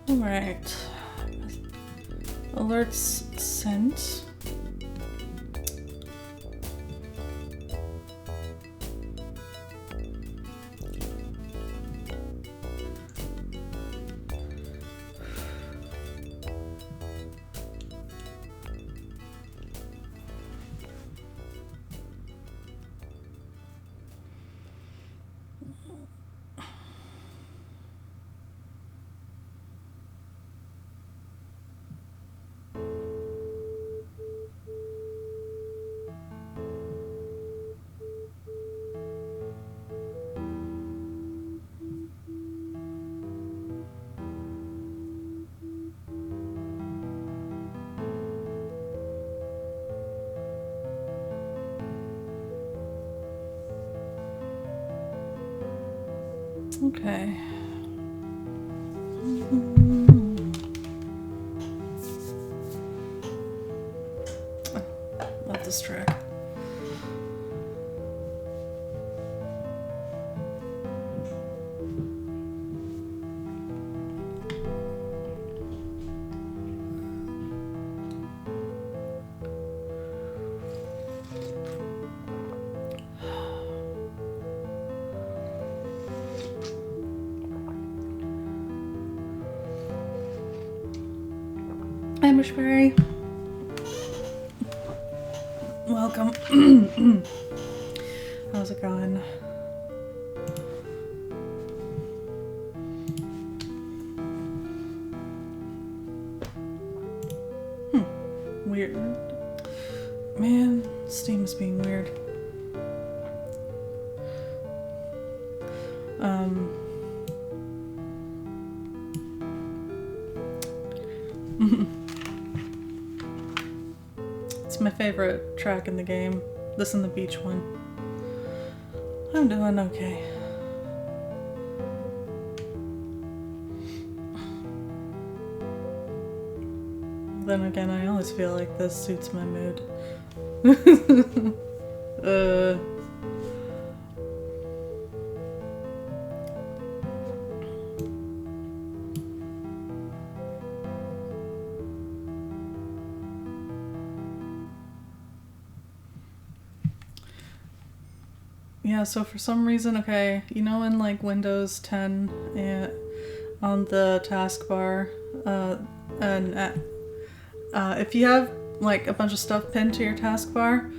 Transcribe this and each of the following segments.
Alright. Alerts sent. Okay. Love this track. Hi, Mushberry. Welcome. How's it going? Weird. Man, Steam's being weird. It's my favorite track in the game. This and the beach one. I'm doing okay. Then again, I always feel like this suits my mood. Yeah, so for some reason, okay, you know in like Windows 10 and on the taskbar, if you have like a bunch of stuff pinned to your taskbar,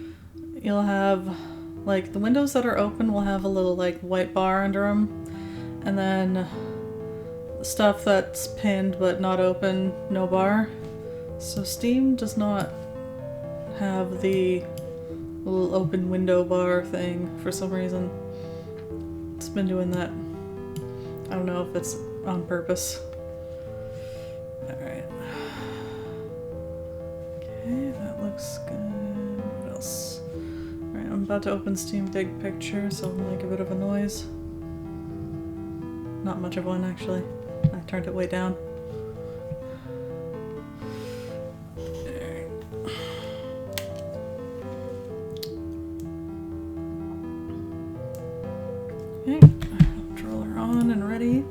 you'll have like the windows that are open will have a little like white bar under them, and then the stuff that's pinned but not open, no bar. So Steam does not have the little open window bar thing for some reason. It's been doing that. I don't know if it's on purpose. Alright. Okay, that looks good. What else? Alright, I'm about to open Steam Big Picture, so I'll make a bit of a noise. Not much of one, actually. I turned it way down. Okay, controller on and ready.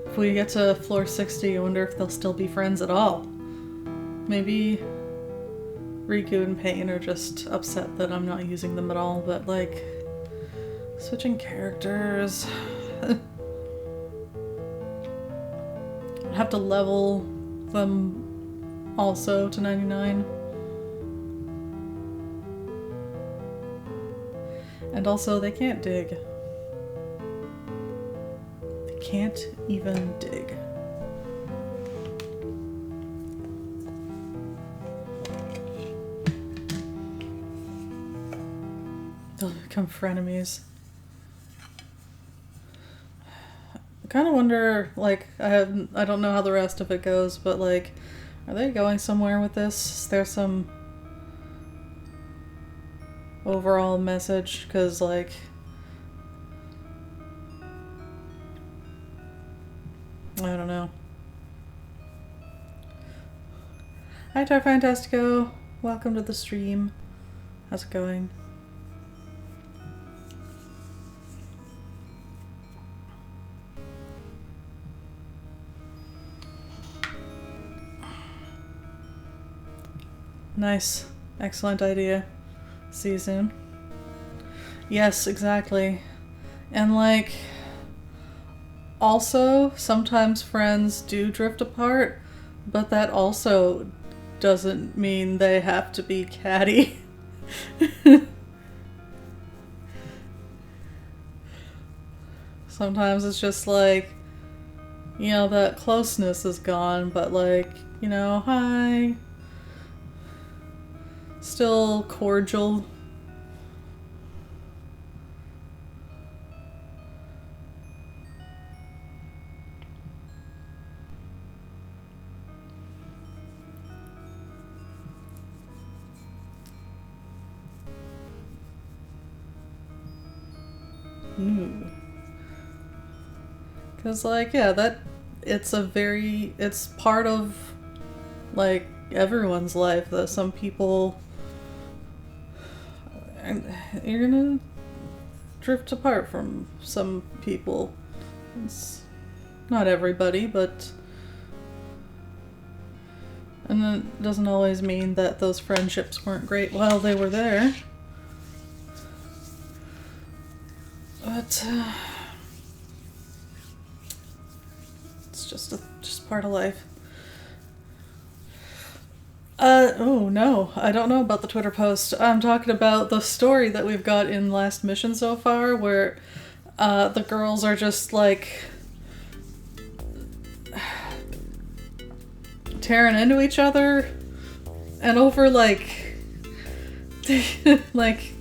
If we get to floor 60, I wonder if they'll still be friends at all. Maybe Riku and Pain are just upset that I'm not using them at all, but like, switching characters. I'd have to level them also to 99. And also, they can't dig. They can't even dig. They'll become frenemies. I kind of wonder, like, I don't know how the rest of it goes, but like, are they going somewhere with this? Is there some overall message? Because like, I don't know. Hi Tar Fantastico, welcome to the stream. How's it going? Nice. Excellent idea. See you soon. Yes, exactly. And like, also, sometimes friends do drift apart, but that also doesn't mean they have to be catty. Sometimes it's just like, you know, that closeness is gone, but like, you know, hi. Still cordial. Because like, yeah, it's part of like everyone's life that some people, you're gonna drift apart from some people. It's not everybody, but, and it doesn't always mean that those friendships weren't great while they were there. But it's just part of life. Oh no, I don't know about the Twitter post. I'm talking about the story that we've got in Last Mission so far, where the girls are just like tearing into each other, and over like like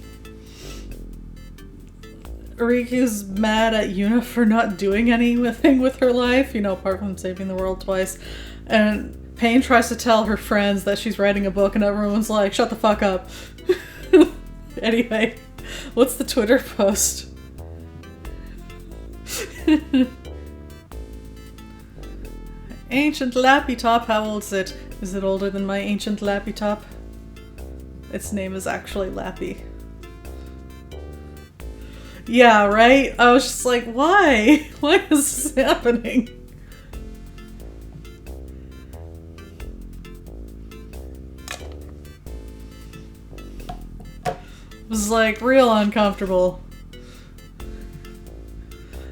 Riku's mad at Yuna for not doing anything with her life, you know, apart from saving the world twice, and Pain tries to tell her friends that she's writing a book, and everyone's like, shut the fuck up. Anyway, what's the Twitter post? Ancient Lappy Top, how old is it? Is it older than my ancient Lappy Top? Its name is actually Lappy. Yeah, right? I was just like, why? Why is this happening? It was like real uncomfortable.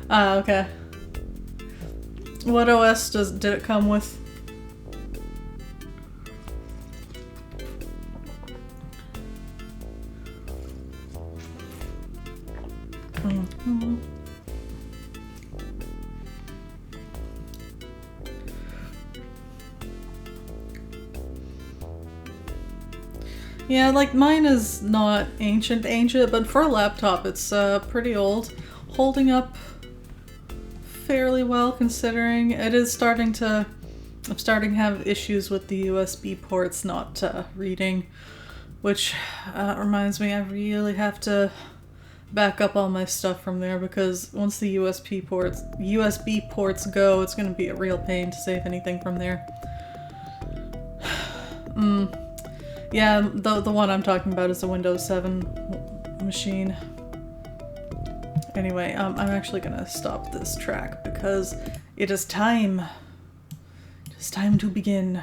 Ah, okay. What OS did it come with? Mm-hmm. Yeah, like mine is not ancient, but for a laptop it's pretty old. Holding up fairly well considering. It is starting to... I'm starting to have issues with the USB ports not reading, which reminds me I really have to back up all my stuff from there, because once the USB ports go, it's going to be a real pain to save anything from there. Yeah, the one I'm talking about is a Windows 7 machine. Anyway, I'm actually gonna stop this track because it is time. It is time to begin.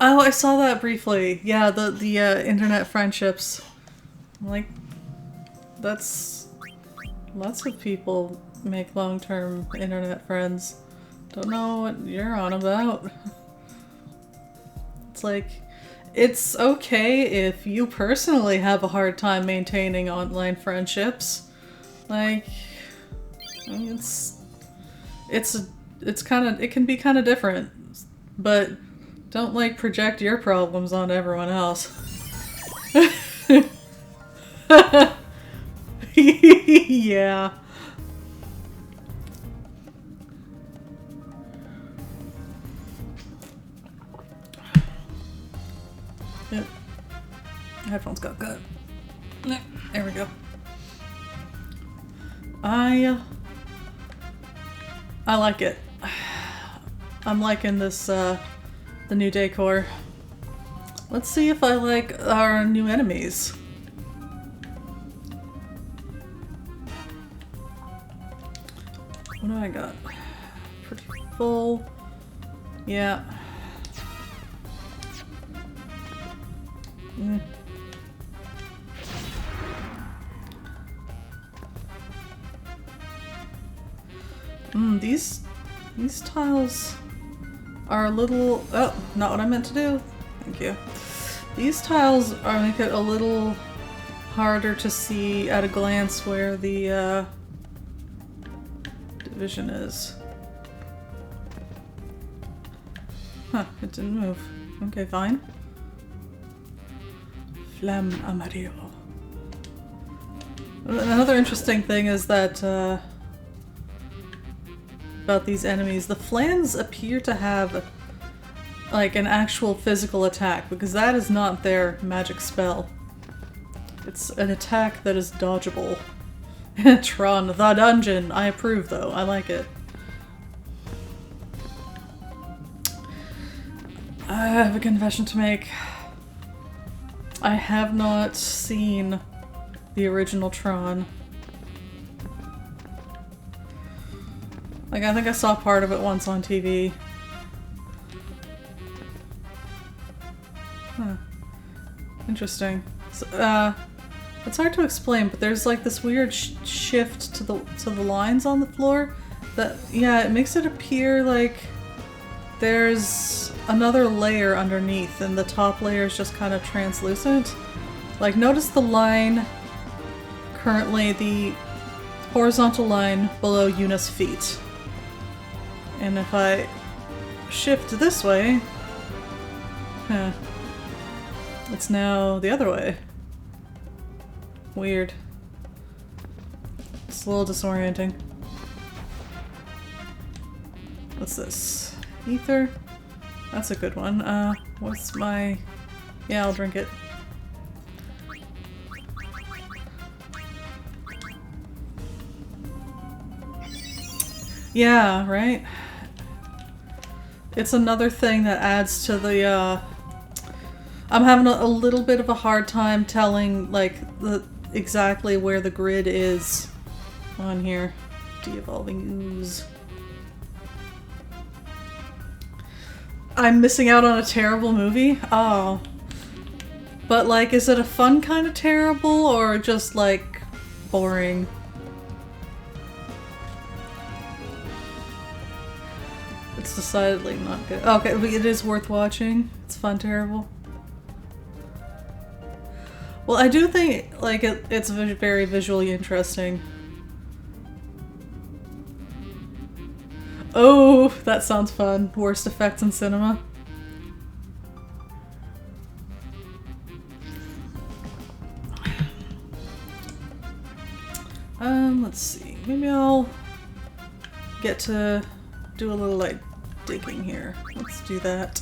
Oh, I saw that briefly. Yeah, the internet friendships. Like, that's... Lots of people make long-term internet friends. Don't know what you're on about. It's like, it's okay if you personally have a hard time maintaining online friendships, Like, I mean, it's kind of, it can be kind of different, but don't like project your problems onto everyone else. Yeah. Yep. Headphones got good. There we go. I like it. I'm liking this, the new decor. Let's see if I like our new enemies. What do I got? Pretty full. Yeah. These tiles are a little... Oh, not what I meant to do. Thank you. These tiles are make it a little harder to see at a glance where the division is. Huh, it didn't move. Okay, fine. Flam amarillo. Another interesting thing is that about these enemies, the flans appear to have like an actual physical attack, because that is not their magic spell. It's an attack that is dodgeable. Tron, the dungeon. I approve though. I like it. I have a confession to make. I have not seen the original Tron. Like, I think I saw part of it once on TV. Huh. Interesting. So, it's hard to explain, but there's like this weird shift to the lines on the floor that, yeah, it makes it appear like there's another layer underneath and the top layer is just kind of translucent. Like, notice the line currently, the horizontal line below Yuna's feet. And if I shift this way, it's now the other way. Weird. It's a little disorienting. What's this? Ether? That's a good one. What's my... Yeah, I'll drink it. Yeah, right? It's another thing that adds to the, I'm having a little bit of a hard time telling, like, exactly where the grid is on here. De-evolving ooze. I'm missing out on a terrible movie? Oh. But, like, is it a fun kind of terrible, or just, like, boring? It's decidedly not good. Okay, but it is worth watching. It's fun terrible. Well, I do think, like, it's very visually interesting. Oh, that sounds fun. Worst effects in cinema. Let's see. Maybe I'll get to do a little, like, digging here. Let's do that.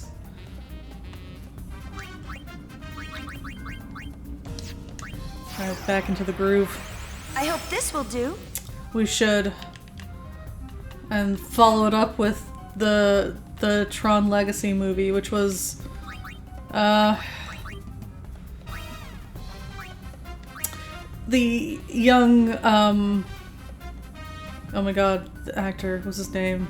Alright, back into the groove. I hope this will do. We should. And follow it up with the Tron Legacy movie, which was the young oh my god, the actor, what's his name?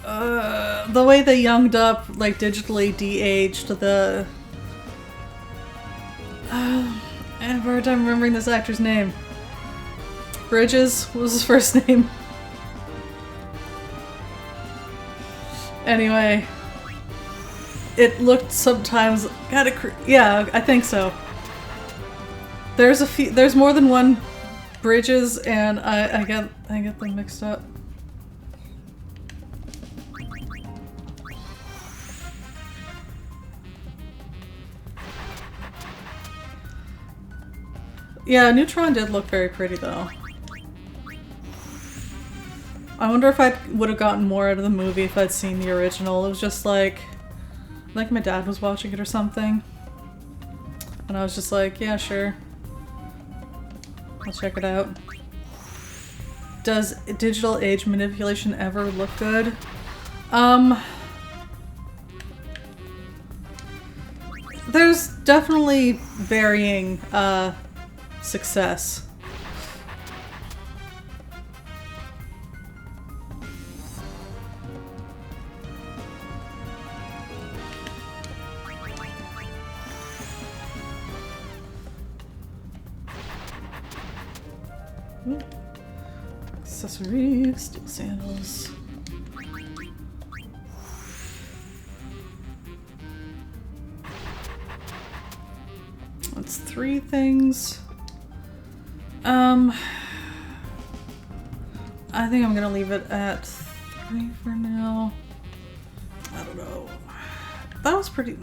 The way they younged up, like digitally de-aged the I have a hard time remembering this actor's name. Bridges? What was his first name? Anyway. It looked sometimes kinda yeah, I think so. There's a few. There's more than one bridges, and I get them mixed up. Yeah, Neutron did look very pretty though. I wonder if I would have gotten more out of the movie if I'd seen the original. It was just like my dad was watching it or something. And I was just like, yeah, sure. I'll check it out. Does digital age manipulation ever look good? There's definitely varying, success. Accessory, steel sandals. That's 3 things. I think I'm gonna leave it at 3 for now. I don't know. That was pretty...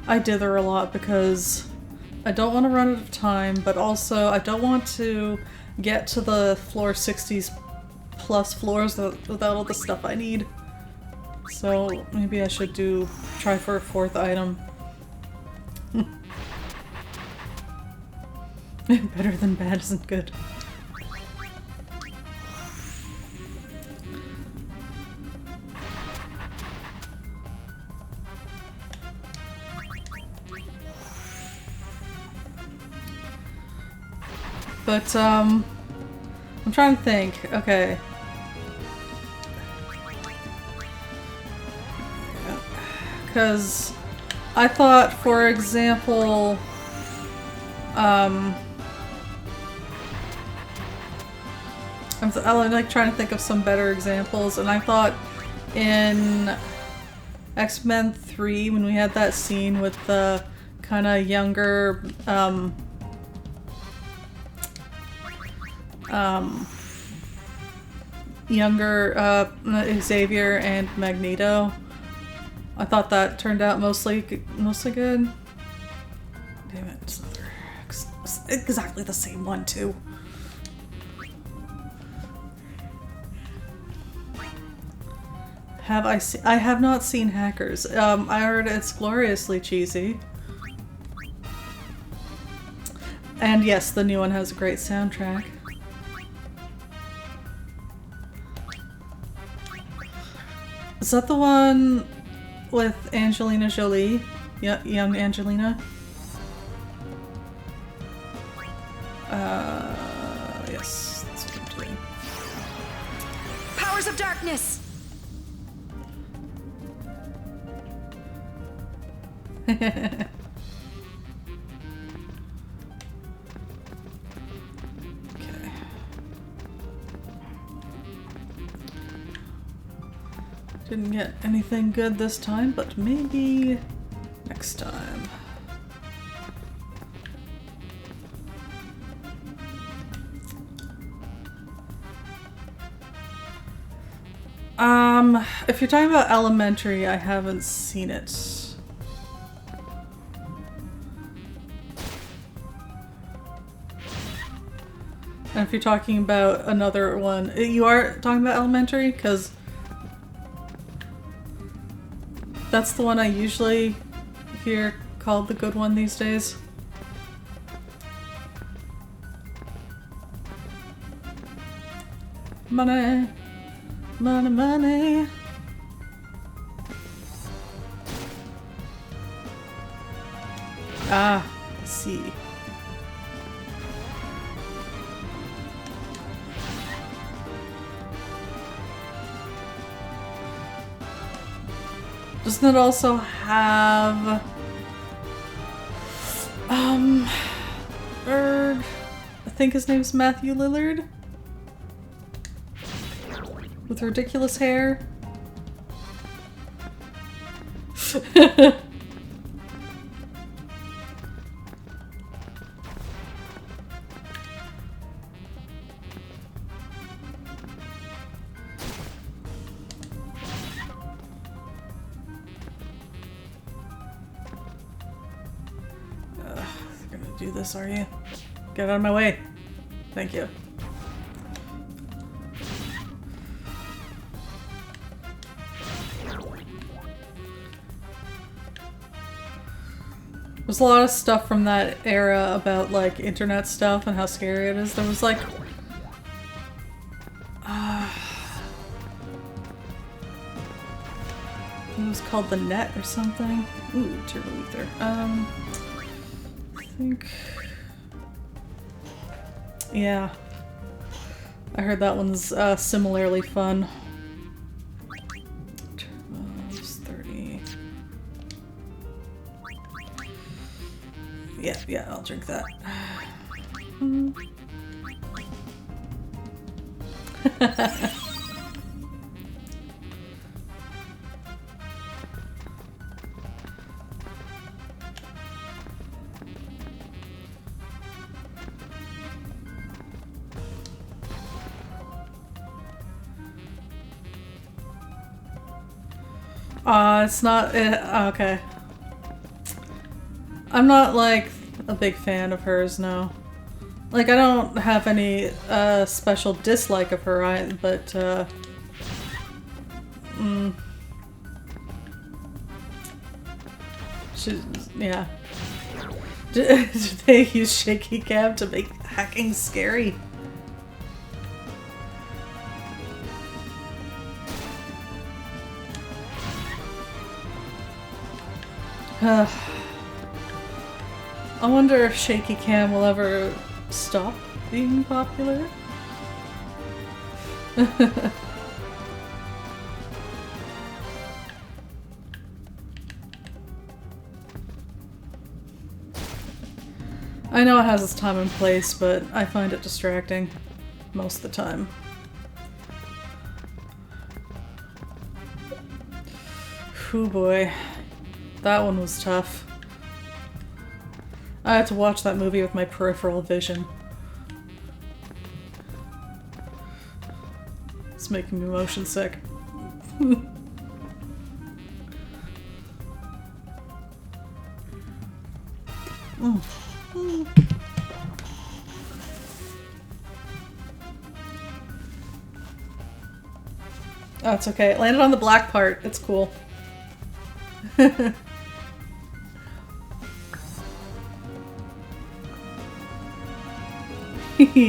I dither a lot because I don't want to run out of time, but also I don't want to get to the floor 60s plus floors without all the stuff I need. So maybe I should try for a 4th item. Better than bad isn't good. But, I'm trying to think. Okay. Because I thought, for example, I'm like trying to think of some better examples, and I thought in X-Men 3, when we had that scene with the kind of younger, Xavier and Magneto, I thought that turned out mostly good. Damn it, it's exactly the same one too. I have not seen Hackers. I heard it's gloriously cheesy. And yes, the new one has a great soundtrack. Is that the one with Angelina Jolie? Yeah, young Angelina? Yes, that's what I'm doing. Powers of darkness! Okay. Didn't get anything good this time, but maybe next time. If you're talking about Elementary, I haven't seen it. And if you're talking about another one, you are talking about Elementary? Because that's the one I usually hear called the good one these days. Money! Money, money! Ah, I see. Doesn't it also have I think his name's Matthew Lillard? With ridiculous hair? do this, are you? Get out of my way. Thank you. There's a lot of stuff from that era about like internet stuff and how scary it is. There was like it was called The Net or something. Ooh, turbo ether. I think yeah. I heard that one's similarly fun. Turbos 30. Yeah, I'll drink that. It's not okay. I'm not like a big fan of hers, no. Like I don't have any special dislike of her, but yeah. Did they use shaky cam to make hacking scary? I wonder if shaky cam will ever stop being popular. I know it has its time and place, but I find it distracting most of the time. Whew boy. That one was tough. I had to watch that movie with my peripheral vision. It's making me motion sick. Oh, it's okay. It landed on the black part. It's cool.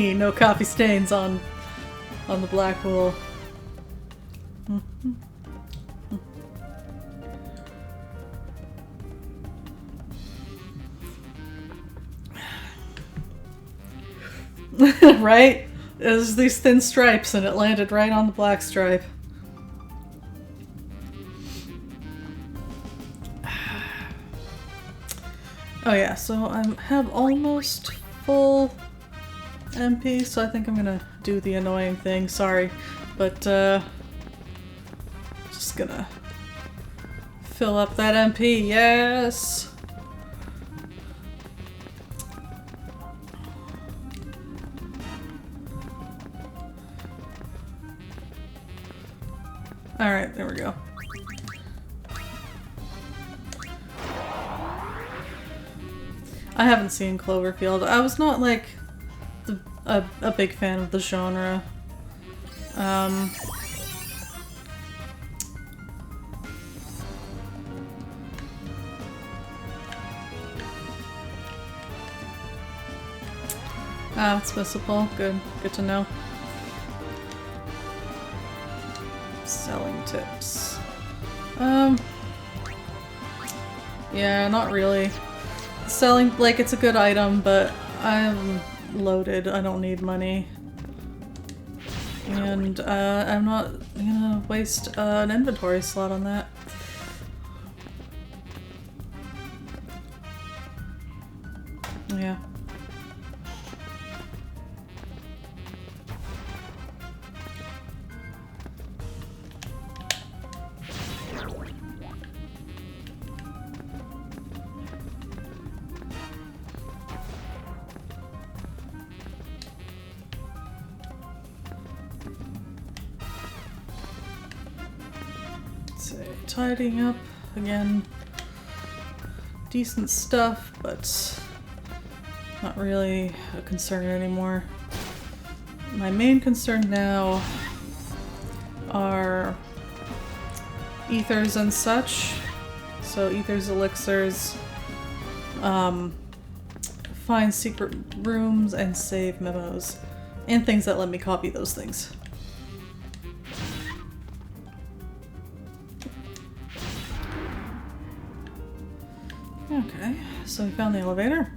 No coffee stains on the black wool. Right? There's these thin stripes and it landed right on the black stripe. Oh yeah, so I have almost full MP, so I think I'm gonna do the annoying thing, sorry, but just gonna fill up that MP, yes! Alright, there we go. I haven't seen Cloverfield. I was not like a big fan of the genre. It's missable. Good to know. Selling tips. Yeah, not really. Selling, like, it's a good item, but I'm loaded. I don't need money. And I'm not gonna waste an inventory slot on that. Yeah. Tidying up again, decent stuff, but not really a concern anymore. My main concern now are ethers and such. So ethers, elixirs, find secret rooms, and save memos. And things that let me copy those things. Okay, so we found the elevator.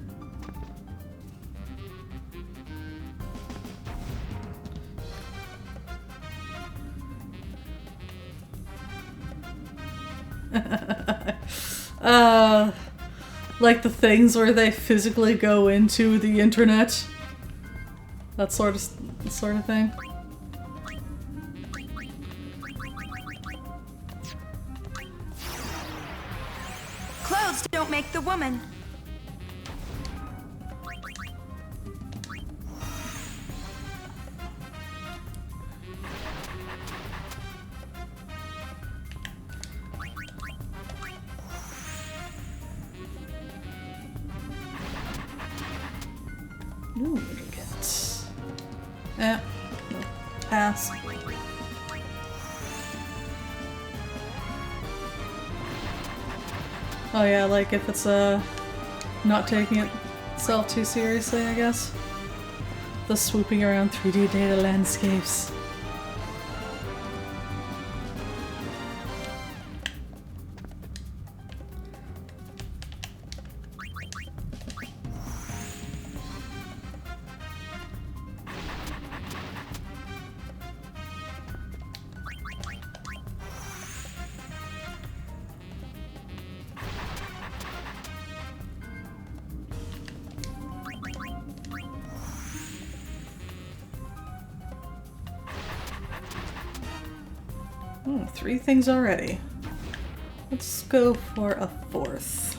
Like the things where they physically go into the internet. That sort of thing. Clothes don't make the woman. Ooh, what do we get? Eh, no, pass. Oh yeah, like if it's not taking itself too seriously, I guess. The swooping around 3D data landscapes. Three things already. Let's go for a fourth.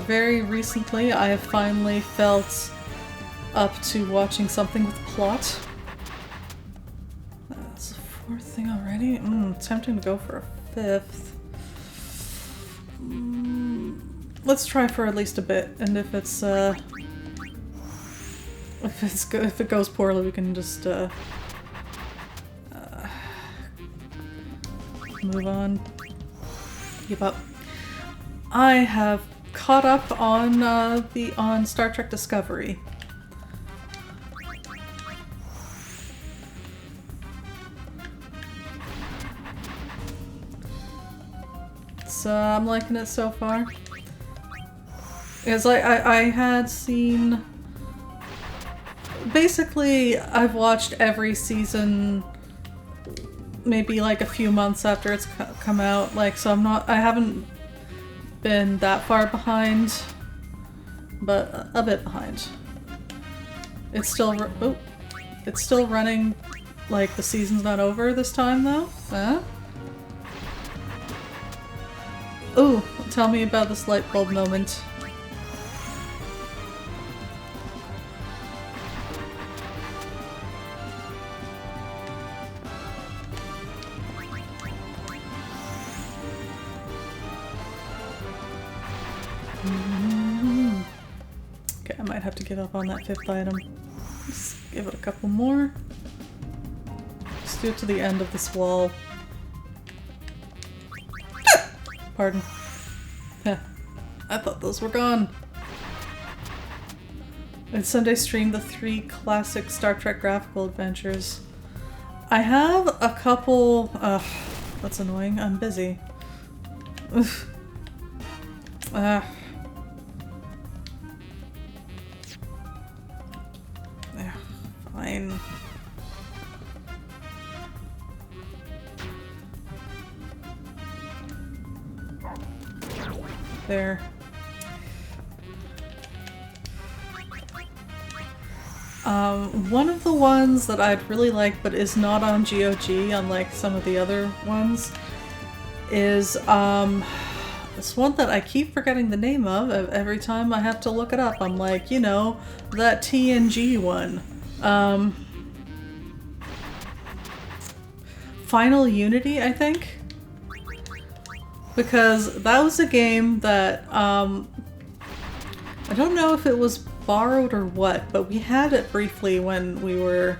Very recently, I have finally felt up to watching something with plot. That's a fourth thing already? Tempting to go for a fifth. Let's try for at least a bit, and if it goes poorly, we can just move on. Give up. I have caught up on on Star Trek Discovery. So I'm liking it so far. Because I had seen... Basically, I've watched every season maybe like a few months after it's come out. Like, so I haven't been that far behind, but a bit behind. It's still it's still running. Like the season's not over this time though. Huh? Ooh, tell me about this light bulb moment. Okay, I might have to give up on that fifth item. Let's give it a couple more. Let's do it to the end of this wall. Pardon. I thought those were gone. And Sunday stream the 3 classic Star Trek graphical adventures. I have a couple... that's annoying. I'm busy. Yeah, fine. There. One of the ones that I'd really like but is not on GOG, unlike some of the other ones, is this one that I keep forgetting the name of every time I have to look it up. I'm like, you know, that TNG one. Final Unity, I think? Because that was a game that, I don't know if it was borrowed or what, but we had it briefly when we were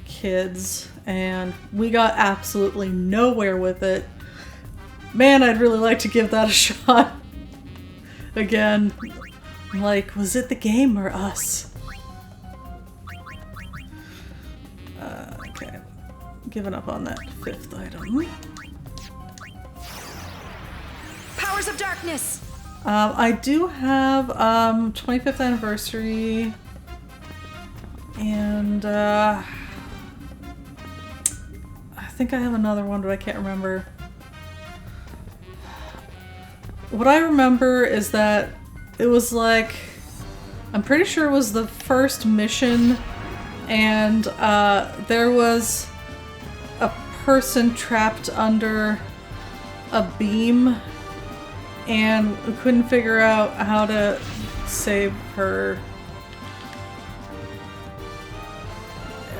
kids, and we got absolutely nowhere with it. Man, I'd really like to give that a shot. Again, like, was it the game or us? Okay, giving up on that 5th item. Powers of darkness! I do have 25th anniversary, and I think I have another one, but I can't remember. What I remember is that it was like, I'm pretty sure it was the first mission, and there was a person trapped under a beam, and we couldn't figure out how to save her.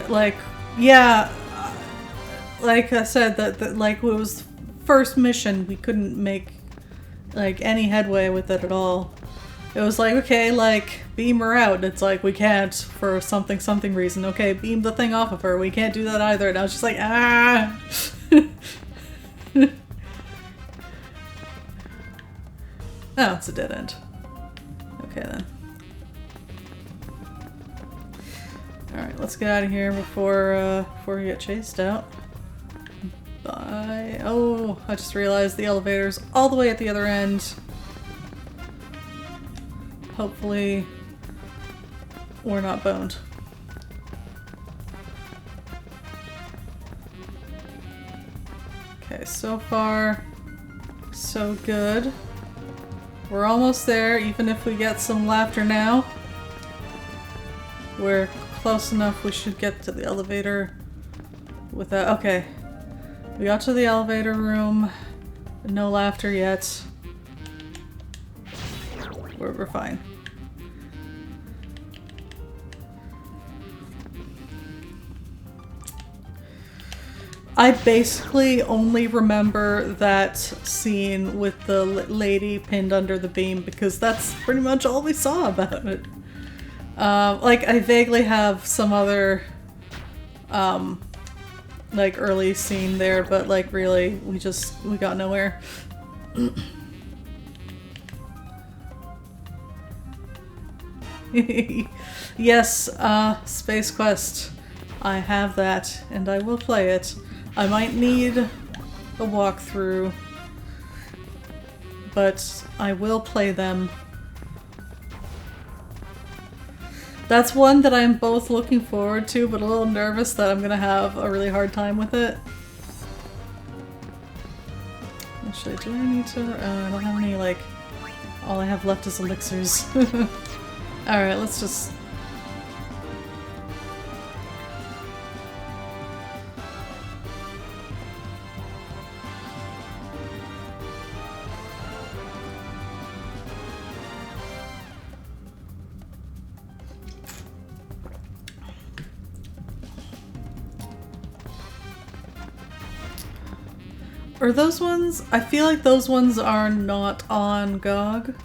Like, yeah, like I said, that like it was the first mission, we couldn't make like any headway with it at all. It was like, okay, like, beam her out. It's like, we can't for something reason. Okay, beam the thing off of her. We can't do that either. And I was just like, ah! Oh, it's a dead end. Okay then. Alright, let's get out of here before we get chased out. Bye. Oh, I just realized the elevator's all the way at the other end. Hopefully, we're not boned. Okay, so far, so good. We're almost there, even if we get some laughter now. We're close enough, we should get to the elevator without... Okay. We got to the elevator room. No laughter yet. We're fine. I basically only remember that scene with the lady pinned under the beam because that's pretty much all we saw about it. Like, I vaguely have some other like early scene there, but like really we got nowhere. Yes, Space Quest. I have that and I will play it. I might need a walkthrough, but I will play them. That's one that I'm both looking forward to, but a little nervous that I'm gonna have a really hard time with it. Actually, do I need to? I don't have any, like... All I have left is elixirs. Alright, let's just... Are those ones? I feel like those ones are not on GOG.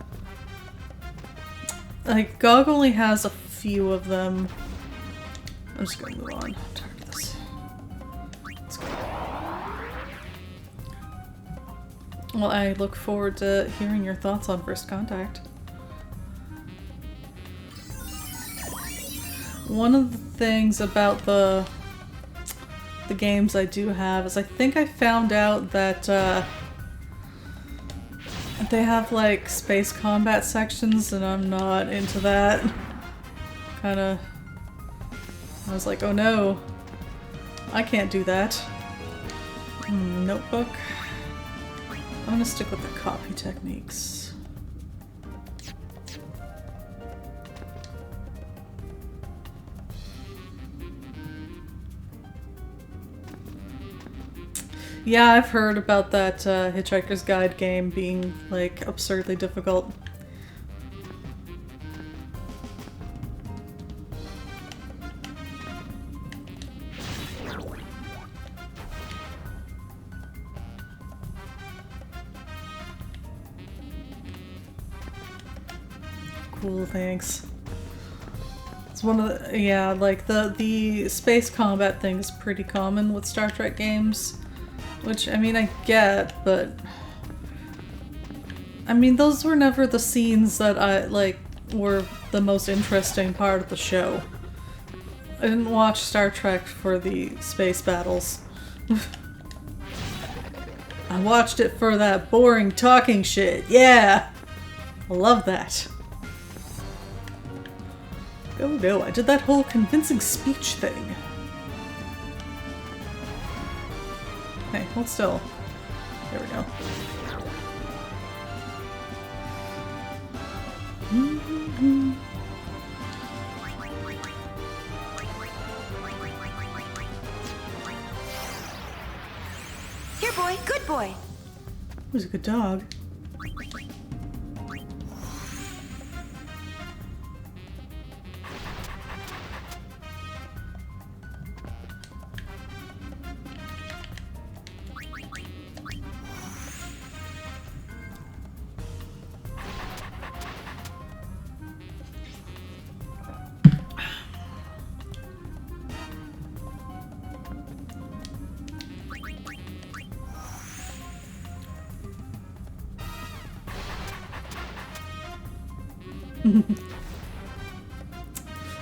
Like, GOG only has a few of them. I'm just gonna move on. I'm tired of this. Let's go. Well, I look forward to hearing your thoughts on First Contact. One of the things about the games I do have is I think I found out that they have like space combat sections and I'm not into that. Kinda... I was like, oh no, I can't do that. Notebook. I'm gonna stick with the copy techniques. Yeah, I've heard about that Hitchhiker's Guide game being, like, absurdly difficult. Cool, thanks. It's one of the, yeah, like the space combat thing is pretty common with Star Trek games, which, I mean, I get, but I mean, those were never the scenes that were the most interesting part of the show. I didn't watch Star Trek for the space battles. I watched it for that boring talking shit. Yeah! I love that. Oh no, I did that whole convincing speech thing. Hey, hold still. There we go. Here, boy. Good boy. Who's a good dog?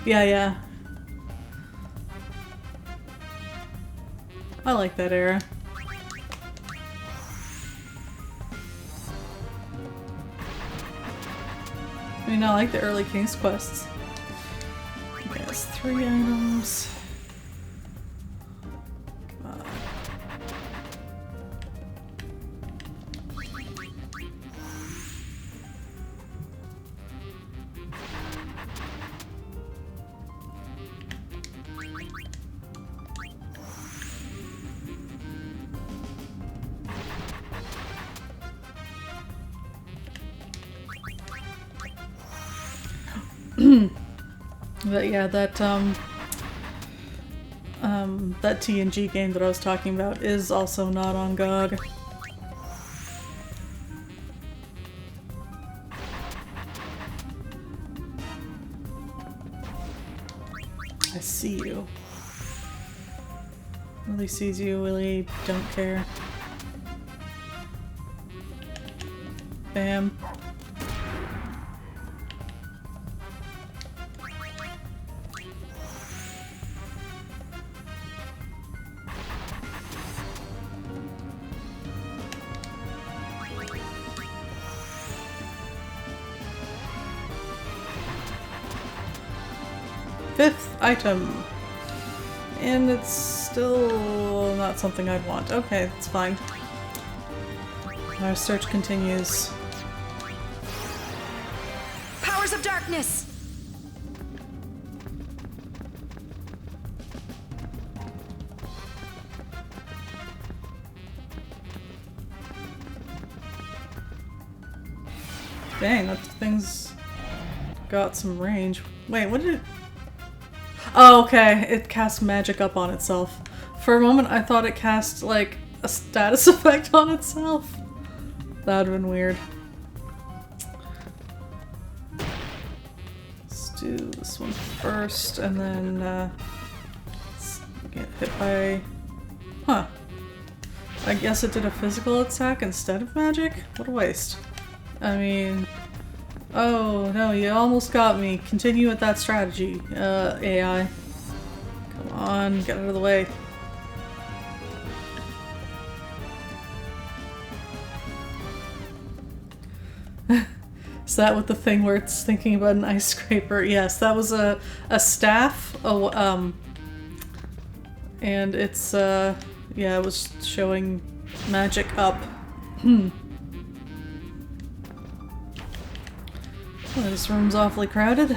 Yeah. I like that era. I mean, I like the early King's Quests. Yes, 3 items. But yeah, that TNG game that I was talking about is also not on GOG. I see you. Willie sees you, Willie don't care. Bam. Fifth item. And it's still not something I'd want. Okay, that's fine. Our search continues. Powers of darkness! Dang, that thing's got some range. Wait, what did it... Oh, okay. It casts magic up on itself. For a moment, I thought it cast, like, a status effect on itself. That would've been weird. Let's do this one first, and then, let's get hit by... Huh. I guess it did a physical attack instead of magic? What a waste. I mean... Oh, no, you almost got me. Continue with that strategy, AI. Come on, get out of the way. Is that what the thing where it's thinking about an ice scraper? Yes, that was a staff. Oh, and it's, yeah, it was showing magic up. Well, this room's awfully crowded.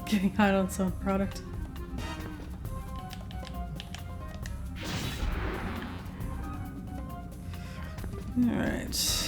Getting high on its own product. Alright.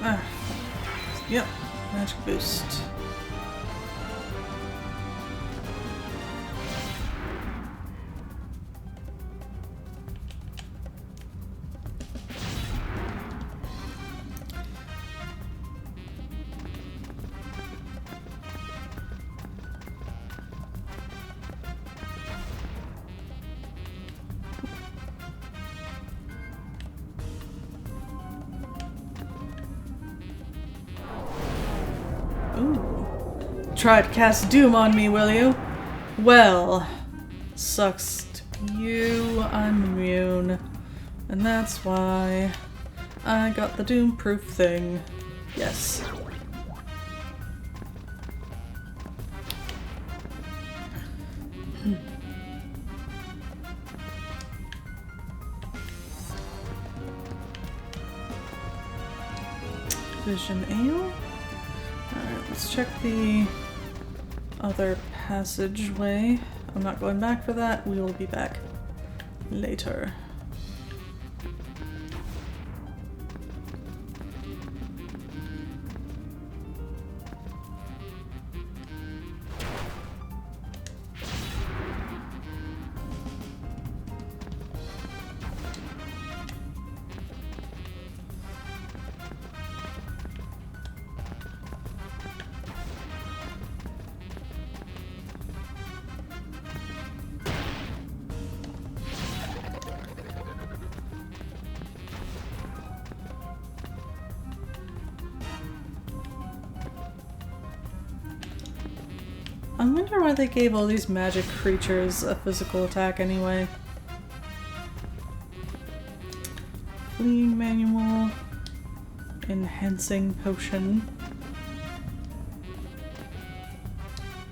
Ah, yep, magic boost. Ooh. Try to cast doom on me, will you? Well, sucks to be you. I'm immune. And that's why I got the doom-proof thing. Yes. Vision Ale? Alright, let's check the other passageway. I'm not going back for that. We will be back later. I wonder why they gave all these magic creatures a physical attack anyway. Fleeing manual. Enhancing potion.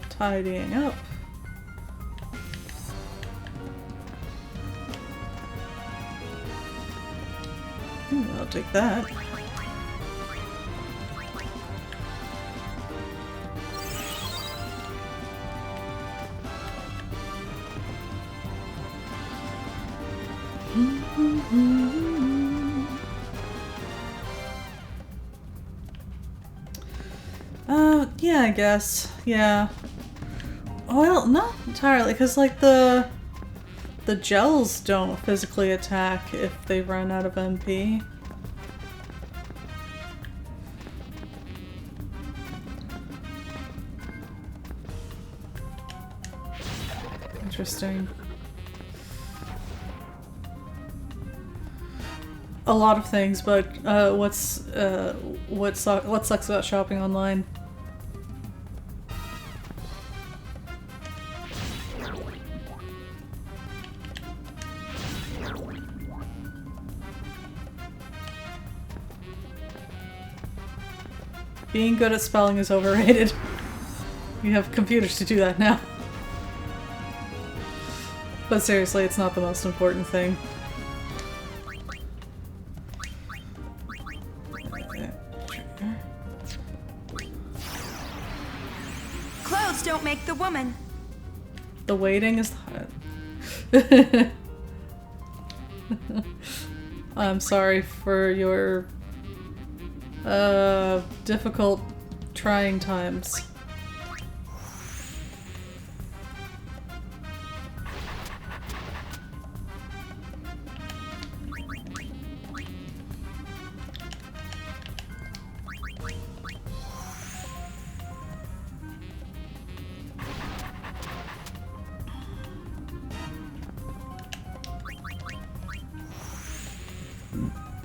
Tidying up. I'll take that. Yeah, I guess. Yeah. Well, not entirely, because like the gels don't physically attack if they run out of MP. Interesting. A lot of things, but what sucks about shopping online? Being good at spelling is overrated. You have computers to do that now. But seriously, it's not the most important thing. Clothes don't make the woman. The waiting is the I'm sorry for your difficult trying times.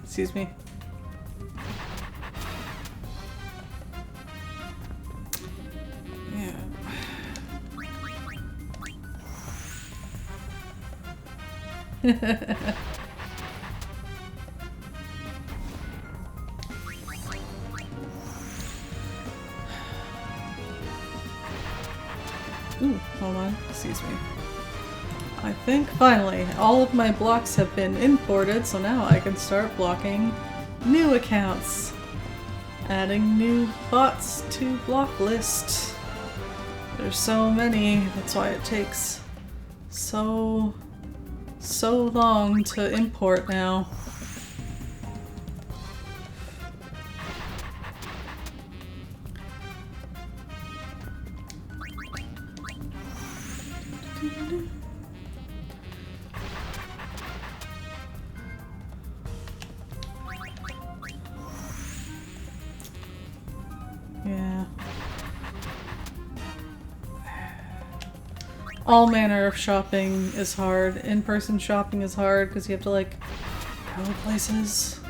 Excuse me. Yeah. Ooh, hold on. Excuse me. I think finally all of my blocks have been imported, so now I can start blocking new accounts. Adding new bots to block list. There's so many, that's why it takes so long to import now. Yeah. All manner of shopping is hard. In-person shopping is hard because you have to like go places.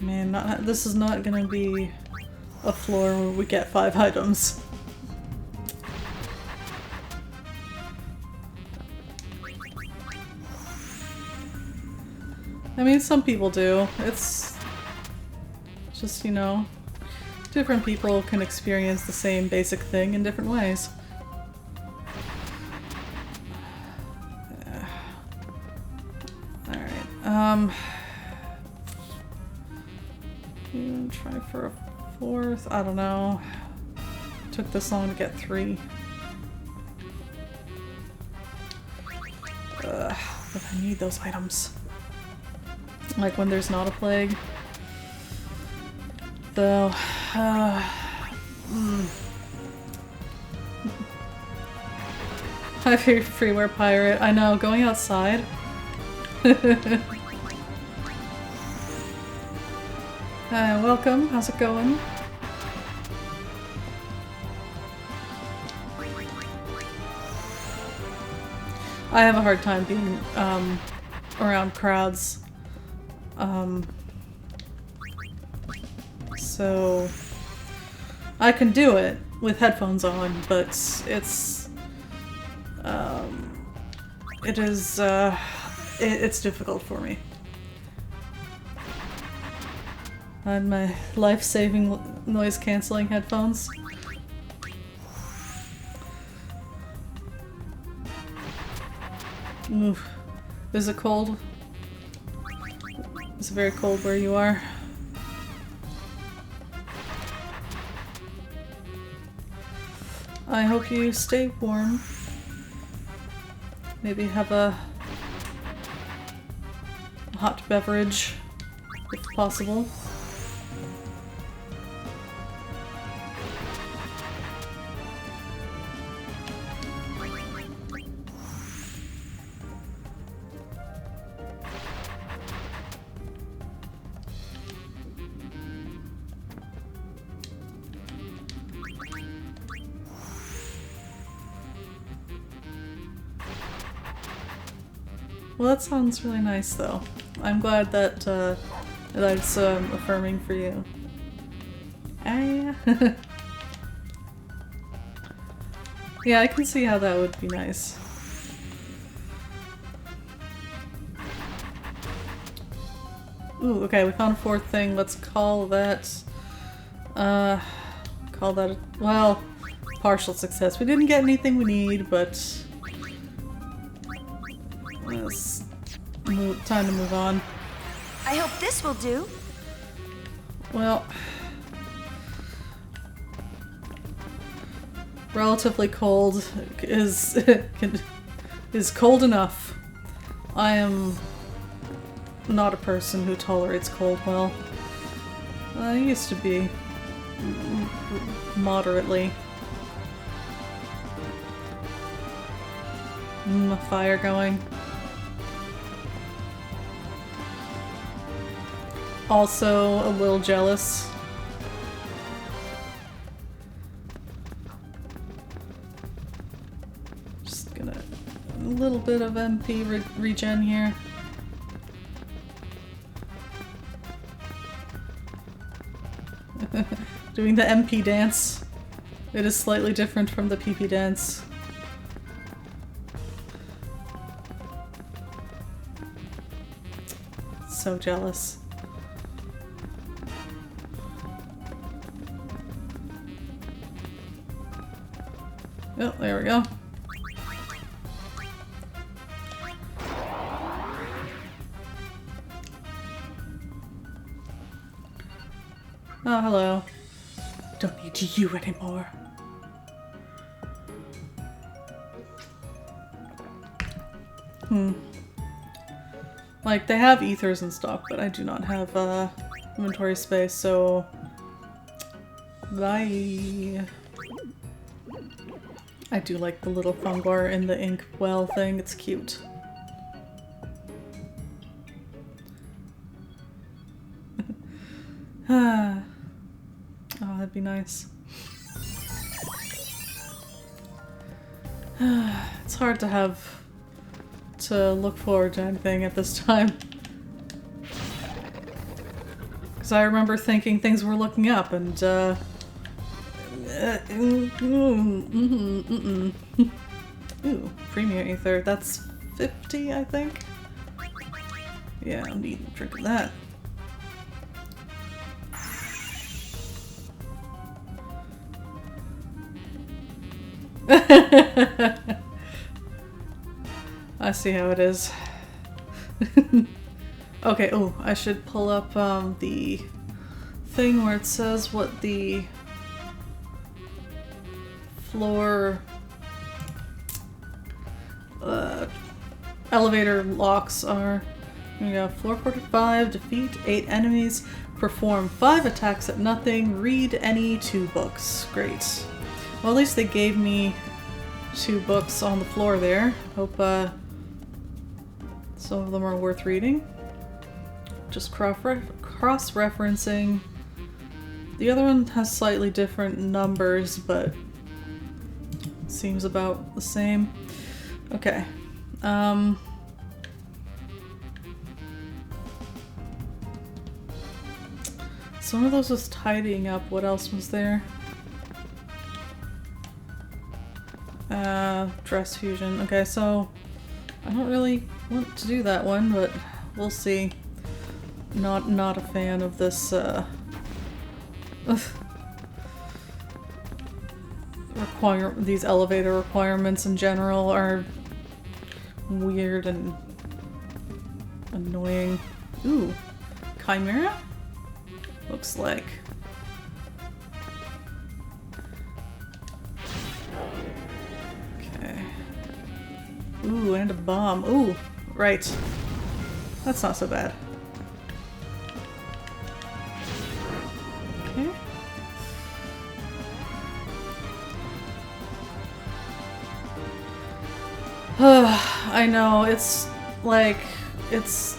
Man, this is not gonna be a floor where we get 5 items. I mean, some people do. It's just, you know, different people can experience the same basic thing in different ways. Alright, you try for a 4th? I don't know. Took this long to get 3. But I need those items. Like when there's not a plague. Though, Hi, freeware pirate. I know, going outside. Hi, welcome. How's it going? I have a hard time being around crowds. So I can do it with headphones on, but it's difficult for me. I had my life-saving noise-canceling headphones. Oof. Is it cold? Is it very cold where you are? I hope you stay warm. Maybe have a hot beverage, if possible. Well, that sounds really nice, though. I'm glad that that's affirming for you. Ah. Yeah, I can see how that would be nice. Ooh, okay, we found a 4th thing. Let's call that, well, partial success. We didn't get anything we need, but it's time to move on. I hope this will do. Well, relatively cold is cold enough. I am not a person who tolerates cold well. I used to be moderately. Fire going. Also a little jealous. Just gonna... a little bit of MP regen here. Doing the MP dance. It is slightly different from the PP dance. So jealous. Oh, there we go. Oh, hello. Don't need you anymore. Like, they have ethers in stock, but I do not have inventory space, so... bye. I do like the little fungar in the ink well thing, it's cute. Oh, that'd be nice. It's hard to have to look forward to anything at this time. Because I remember thinking things were looking up and ooh, Premier Ether. That's 50, I think? Yeah, I'm needing a drink of that. I see how it is. Okay, oh, I should pull up the thing where it says what the floor elevator locks are. We got floor 45, defeat 8 enemies, perform 5 attacks at nothing, read any 2 books. Great. Well, at least they gave me 2 books on the floor there. Hope some of them are worth reading. Just cross-referencing. The other one has slightly different numbers, but seems about the same. Okay. Some of those was tidying up. What else was there? Dress fusion. Okay, so I don't really want to do that one, but we'll see. Not a fan of this these elevator requirements in general are weird and annoying. Ooh, Chimera? Looks like. Okay. Ooh, and a bomb. Ooh, right. That's not so bad. Okay. I know, it's like, it's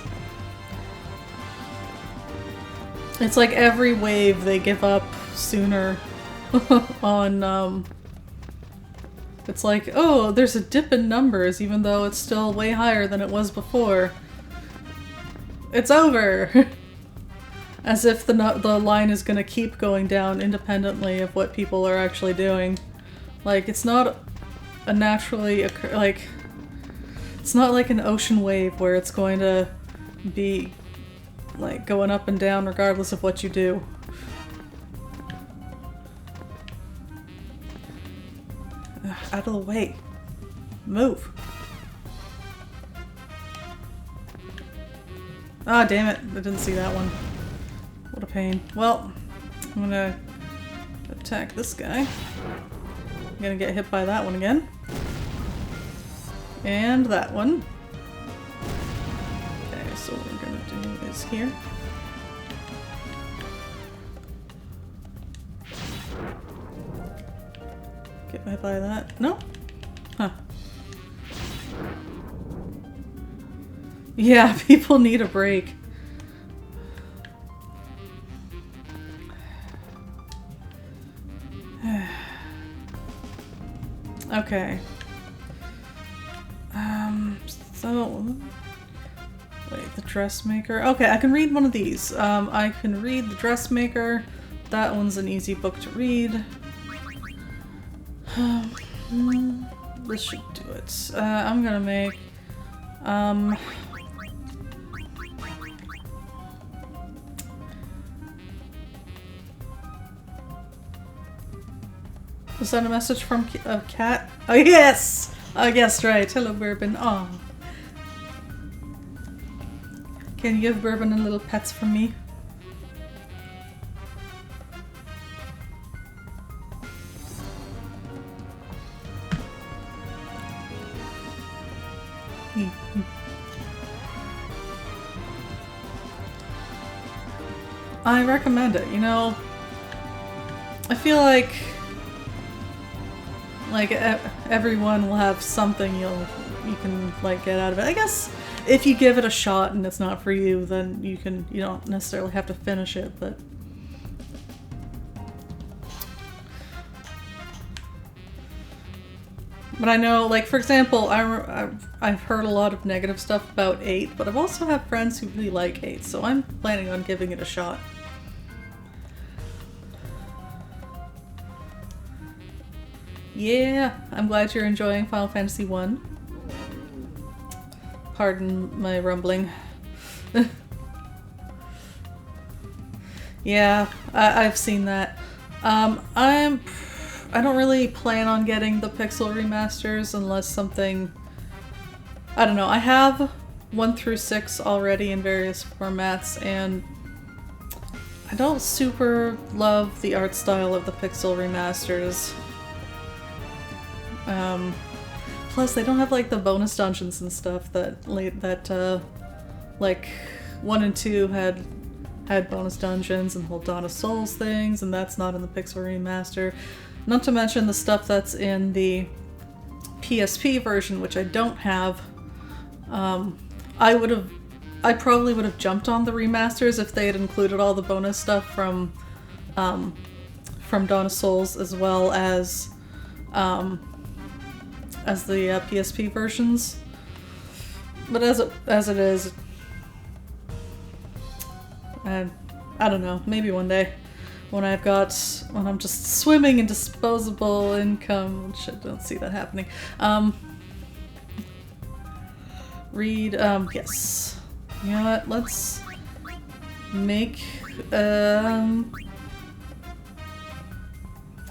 like every wave they give up sooner on, it's like, oh, there's a dip in numbers even though it's still way higher than it was before. It's over! As if the line is gonna keep going down independently of what people are actually doing. Like, it's not a naturally like, it's not like an ocean wave where it's going to be like going up and down regardless of what you do. Out of the way. Move. Ah, damn it. I didn't see that one. What a pain. Well, I'm gonna attack this guy. I'm gonna get hit by that one again. And that one. Okay, so what we're gonna do is here. Get hit by that. No? Huh. Yeah, people need a break. Okay. So... Wait, the dressmaker? Okay, I can read one of these. I can read the dressmaker. That one's an easy book to read. This should do it. I'm gonna make... Was that a message from a cat? Oh, yes! I guessed right. Hello, Bourbon. Aw. Can you give Bourbon a little pets from me? I recommend it, you know. I feel like everyone will have something you can like get out of it. I guess if you give it a shot and it's not for you, then you don't necessarily have to finish it, but I know, like, for example, I've heard a lot of negative stuff about 8, but I've also had friends who really like 8, so I'm planning on giving it a shot. Yeah, I'm glad you're enjoying Final Fantasy 1. Pardon my rumbling. Yeah, I've seen that. I don't really plan on getting the pixel remasters unless something... I don't know, I have 1 through 6 already in various formats, and I don't super love the art style of the pixel remasters. Plus they don't have like the bonus dungeons and stuff that like 1 and 2 had bonus dungeons and whole Dawn of Souls things, and that's not in the pixel remaster. Not to mention the stuff that's in the PSP version, which I don't have. I probably would have jumped on the remasters if they had included all the bonus stuff from Dawn of Souls, as well as the PSP versions. But as it is, I don't know. Maybe one day. When I'm just swimming in disposable income, which I don't see that happening. Read, yes. You know what, let's make,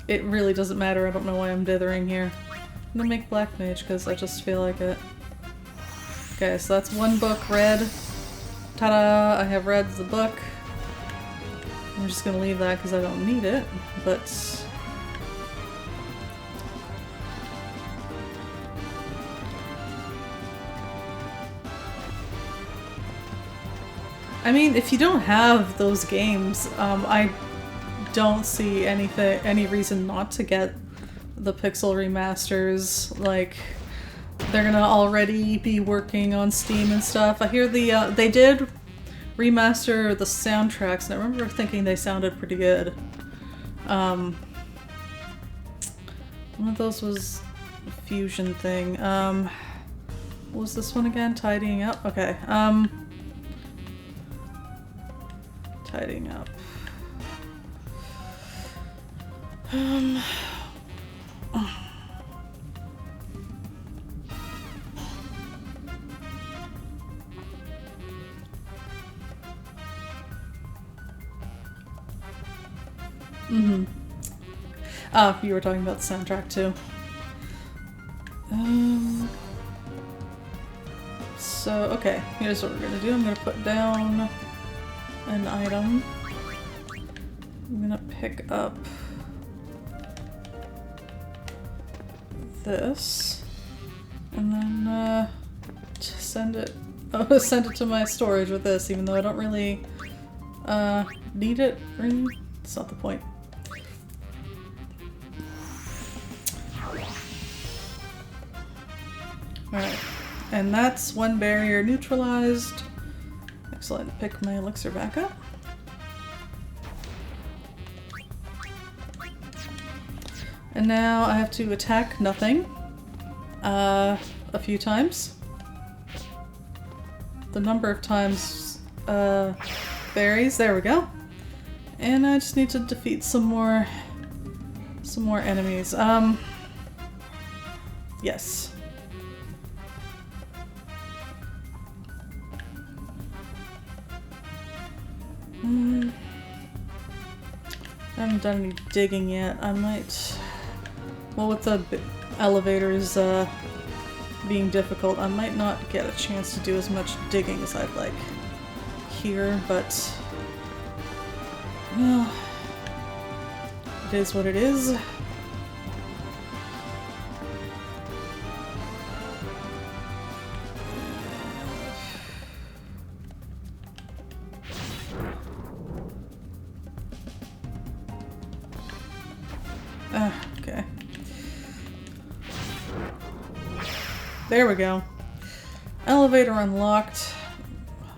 it really doesn't matter, I don't know why I'm dithering here. I'm gonna make Black Mage, because I just feel like it. Okay, so that's 1 book read. Ta-da! I have read the book. I'm just gonna leave that because I don't need it, but... I mean, if you don't have those games, I don't see any reason not to get the pixel remasters. Like, they're gonna already be working on Steam and stuff. I hear they did remaster the soundtracks, and I remember thinking they sounded pretty good. One of those was a fusion thing. What was this one again? Tidying up? Okay. Tidying up. Mm-hmm. Oh, you were talking about the soundtrack too. So, okay, here's what we're gonna do. I'm gonna put down an item. I'm gonna pick up this, and then send it to my storage with this, even though I don't really need it. Really, it's not the point. Alright, And that's one barrier neutralized. Excellent. Pick my elixir back up. And now I have to attack nothing a few times. The number of times varies. There we go. And I just need to defeat some more enemies. Yes. I haven't done any digging yet. I might... Well, with the elevators being difficult, I might not get a chance to do as much digging as I'd like here, but... Well... It is what it is. Okay. There we go. Elevator unlocked.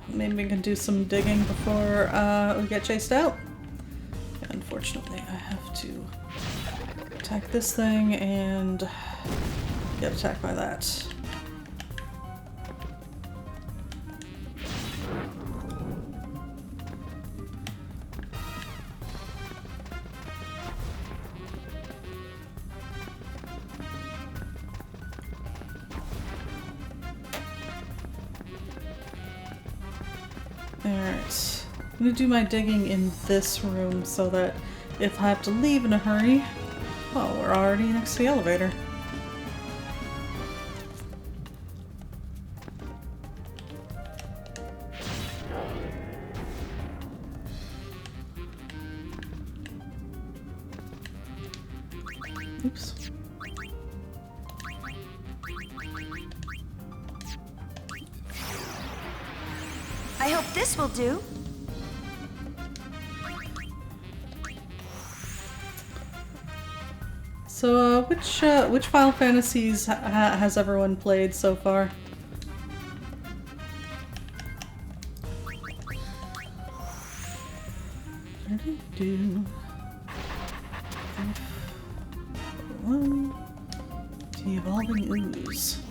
Maybe we can do some digging before we get chased out. Unfortunately, I have to attack this thing and get attacked by that. Alright, I'm gonna do my digging in this room so that if I have to leave in a hurry, well, we're already next to the elevator. Oops. I hope this will do. So, which Final Fantasies has everyone played so far? De-evolving ooze.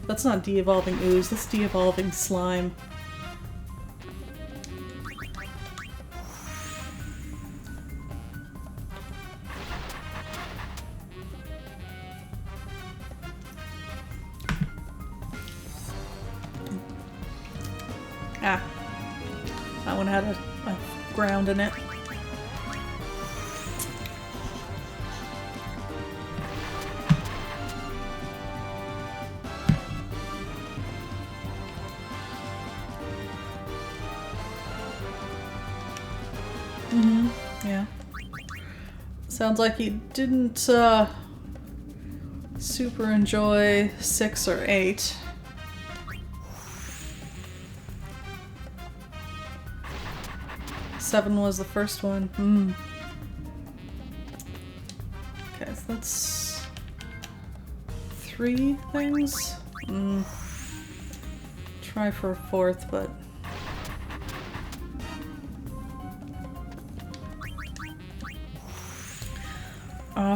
That's not de-evolving ooze, that's de-evolving slime. Ah. That one had a ground in it. Yeah. Sounds like you didn't super enjoy 6 or 8. Seven was the first one. Okay, so that's 3 things. Try for a 4th, but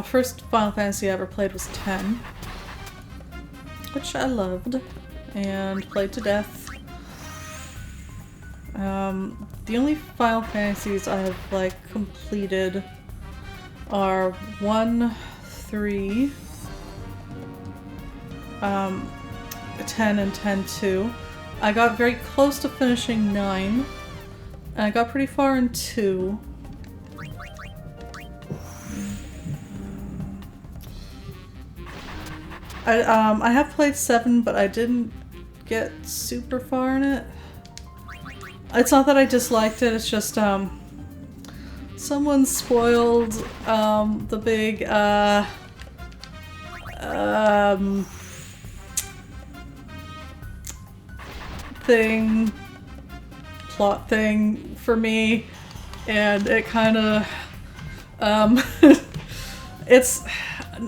first Final Fantasy I ever played was 10, which I loved and played to death. The only Final Fantasies I have like completed are 1, 3, 10, and 10-2. I got very close to finishing 9, and I got pretty far in 2. I have played 7, but I didn't get super far in it. It's not that I disliked it, it's just, someone spoiled, the big, plot thing for me, and it kinda,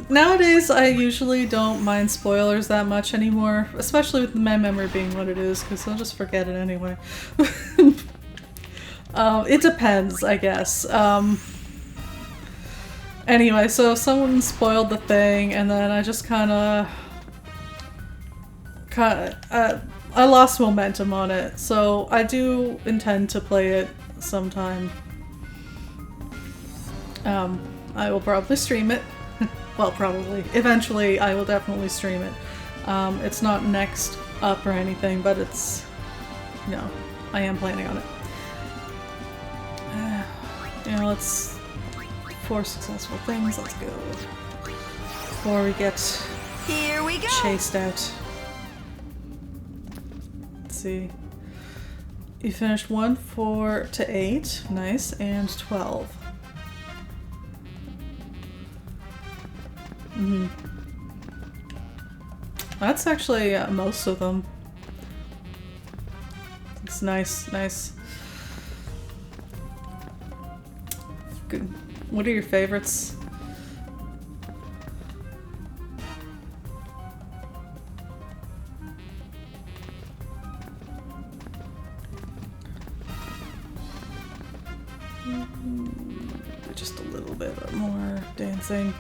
Nowadays, I usually don't mind spoilers that much anymore, especially with my memory being what it is, because I'll just forget it anyway. It depends, I guess. Anyway, so someone spoiled the thing, and then I just I lost momentum on it, so I do intend to play it sometime. I will probably stream it. Well, probably. Eventually, I will definitely stream it. It's not next up or anything, but it's... No, I am planning on it. Let's... 4 successful things, let's go. Before we get... Here we go! Chased out. Let's see. You finished 1, 4 to 8. Nice. And 12. Mm-hmm. That's actually most of them. It's nice, nice. Good. What are your favorites? Just a little bit more dancing.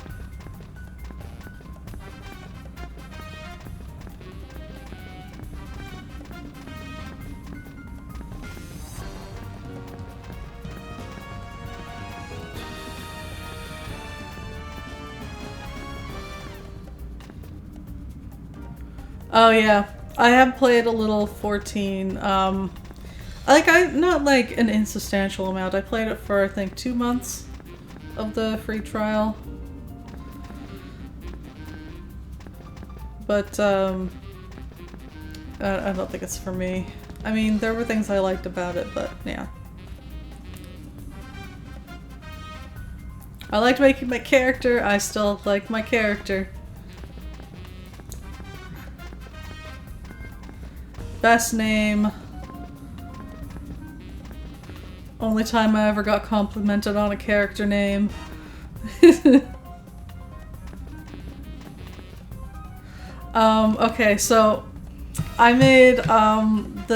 Oh yeah, I have played a little 14. Not like an insubstantial amount. I played it for I think 2 months of the free trial. But I don't think it's for me. I mean, there were things I liked about it, but yeah. I liked making my character. I still like my character. Best name. Only time I ever got complimented on a character name. Okay, so I made what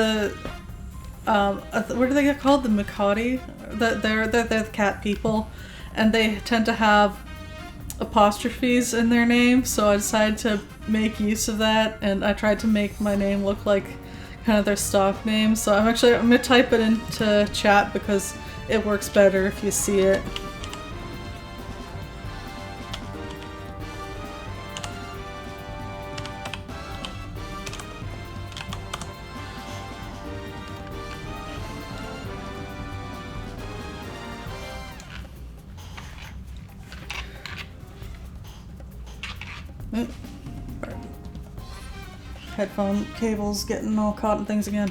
do they get called? The Mikati? They're the cat people, and they tend to have apostrophes in their name, so I decided to make use of that, and I tried to make my name look like kind of their stock name. So I'm gonna type it into chat because it works better if you see it. Headphone cables getting all caught in things again.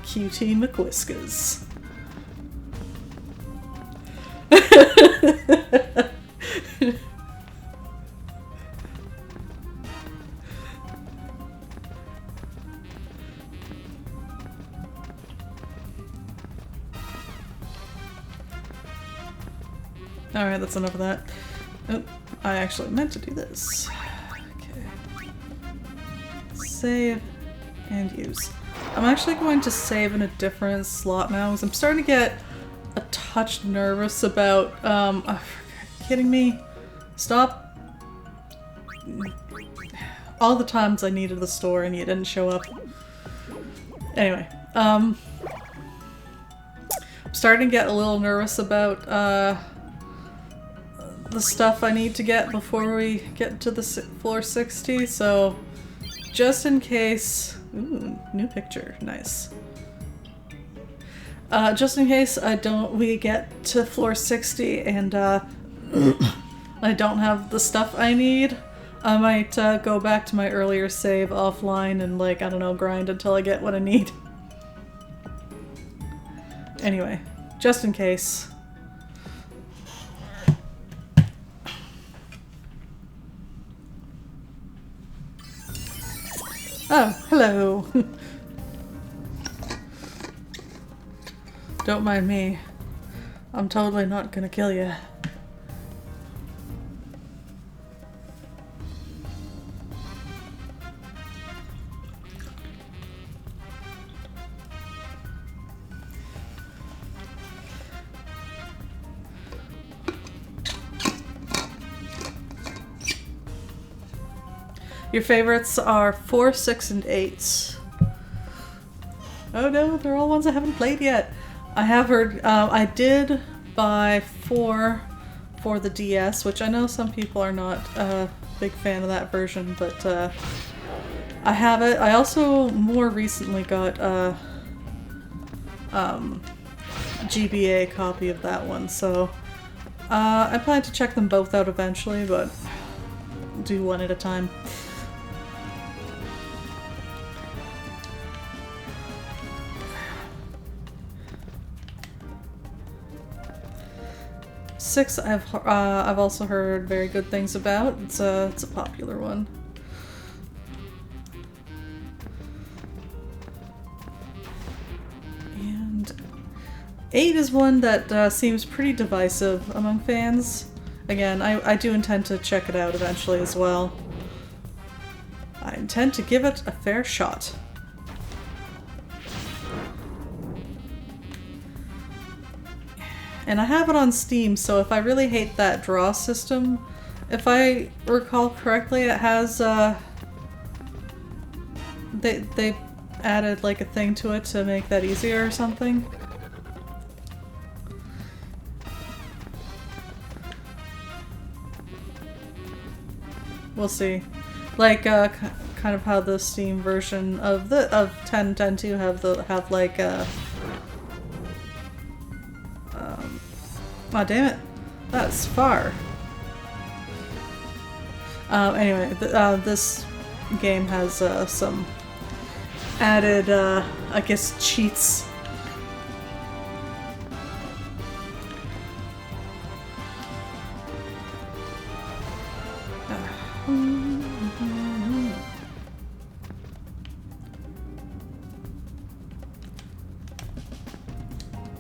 QT McWhiskers. Alright, that's enough of that. Oh, I actually meant to do this. Okay. Save and use. I'm actually going to save in a different slot now because I'm starting to get a touch nervous about, are you kidding me? Stop. All the times I needed the store and you didn't show up. Anyway, I'm starting to get a little nervous about, the stuff I need to get before we get to the floor 60, so just in case... Ooh, new picture. Nice. Just in case we get to floor 60 and I don't have the stuff I need, I might go back to my earlier save offline and, like, I don't know, grind until I get what I need. Anyway, just in case. Oh, hello. Don't mind me. I'm totally not gonna kill you. Your favorites are 4, 6, and 8. Oh no, they're all ones I haven't played yet. I have heard, I did buy 4 for the DS, which I know some people are not a big fan of that version, but I have it. I also more recently got a GBA copy of that one, so I plan to check them both out eventually, but do one at a time. Six, I've also heard very good things about. It's a popular one. And 8 is one that seems pretty divisive among fans. Again, I do intend to check it out eventually as well. I intend to give it a fair shot. And I have it on Steam, so if I really hate that draw system, if I recall correctly, it has, they added like a thing to it to make that easier or something. We'll see. Like, kind of how the Steam version of 10.10.2 have like, oh damn it, that's far. Anyway, this game has some added, I guess, cheats.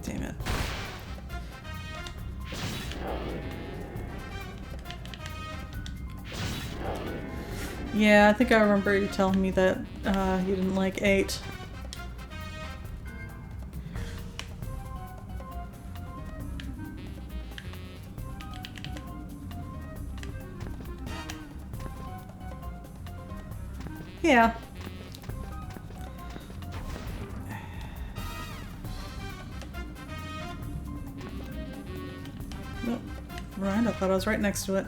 Damn it. Yeah, I think I remember you telling me that you didn't like 8. Yeah. Nope. Right, I thought I was right next to it.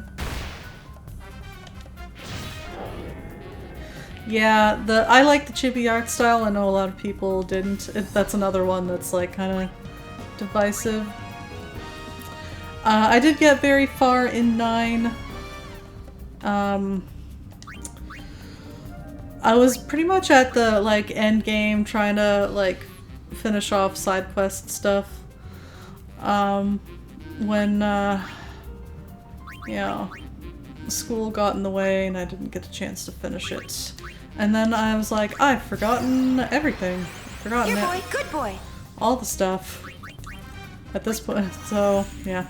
Yeah, I like the chibi art style. I know a lot of people didn't. That's another one that's like kind of divisive. I did get very far in 9. I was pretty much at the like end game trying to like finish off side quest stuff. When yeah, school got in the way and I didn't get a chance to finish it. And then I was like, I've forgotten everything. Forgotten Your boy, it. good boy. All the stuff. At this point, so yeah.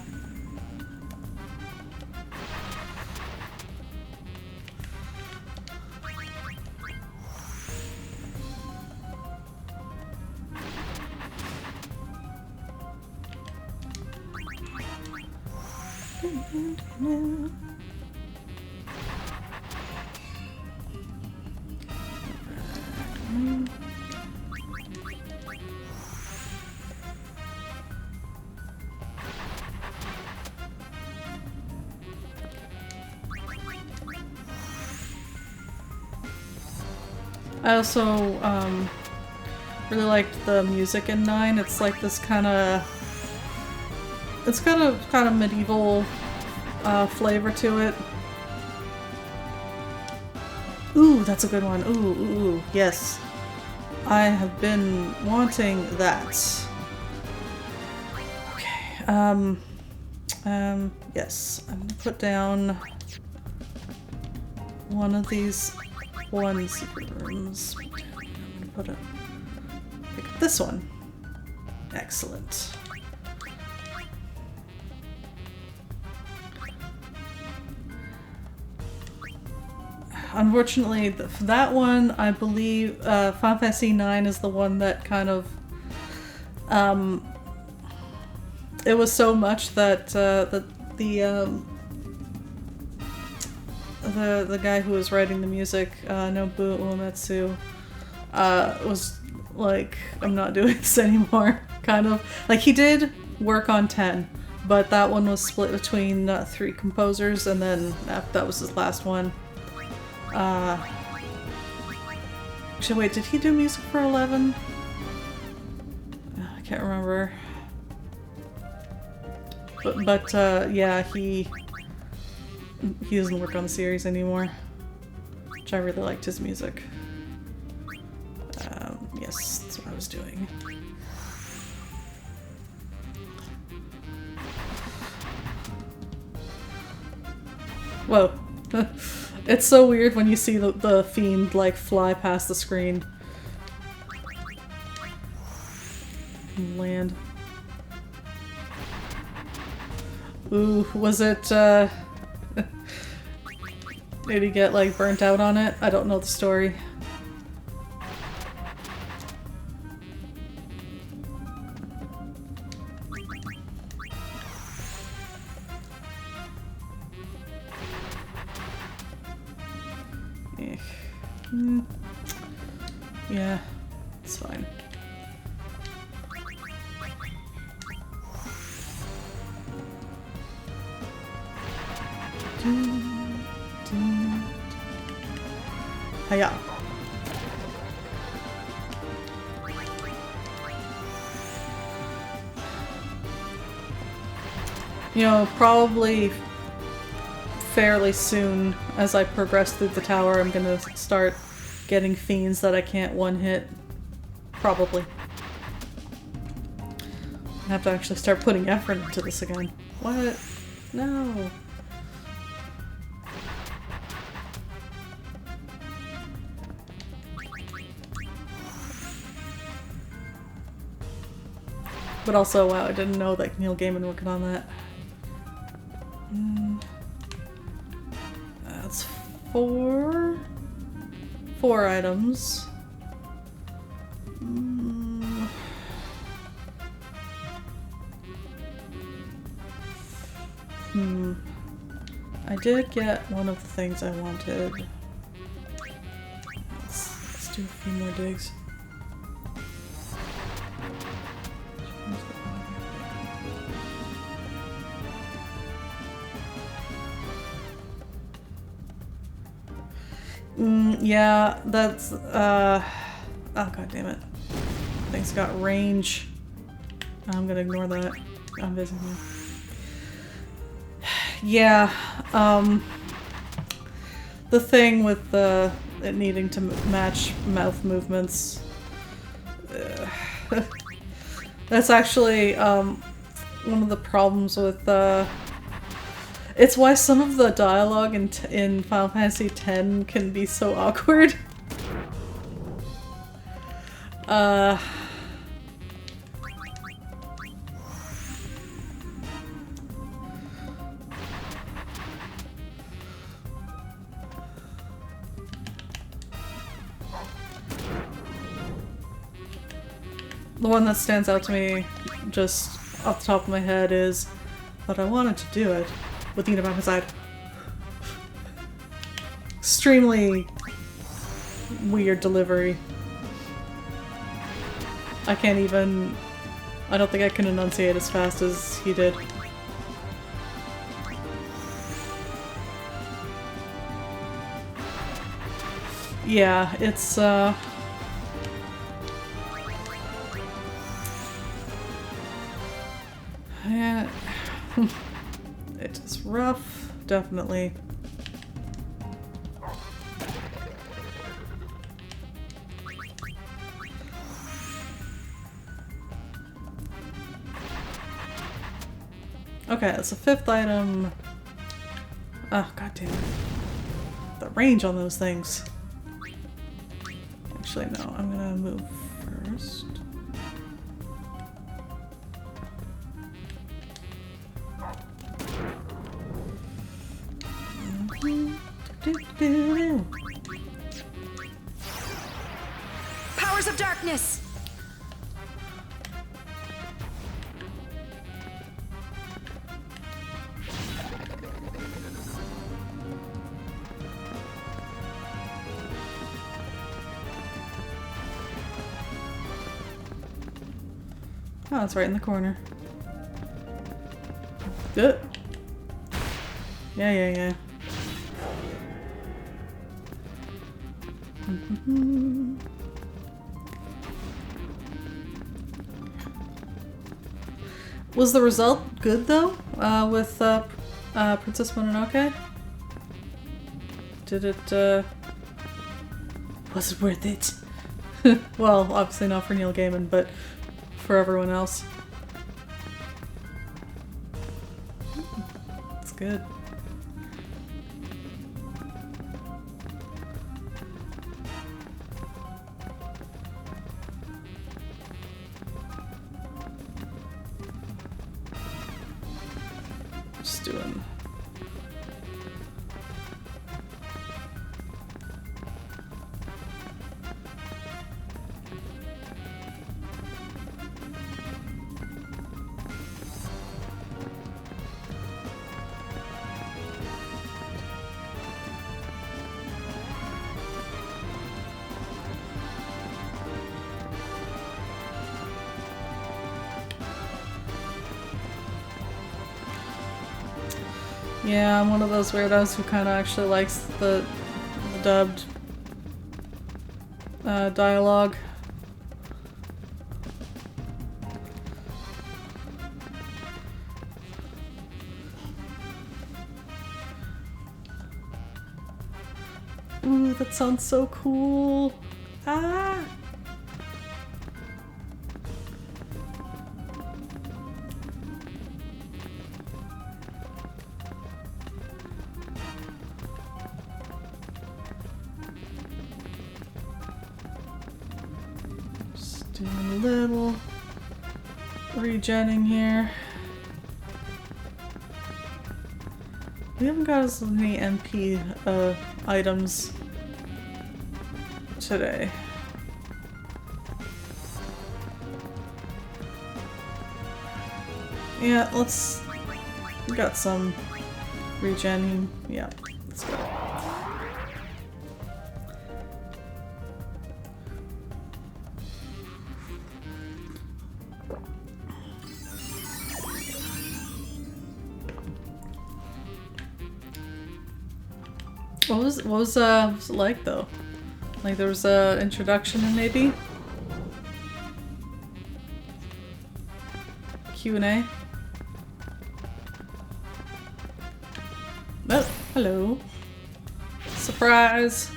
I also really liked the music in 9. It's like this kind of medieval flavor to it. Ooh, that's a good one. Ooh, yes. I have been wanting that. Okay, yes. I'm gonna put down one of these secret rooms. I'm gonna pick up this one. Excellent. Unfortunately, that one, I believe, Final Fantasy IX is the one that kind of, it was so much that the guy who was writing the music, Nobuo Uematsu, was like, I'm not doing this anymore, kind of. Like, he did work on 10, but that one was split between 3 composers, and then that was his last one. Actually, wait, did he do music for 11? I can't remember. But yeah, he doesn't work on the series anymore, which I really liked his music. Yes, that's what I was doing. Whoa. It's so weird when you see the fiend, like, fly past the screen. Land. Ooh, was it, did he get, like, burnt out on it? I don't know the story. Yeah, it's fine. Hiya. You know, probably fairly soon, as I progress through the tower, I'm gonna start getting fiends that I can't one-hit. Probably. I have to actually start putting effort into this again. What? No. But also, wow, I didn't know that Neil Gaiman working on that. That's 4 items. I did get one of the things I wanted. Let's do a few more digs. Yeah, that's, oh god damn it. Thing's got range. I'm gonna ignore that. I'm busy now. Yeah, the thing with it needing to match mouth movements. That's actually, one of the problems with, it's why some of the dialogue in Final Fantasy X can be so awkward. The one that stands out to me, just off the top of my head, is, but I wanted to do it with Yuna by my side. Extremely weird delivery. I can't even... I don't think I can enunciate as fast as he did. Yeah, it's, yeah, it is rough, definitely. Okay, that's the 5th item. Oh, god damn it. The range on those things. Actually, no, I'm gonna move first. powers of darkness! Oh, it's right in the corner. Good. Yeah. Was the result good though? With Princess Mononoke? Did it? Was it worth it? Well, obviously not for Neil Gaiman, but for everyone else. It's good. Just doing. Yeah, I'm one of those weirdos who kind of actually likes the dubbed dialogue. Ooh, that sounds so cool. Ah! Just doing a little regenning here. We haven't got as many MP items today. Yeah, we got some regenning. Yeah, let's go. What was it like though? Like there was a introduction and maybe Q&A. Oh, hello. Surprise.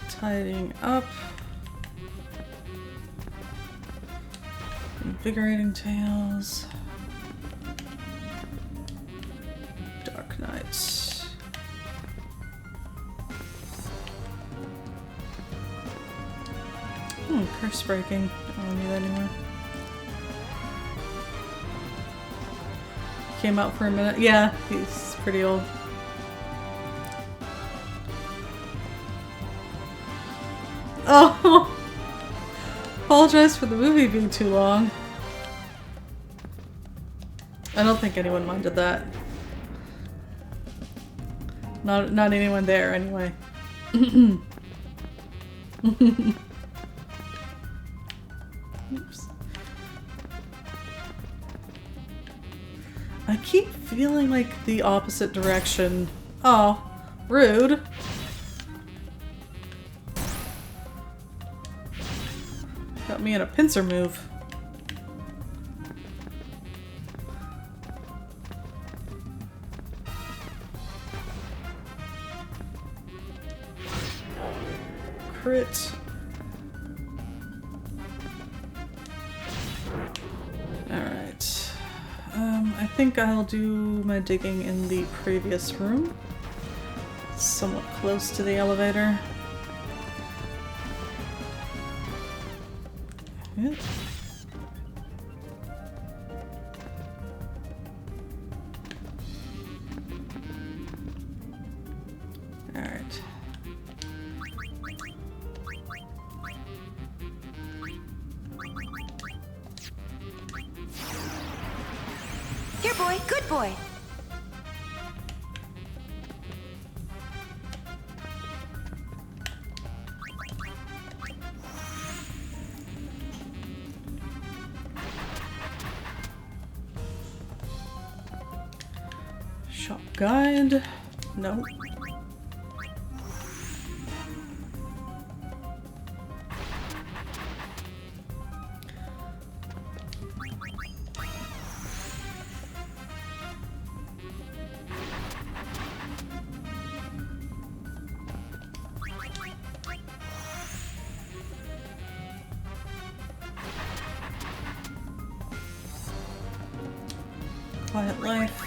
Tidying up. Invigorating tales. Dark Knight. Curse breaking. I don't need that anymore. Came out for a minute. Yeah, he's pretty old. Oh! Apologize for the movie being too long. I don't think anyone minded that. Not anyone there, anyway. Oops. I keep feeling like the opposite direction. Oh, rude. Got me in a pincer move. Crit. Alright. I think I'll do my digging in the previous room. Somewhat close to the elevator. Yeah. Alright. Here, boy. Good boy. Shop guide. Nope. Quiet life.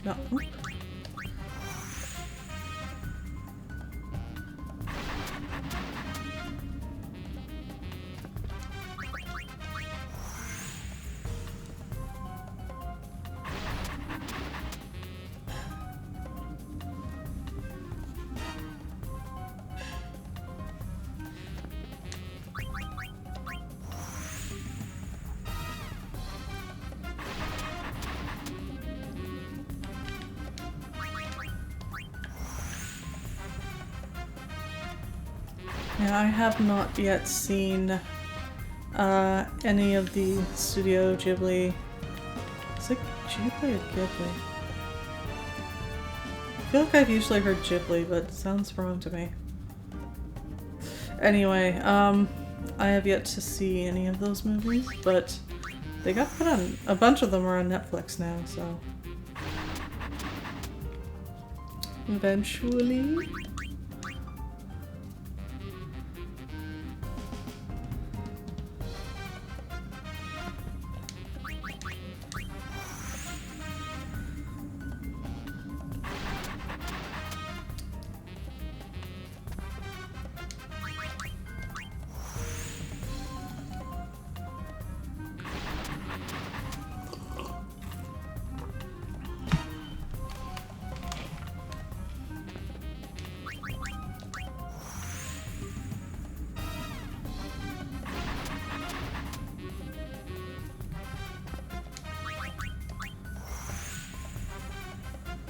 No. Yeah, I have not yet seen any of the Studio Ghibli. Is it Ghibli or Ghibli? I feel like I've usually heard Ghibli, but it sounds wrong to me. Anyway, I have yet to see any of those movies, but they got put on. A bunch of them are on Netflix now, so. Eventually.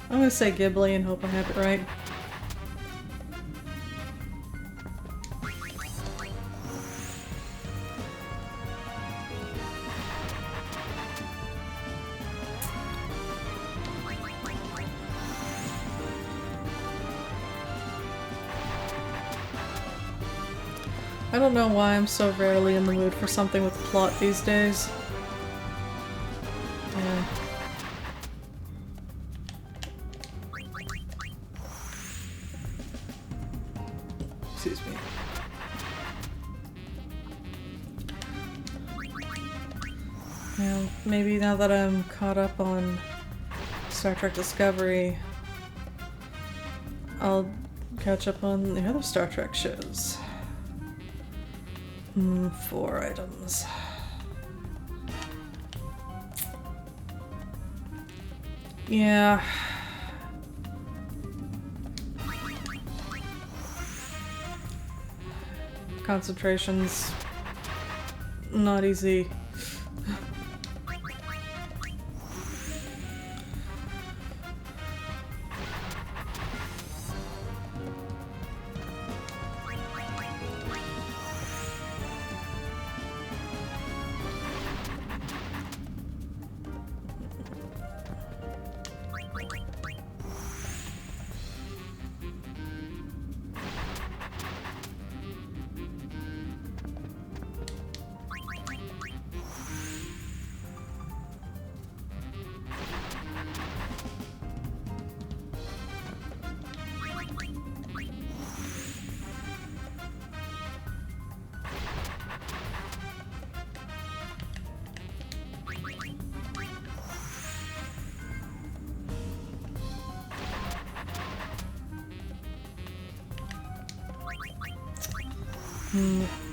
I'm gonna say Ghibli and hope I have it right. I don't know why I'm so rarely in the mood for something with plot these days. Yeah. Excuse me. Now, maybe now that I'm caught up on Star Trek Discovery, I'll catch up on the other Star Trek shows. 4 items. Yeah. Concentration's not easy.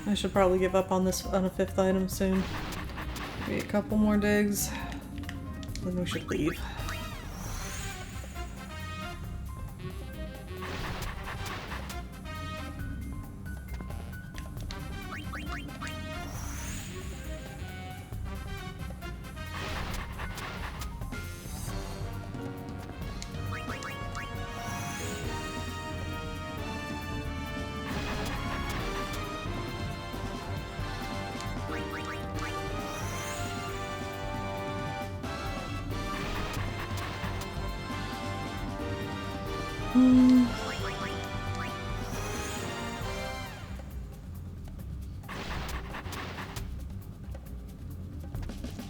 I should probably give up on this on a 5th item soon. Maybe a couple more digs. Then we should leave.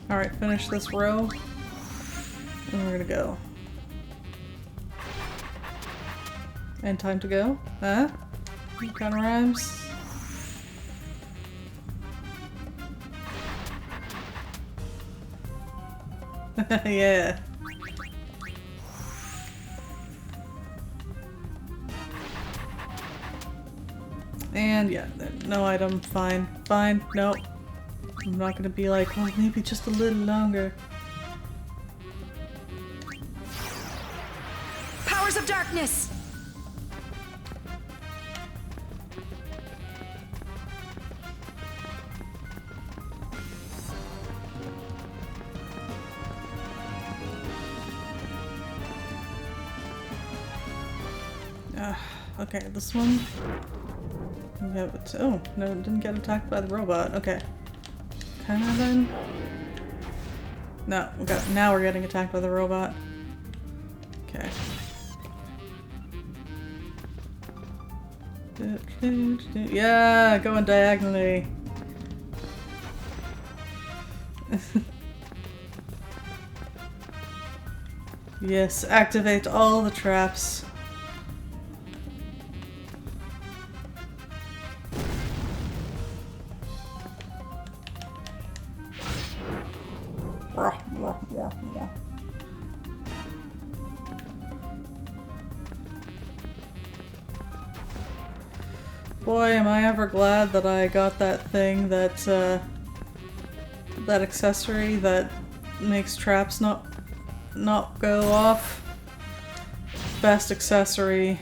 Alright, finish this row. And we're gonna go. And time to go? Huh? Kinda rhymes. Yeah. And yeah, no item. Fine. Fine. Nope. I'm not gonna be like, well, maybe just a little longer. Powers of darkness! Okay, this one. We have it. Oh, no, it didn't get attacked by the robot. Okay. Kinda then. No, now we're getting attacked by the robot. Okay. Yeah, going diagonally. Yes, activate all the traps. Boy, am I ever glad that I got that thing that, that accessory that makes traps not go off. Best accessory.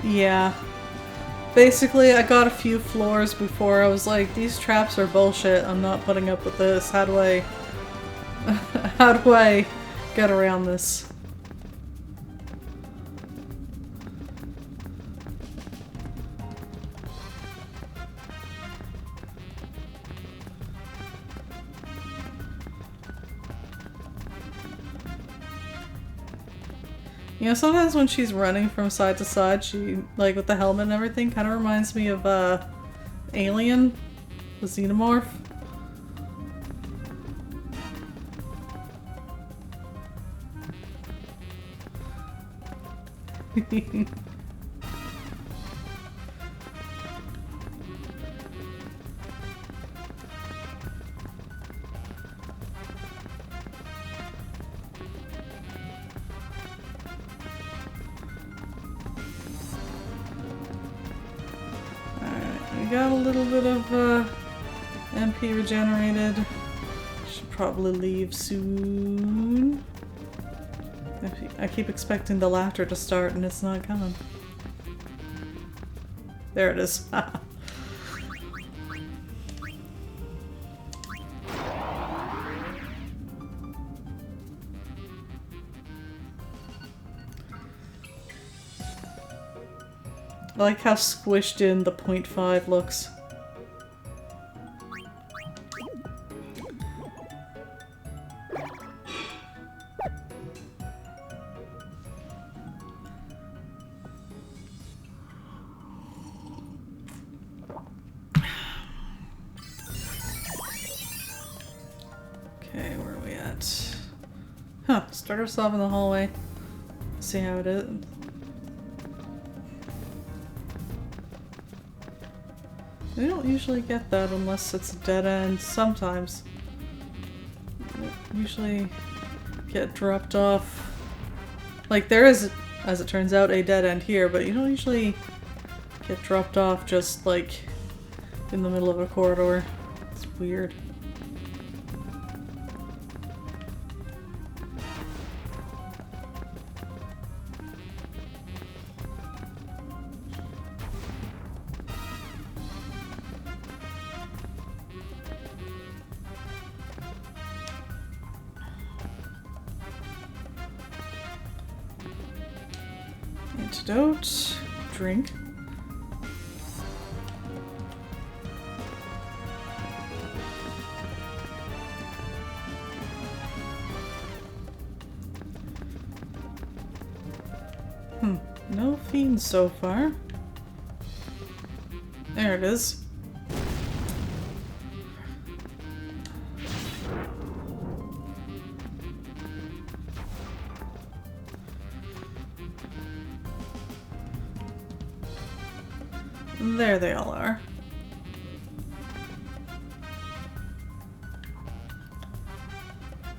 Yeah. Basically, I got a few floors before I was like, these traps are bullshit, I'm not putting up with this. How do I... how do I get around this? You know, sometimes when she's running from side to side, she, like, with the helmet and everything, kind of reminds me of, Alien, the Xenomorph. We got a little bit of MP regenerated. Should probably leave soon. I keep expecting the laughter to start and it's not coming. There it is. I like how squished in the 0.5 looks. Okay, where are we at? Huh, start us off in the hallway. See how it is. We don't usually get that unless it's a dead end. Sometimes. We usually get dropped off. Like, there is, as it turns out, a dead end here, but you don't usually get dropped off just, like, in the middle of a corridor. It's weird. Antidote. Drink. No fiends so far. There it is. There they all are.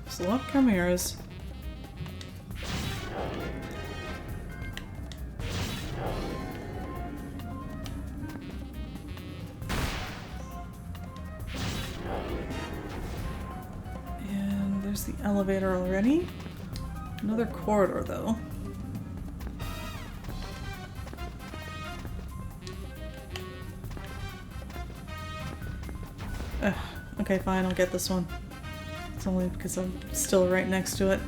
There's a lot of chimeras. And there's the elevator already. Another corridor though. Okay, fine, I'll get this one. It's only because I'm still right next to it.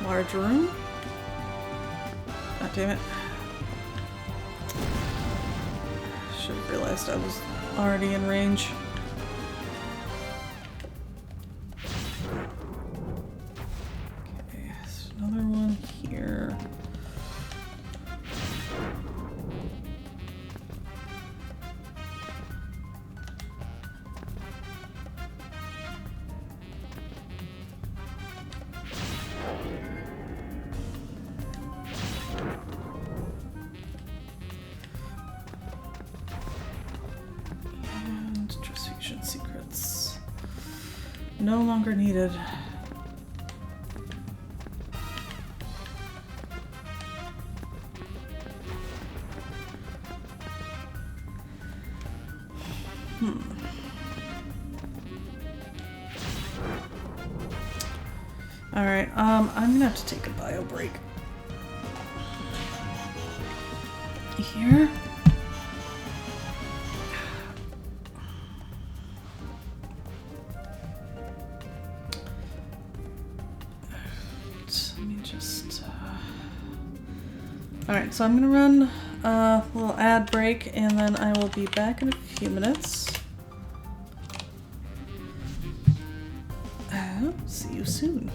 Large room. God damn it. Should have realized I was already in range. Secrets. No longer needed. Alright, I'm gonna have to take a bio break. Here. Alright, so I'm gonna run a little ad break and then I will be back in a few minutes. See you soon.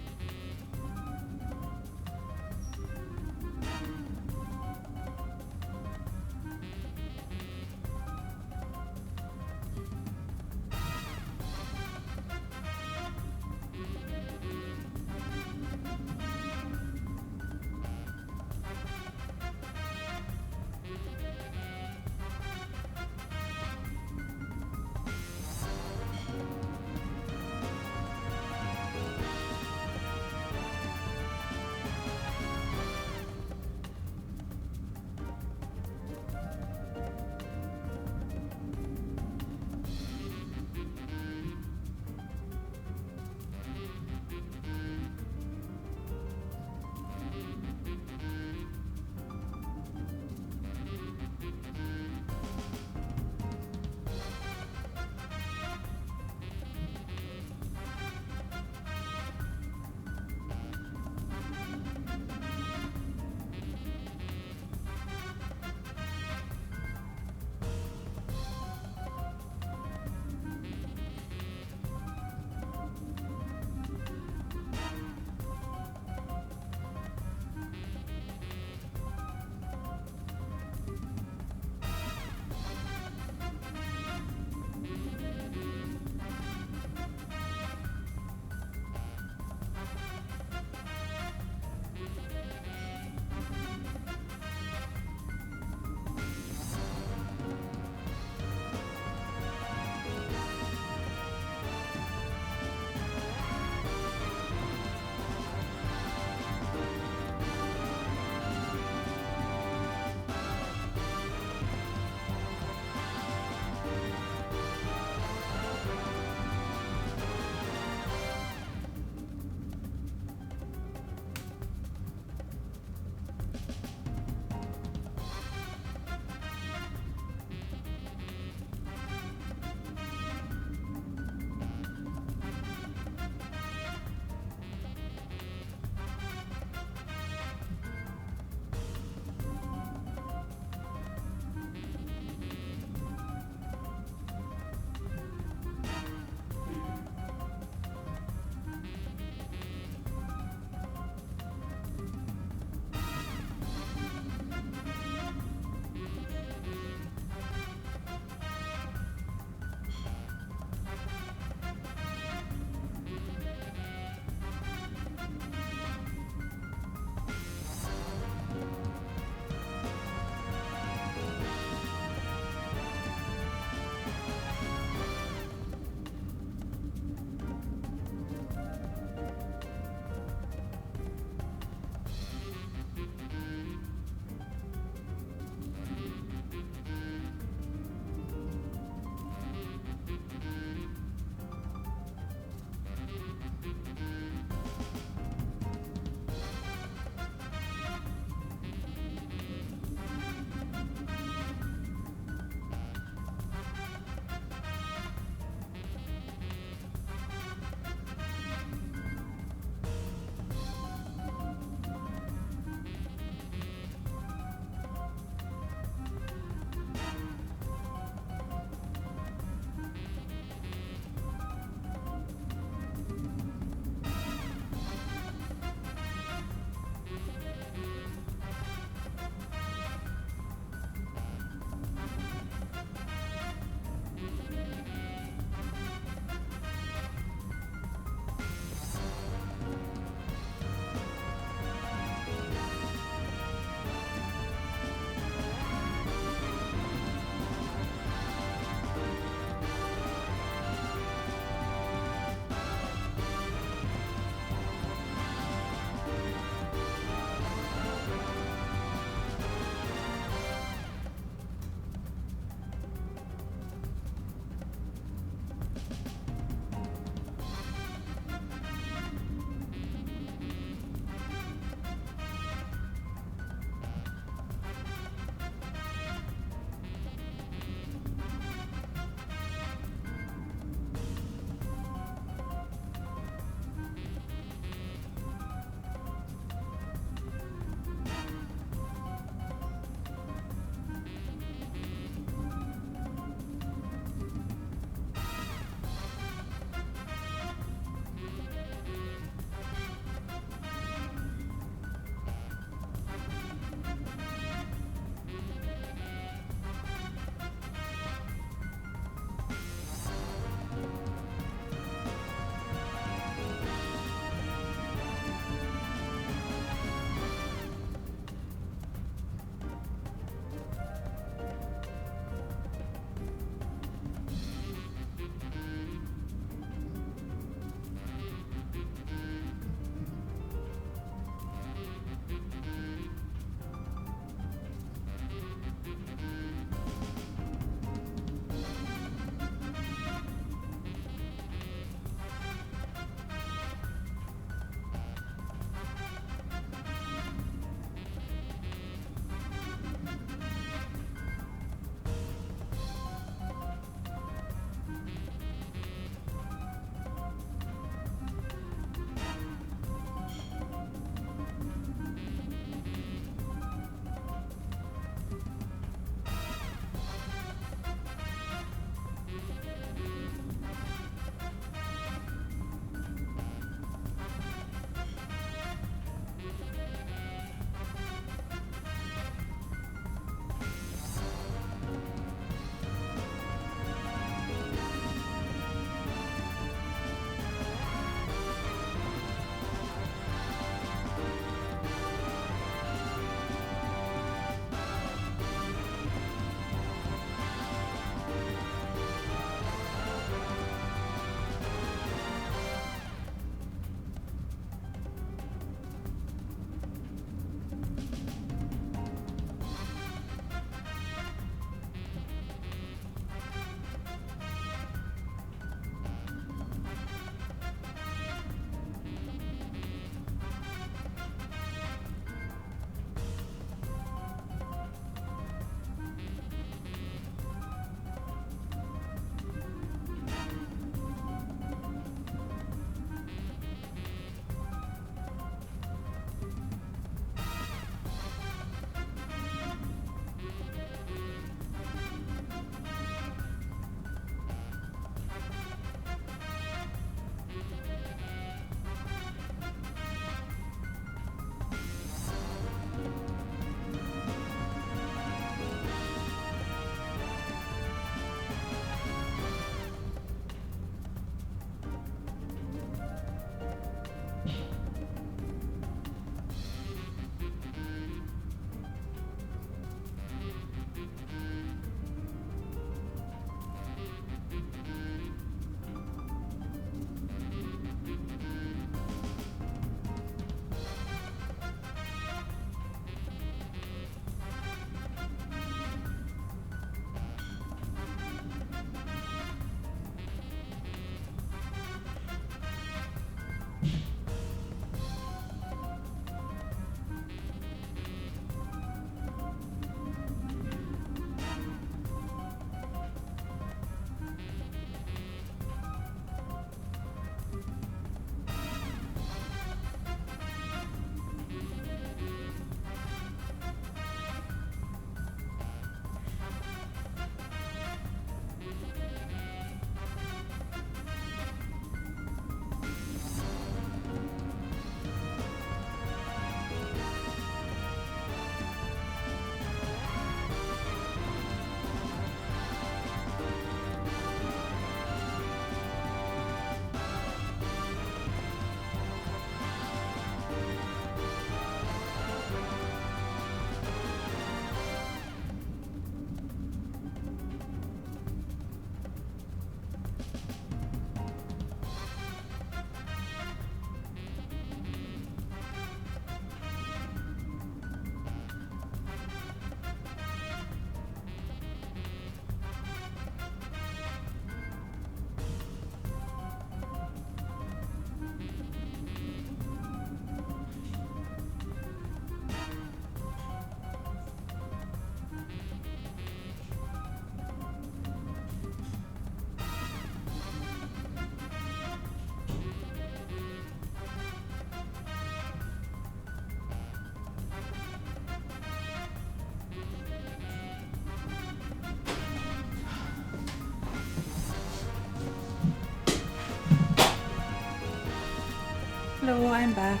Hello, I'm back.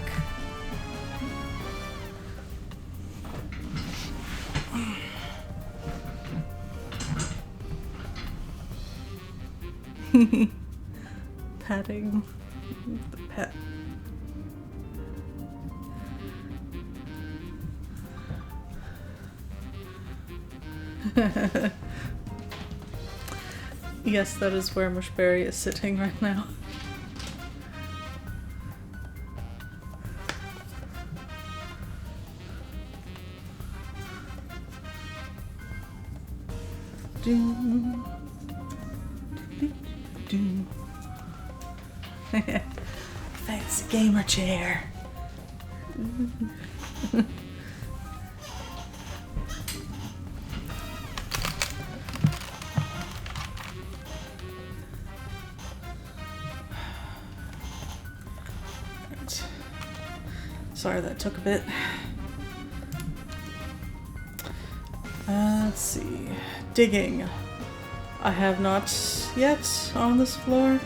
Patting the pet. Yes, that is where Mushberry is sitting right now. Doom. Doom. Fancy gamer chair. Sorry that took a bit. Let's see. Digging. I have not yet on this floor.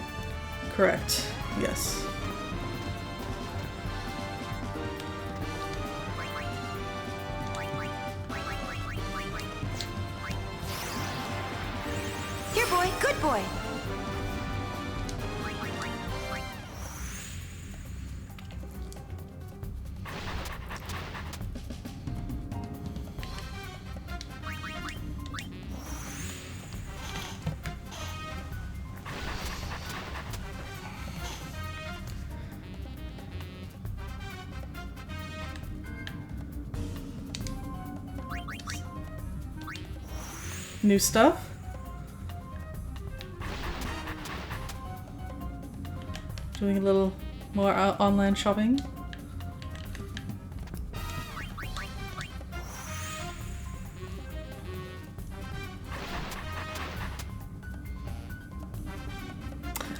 Correct. Yes. Here, boy. Good boy. New stuff? Doing a little more online shopping.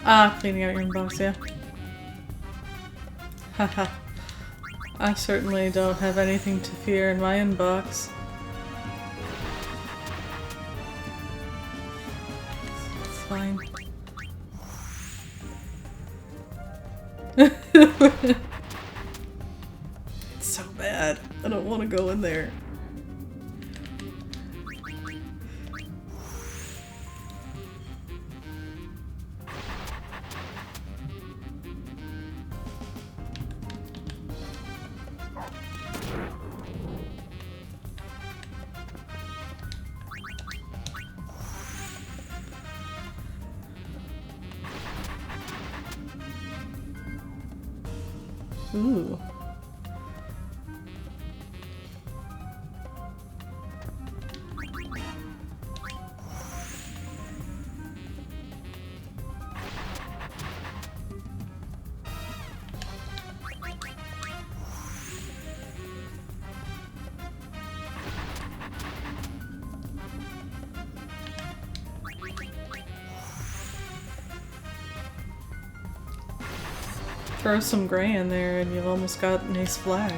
Ah, cleaning out your inbox, yeah. Haha. I certainly don't have anything to fear in my inbox. It's fine. It's so bad. I don't want to go in there. Ooh. Throw some gray in there and you've almost got an ace flag.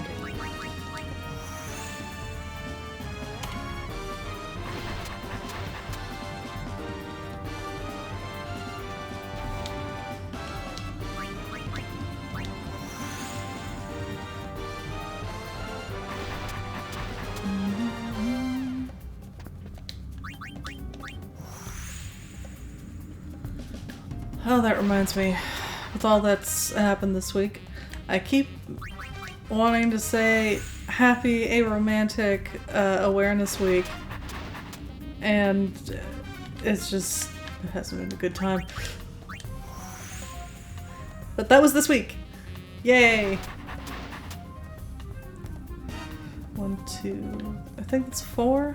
Oh, that reminds me. With all that's happened this week, I keep wanting to say happy aromantic awareness week, and it's just, it hasn't been a good time. But that was this week. Yay! 1, 2, I think it's 4.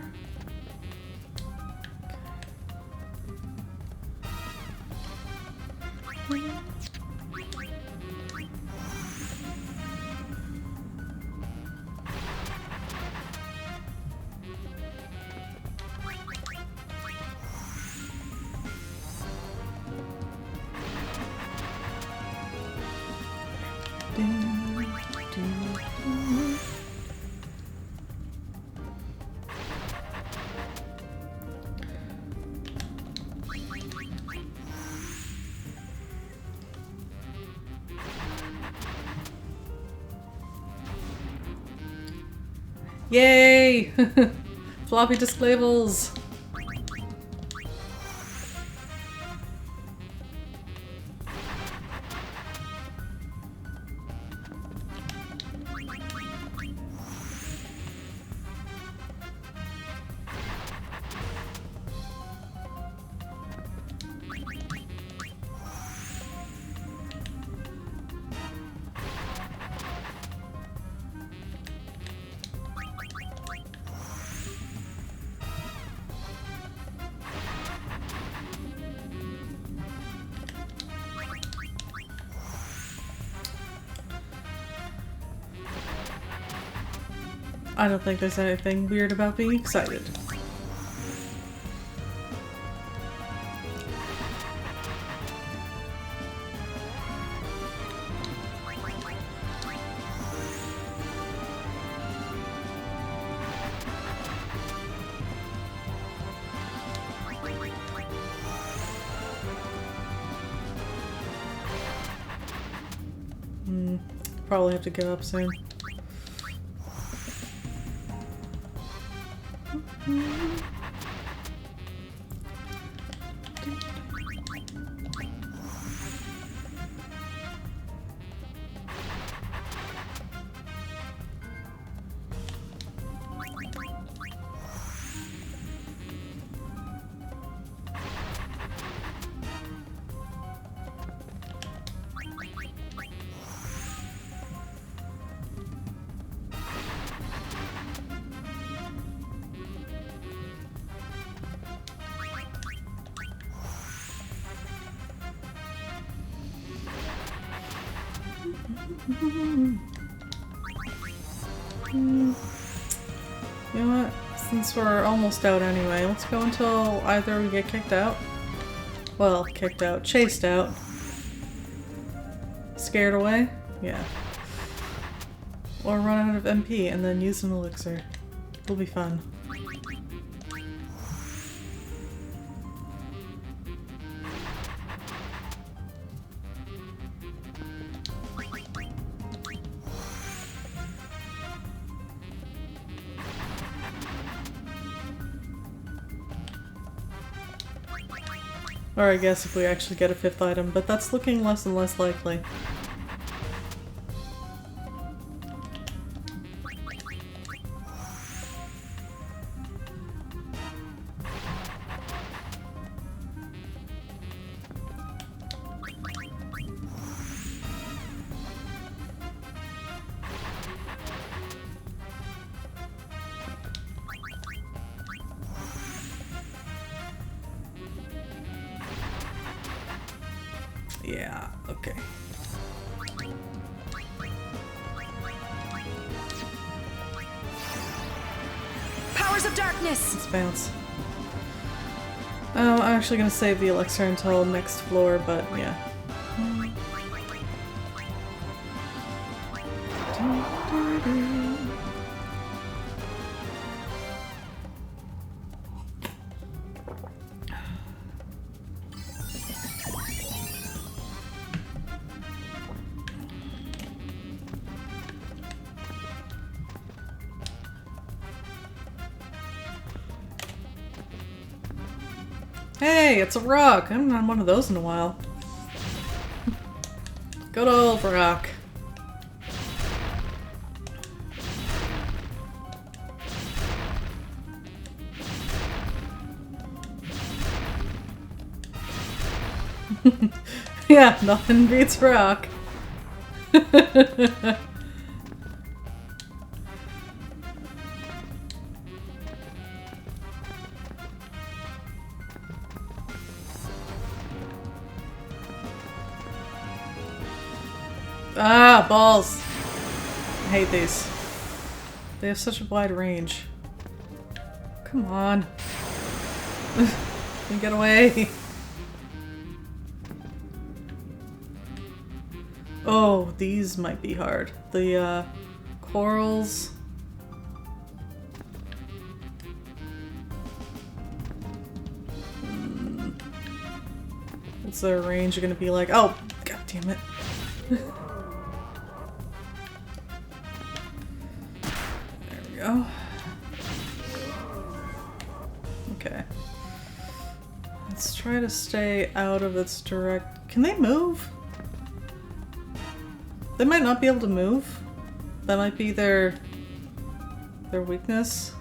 Yay! Floppy disk labels! I don't think there's anything weird about being excited. Probably have to give up soon. You know what? Since we're almost out anyway, let's go until either we get kicked out. Well, kicked out. Chased out. Scared away? Yeah. Or run out of MP and then use an elixir. It'll be fun. Or I guess if we actually get a 5th item, but that's looking less and less likely. Yeah, okay. Powers of darkness! Let's bounce. I'm actually gonna save the elixir until next floor, but yeah. Hey, it's a rock! I haven't had one of those in a while. Good old rock. Yeah, nothing beats rock. Ah, balls! I hate these. They have such a wide range. Come on. Get away. Oh, these might be hard. The corals. What's their range gonna be like? Oh, god damn it. There we go. Okay. Let's try to stay out of its direct... Can they move? They might not be able to move. That might be their weakness.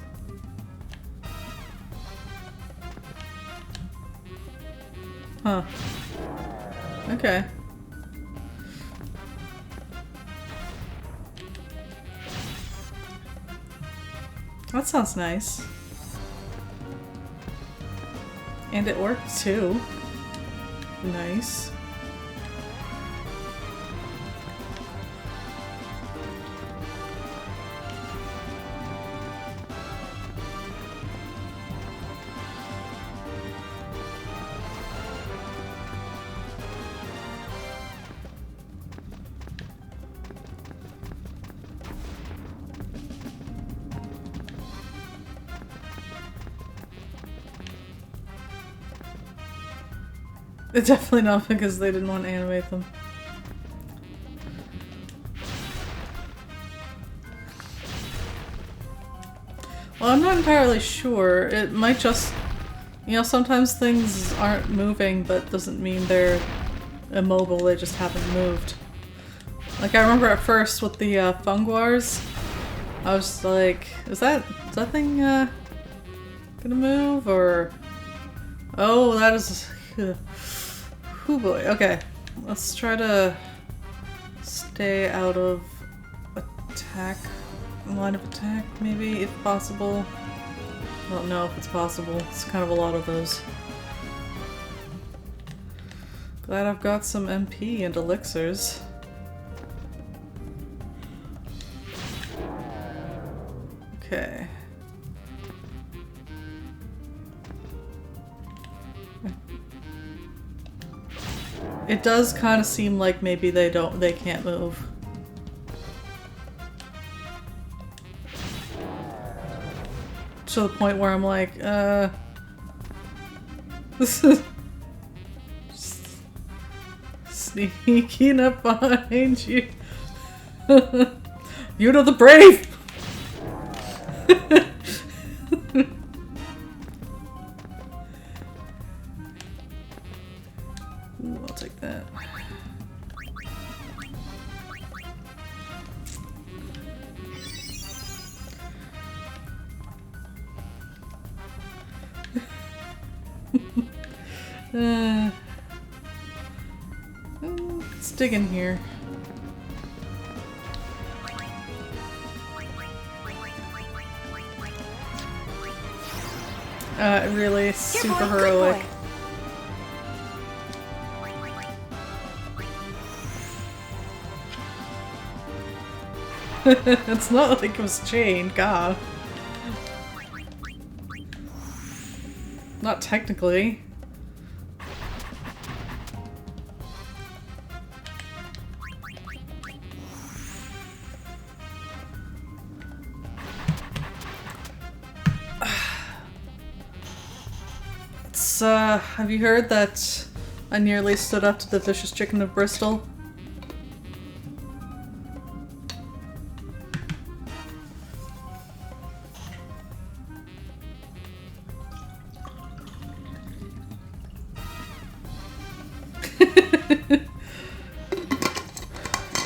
Huh. Okay. That sounds nice. And it worked too. Nice. Definitely not because they didn't want to animate them. Well, I'm not entirely sure. It might just... You know, sometimes things aren't moving, but doesn't mean they're immobile, they just haven't moved. Like, I remember at first with the funguars, I was like, is that thing gonna move, or... Oh, that is... Oh boy, okay. Let's try to stay out of attack, line of attack, maybe, if possible. I don't know if it's possible. It's kind of a lot of those. Glad I've got some MP and elixirs. Okay. It does kind of seem like maybe they can't move. To the point where I'm like, this is sneaking up behind you. You know the brave! Ooh, I'll take that. Let's dig in here. Really super heroic. It's not like it was chained, God. Not technically. Have you heard that I nearly stood up to the vicious chicken of Bristol?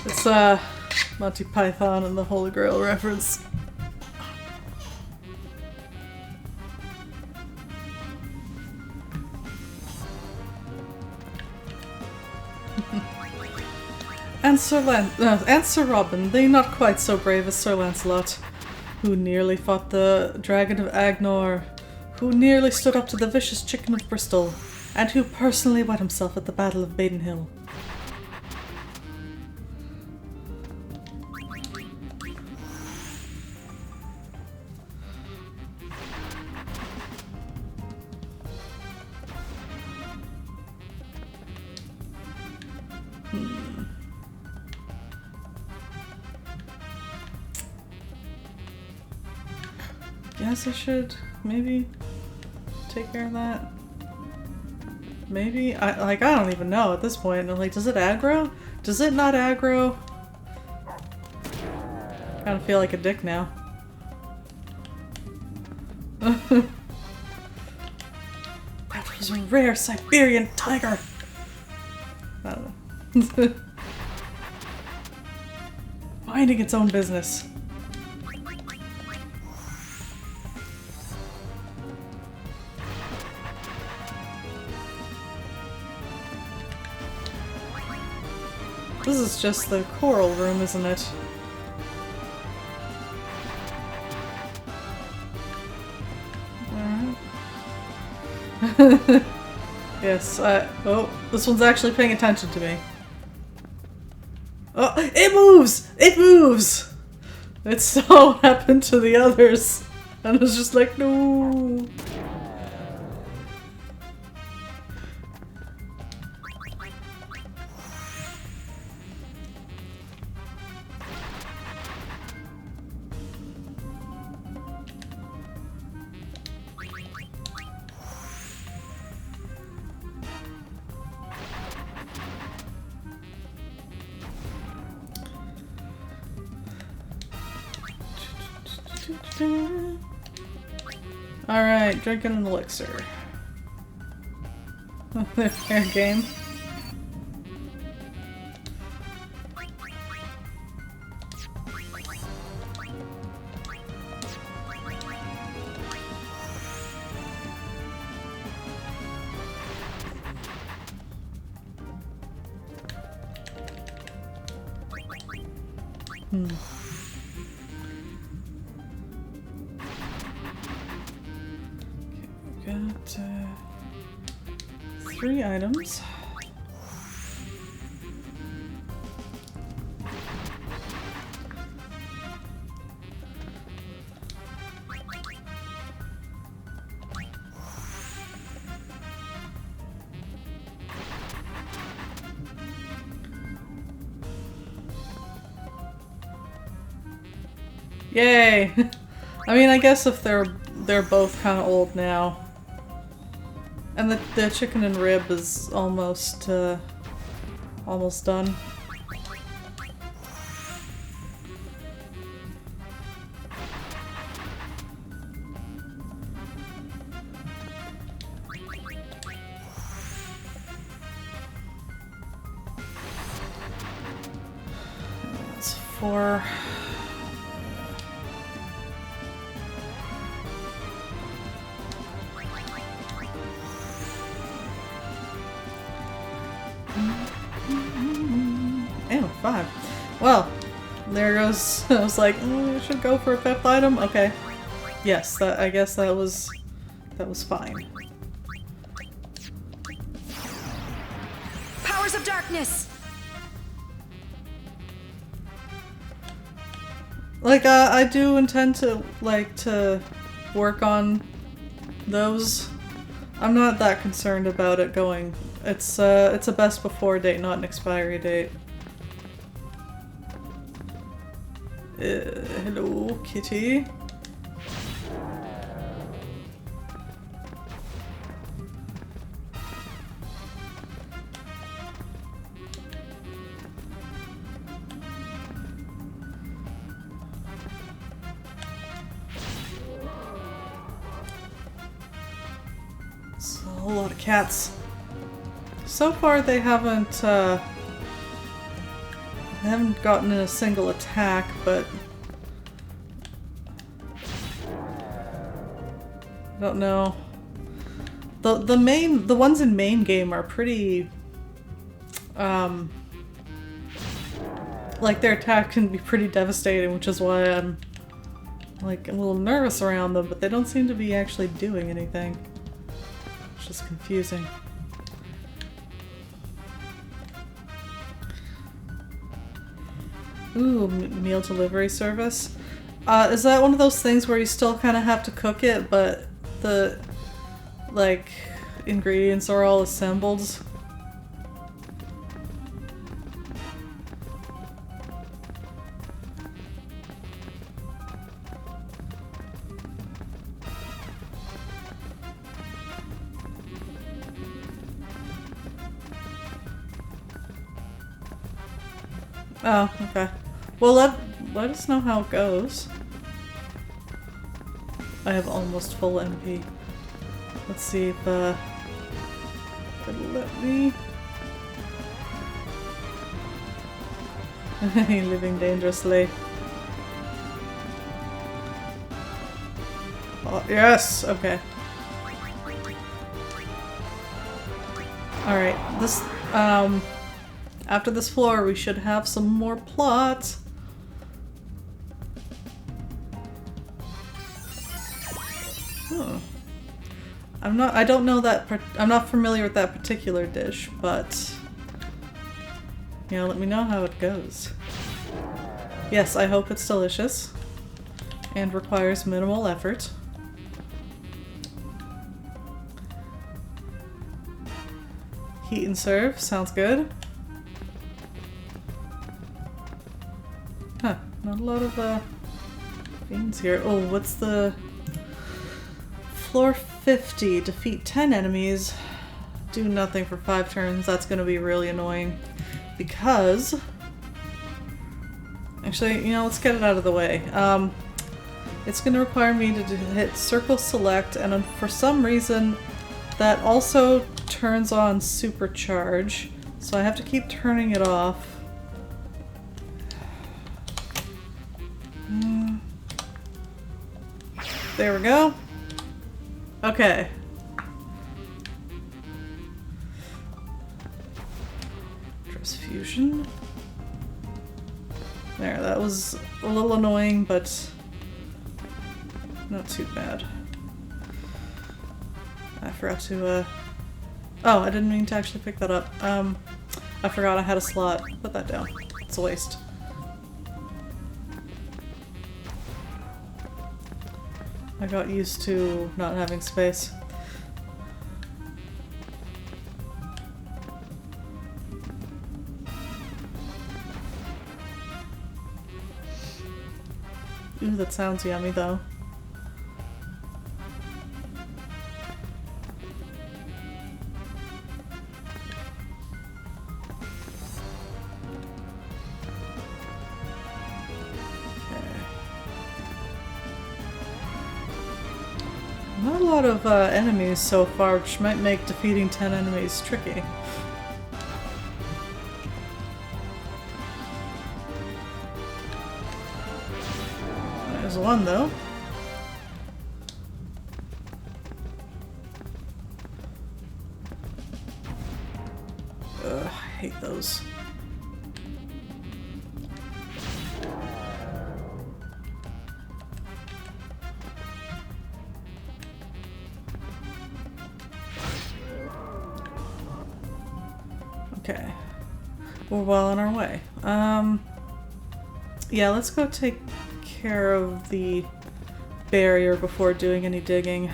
It's Monty Python and the Holy Grail reference. And Sir Robin, they not quite so brave as Sir Lancelot, who nearly fought the Dragon of Agnor, who nearly stood up to the vicious chicken of Bristol, and who personally wet himself at the Battle of Baden Hill. Guess I should maybe take care of that. Maybe? I don't even know at this point. I'm like, does it aggro? Does it not aggro? I kind of feel like a dick now. That was a rare Siberian tiger. I don't know. Minding its own business. This is just the coral room, isn't it? Alright. Yes, oh, this one's actually paying attention to me. Oh, it moves! It moves! It so happened to the others. And I was just like, no. Alright, drinking an elixir. Fair game. Got 3 items. Yay! I mean, I guess if they're both kind of old now. And the chicken and rib is almost almost done. That's 4. And 5. Well, there goes. I was like, I should go for a 5th item. Okay. Yes, I guess that was fine. Powers of darkness. Like, I do intend to work on those. I'm not that concerned about it going. It's a best before date, not an expiry date. Hello, kitty. It's a whole lot of cats. So far, they haven't gotten in a single attack, but I don't know. The ones in main game are pretty like their attack can be pretty devastating, which is why I'm like a little nervous around them, but they don't seem to be actually doing anything. It's just confusing. Ooh, meal delivery service. Is that one of those things where you still kind of have to cook it, but the, like, ingredients are all assembled? Oh, okay. Well, let us know how it goes. I have almost full MP. Let's see if it'll let me. Living dangerously. Oh, yes! Okay. Alright, this, after this floor we should have some more plot. Huh. I don't know that, I'm not familiar with that particular dish, but, you know, let me know how it goes. Yes, I hope it's delicious and requires minimal effort. Heat and serve, sounds good. Huh, not a lot of fiends here. Oh, what's the... Floor 50, defeat 10 enemies, do nothing for 5 turns. That's gonna be really annoying because... Actually, you know, let's get it out of the way. It's gonna require me to hit circle select, and for some reason that also turns on supercharge, so I have to keep turning it off. There we go. Okay. Transfusion. There, that was a little annoying, but not too bad. I forgot to, oh, I didn't mean to actually pick that up. I forgot I had a slot. Put that down. It's a waste. I got used to not having space. Ooh, that sounds yummy though. Not a lot of enemies so far, which might make defeating 10 enemies tricky. There's one though. Ugh, I hate those. Okay, we're well on our way. Yeah, let's go take care of the barrier before doing any digging.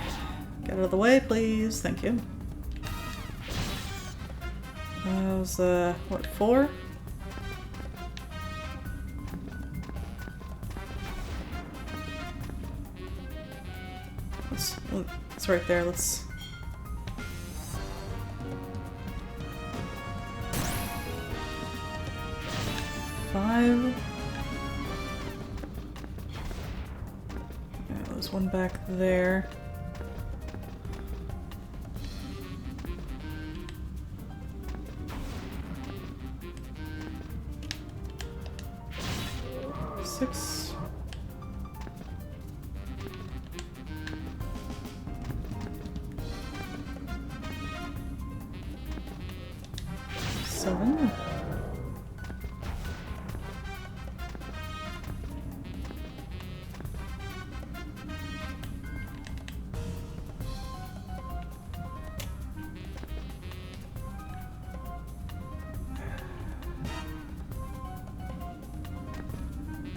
Get out of the way, please. Thank you. That was, what, 4? It's right there. Let's... Yeah, there's one back there. Six. Seven.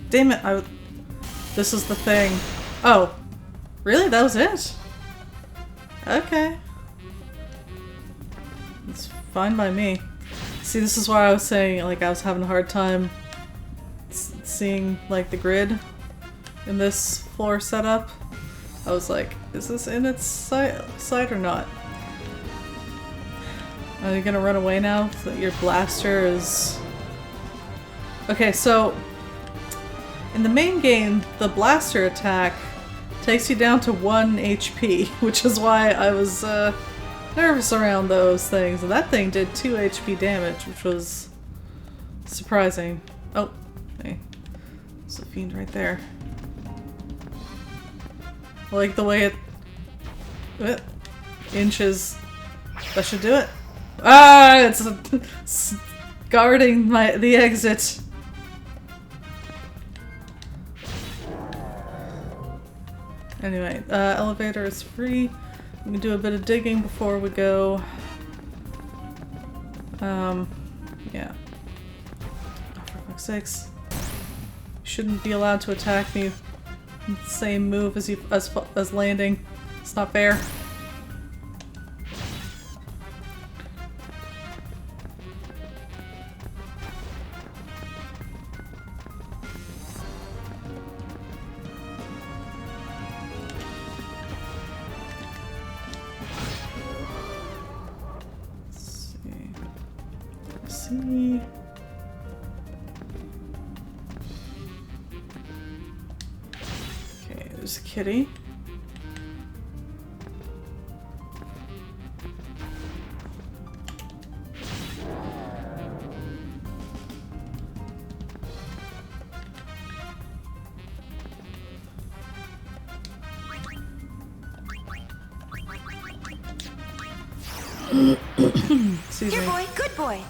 Damn it, this is the thing. Oh. Really? That was it? Okay. It's fine by me. See, this is why I was saying, like, I was having a hard time seeing, like, the grid in this floor setup. I was like, is this in its sight or not? Are you gonna run away now that your blaster is... Okay, so... in the main game, the blaster attack takes you down to 1 HP, which is why I was nervous around those things. And that thing did 2 HP damage, which was surprising. Oh, hey. There's a fiend right there. I like the way it inches. That should do it. Ah, it's guarding the exit. Anyway, elevator is free. We can do a bit of digging before we go. Yeah. Oh, for fuck's sakes. You shouldn't be allowed to attack me with the same move as landing. It's not fair. Okay, there's a kitty. Excuse Here, me. boy. Good boy.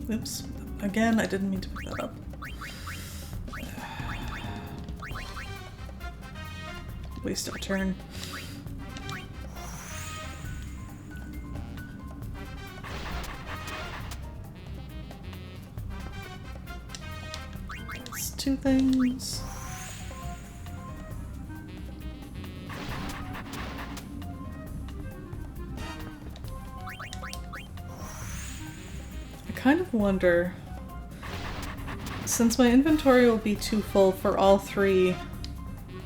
Oops. Again, I didn't mean to pick that up. Waste of a turn. It's 2 things. I kind of wonder, since my inventory will be too full for all 3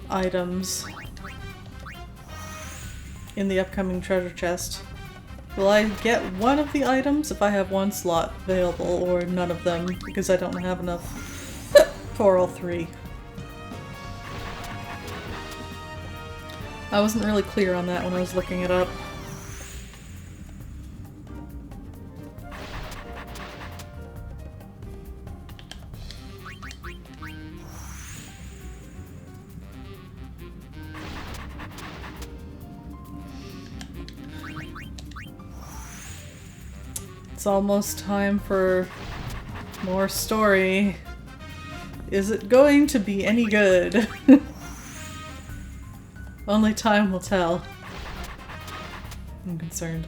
items in the upcoming treasure chest, will I get one of the items if I have 1 slot available, or none of them because I don't have enough for all 3? I wasn't really clear on that when I was looking it up. It's almost time for more story. Is it going to be any good? Only time will tell. I'm concerned.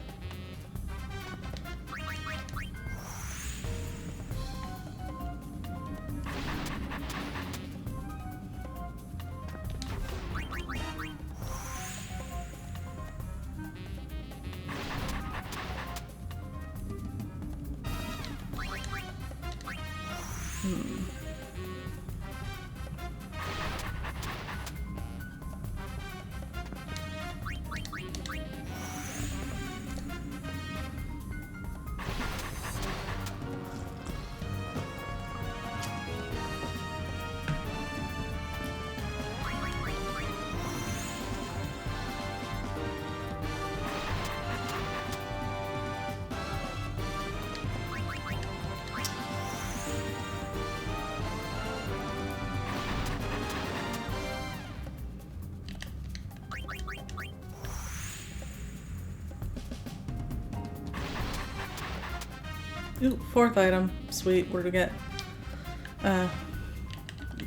Ooh, fourth item. Sweet. Where'd we get?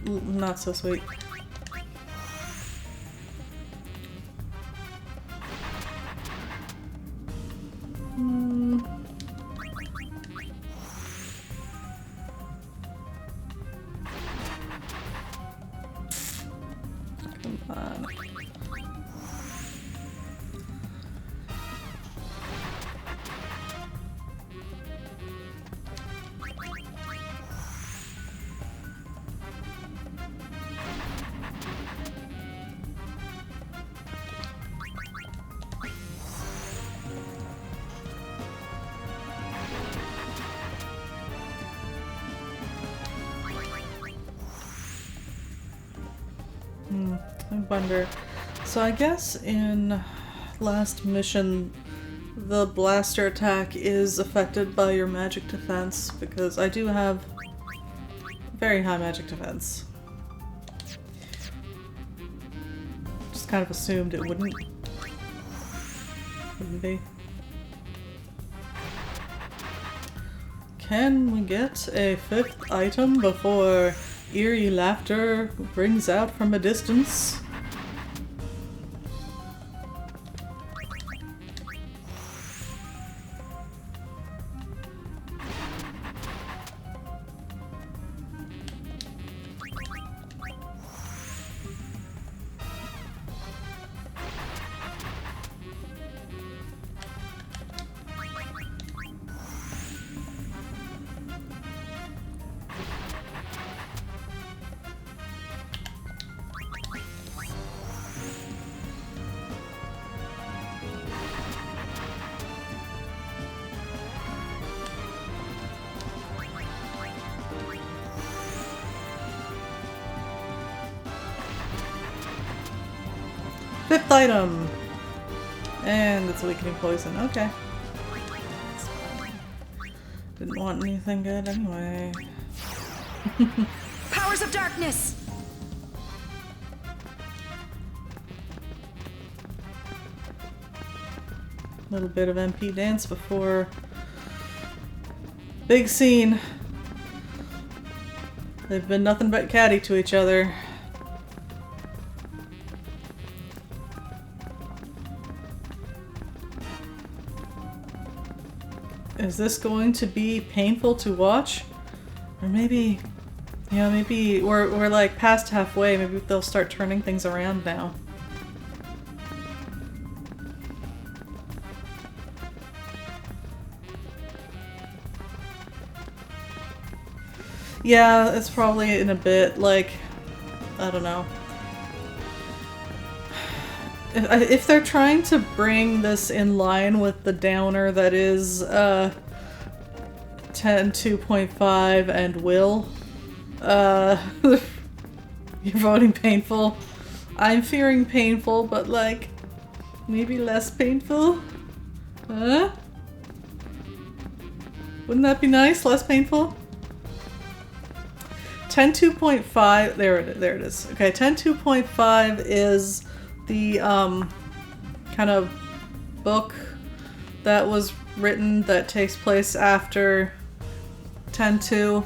Not so sweet. Come on. I wonder. So I guess in last mission, the blaster attack is affected by your magic defense, because I do have very high magic defense. Just kind of assumed it wouldn't be. Can we get a fifth item before eerie laughter rings out from a distance? Fifth item! And it's weakening poison. Okay. Didn't want anything good anyway. Powers of darkness! Little bit of MP dance before big scene. They've been nothing but catty to each other. Is this going to be painful to watch? Or maybe, yeah, maybe we're like past halfway. Maybe they'll start turning things around now. Yeah, it's probably in a bit, like, I don't know. If they're trying to bring this in line with the downer that is 10.2.5 and will, you're voting painful. I'm fearing painful, but like, maybe less painful? Huh? Wouldn't that be nice? Less painful? 10.2.5, there it is. Okay, 10.2.5 is the kind of book that was written that takes place after 10.2.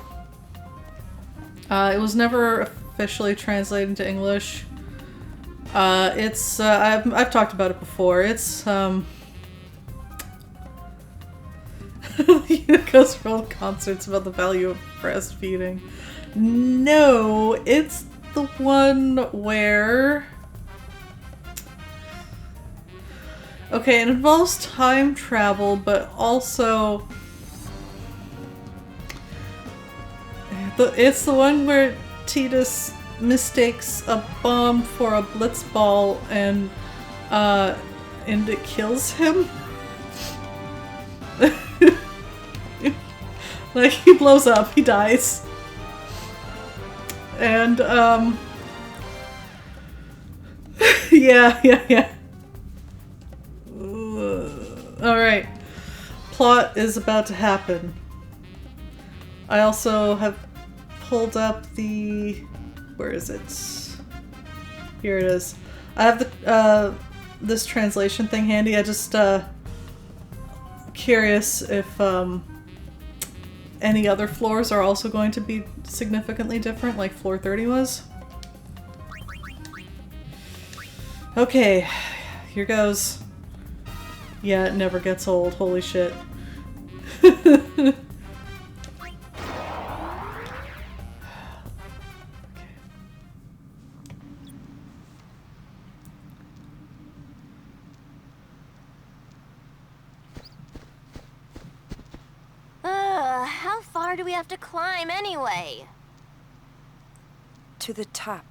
It was never officially translated into English. I've talked about it before. It's goes for all concerts about the value of breastfeeding. No, it's the one where... Okay, it involves time travel, but also... It's the one where Titus mistakes a bomb for a blitzball and it kills him. Like, he blows up, he dies. And, yeah. Alright. Plot is about to happen. I also have pulled up the... Where is it? Here it is. I have the, this translation thing handy. I just, curious if, any other floors are also going to be significantly different, like floor 30 was. Okay, here goes. Yeah, it never gets old. Holy shit. How far do we have to climb anyway? To the top.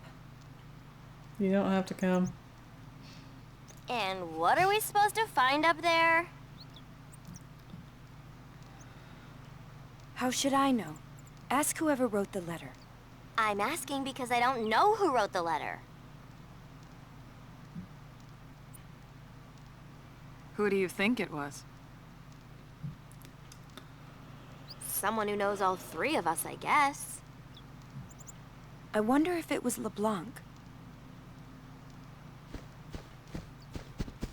You don't have to come. And what are we supposed to find up there? How should I know? Ask whoever wrote the letter. I'm asking because I don't know who wrote the letter. Who do you think it was? Someone who knows all three of us, I guess. I wonder if it was LeBlanc.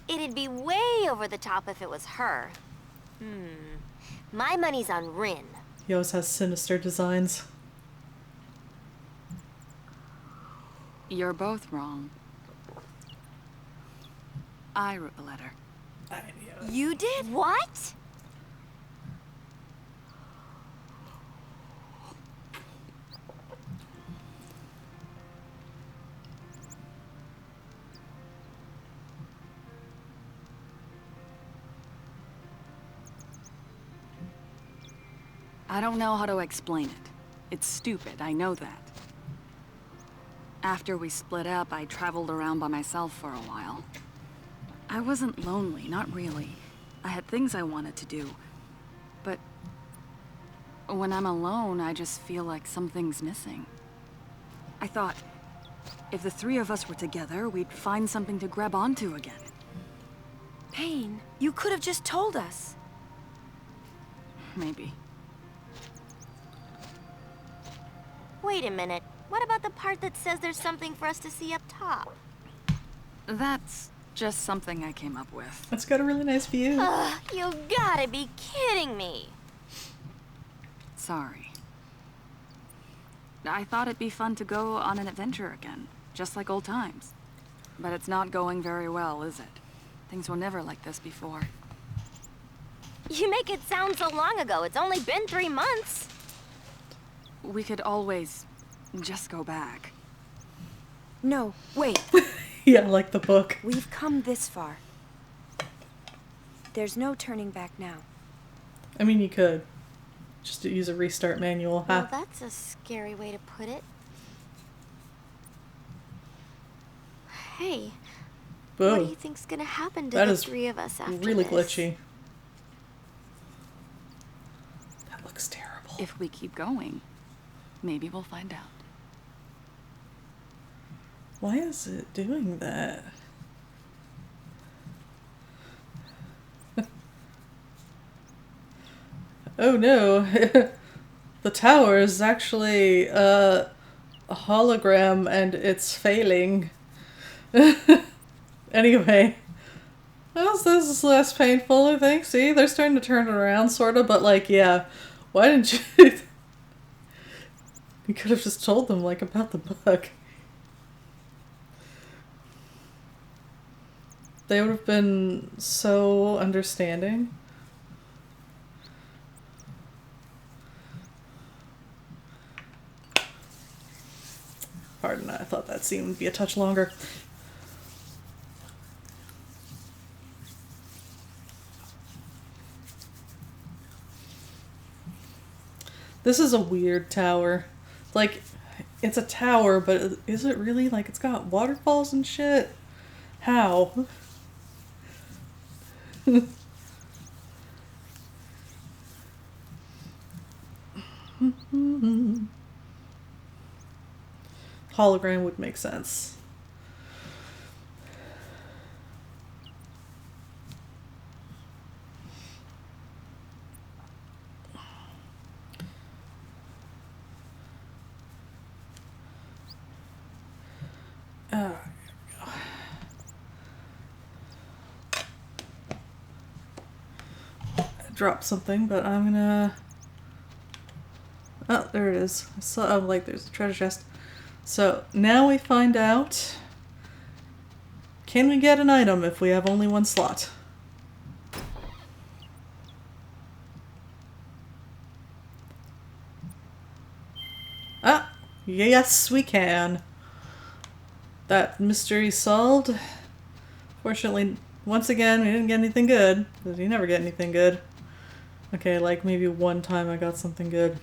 It'd be way over the top if it was her. My money's on Rin. He always has sinister designs. You're both wrong. I wrote the letter. You did? What? I don't know how to explain it. It's stupid, I know that. After we split up, I traveled around by myself for a while. I wasn't lonely, not really. I had things I wanted to do. But when I'm alone, I just feel like something's missing. I thought, if the three of us were together, we'd find something to grab onto again. Payne, you could have just told us. Maybe. Wait a minute. What about the part that says there's something for us to see up top? That's just something I came up with. It's got a really nice view. Ugh, you gotta be kidding me. Sorry. I thought it'd be fun to go on an adventure again, just like old times. But it's not going very well, is it? Things were never like this before. You make it sound so long ago. It's only been 3 months. We could always just go back. No, wait. Yeah, like the book. We've come this far. There's no turning back now. I mean, you could. Just to use a restart manual. Well, that's a scary way to put it. Hey, Whoa. what do you think's gonna happen to That the is three of us after really this? glitchy. That looks terrible. If we keep going, maybe we'll find out. Why is it doing that? Oh no. The tower is actually a hologram and it's failing. Anyway. This is less painful, I think. See, they're starting to turn it around, sort of, but like, yeah. Why didn't you... You could have just told them, like, about the book. They would have been so understanding. Pardon, I thought that scene would be a touch longer. This is a weird tower. Like, it's a tower, but is it really? Like, it's got waterfalls and shit? How? Hologram would make sense. Drop something, but I'm gonna Oh, there it is. I saw, oh, like, there's a treasure chest. So, now we find out, can we get an item if we have only one slot? Ah, yes we can. That mystery solved. Fortunately, once again, we didn't get anything good. Because you never get anything good. Okay, like maybe one time I got something good.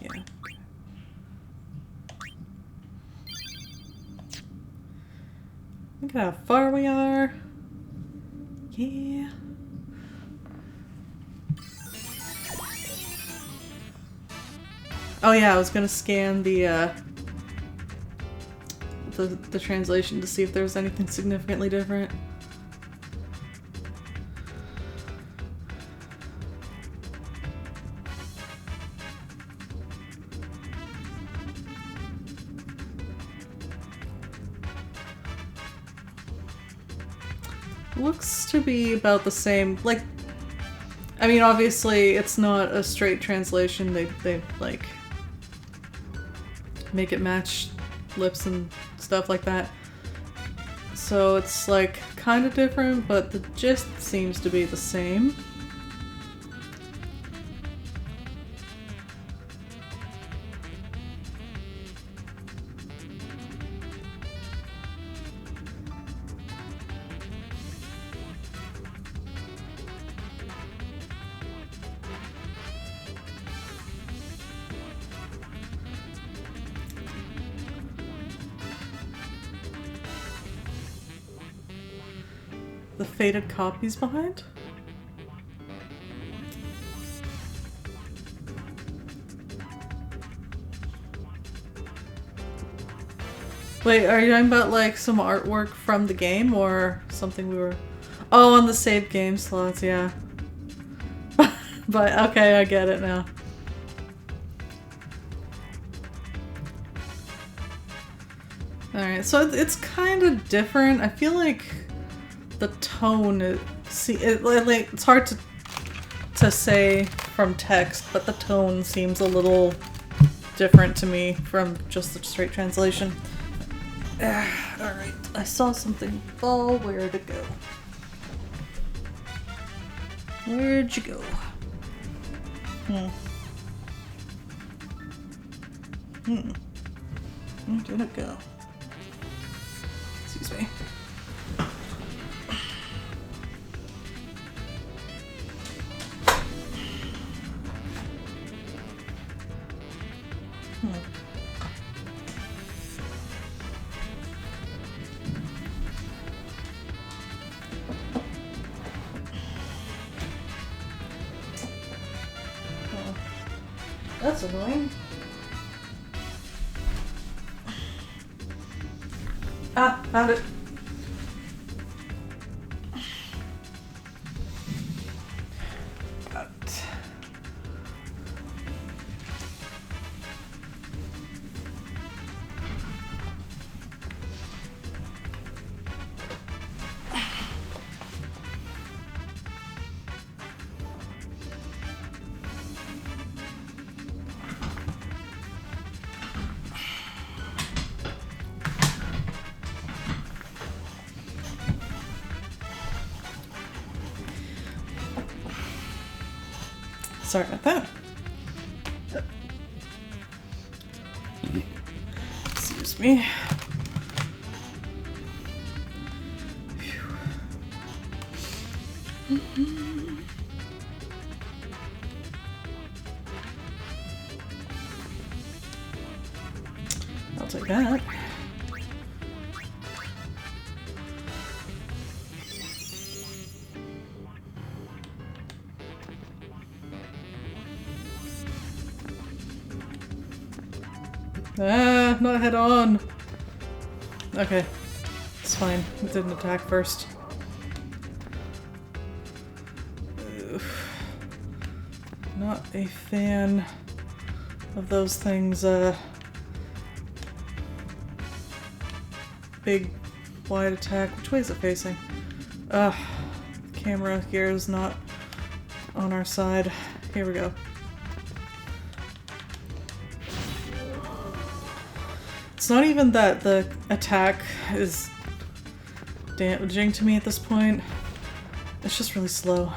Yeah. Look at how far we are. Yeah. Oh yeah, I was gonna scan the translation to see if there was anything significantly different. Looks to be about the same. Like, I mean, obviously it's not a straight translation. They like make it match lips and stuff like that. So it's like kind of different, but the gist seems to be the same. The faded copies behind? Wait, are you talking about like some artwork from the game or something we were... Oh, on the saved game slots, yeah. But okay, I get it now. Alright, so it's kind of different. I feel like the tone, it's hard to say from text, but the tone seems a little different to me from just the straight translation. Alright, I saw something fall. Where'd it go? Where'd you go? Where did it go? Excuse me. That's annoying. Ah, found it. Got it. Sorry about that. Excuse me. I'll take that. Ah, not head on. Okay, it's fine. It didn't attack first. Oof. Not a fan of those things big wide attack. Which way is it facing? Ugh. Camera here is not on our side. Here we go. It's not even that the attack is damaging to me at this point. It's just really slow.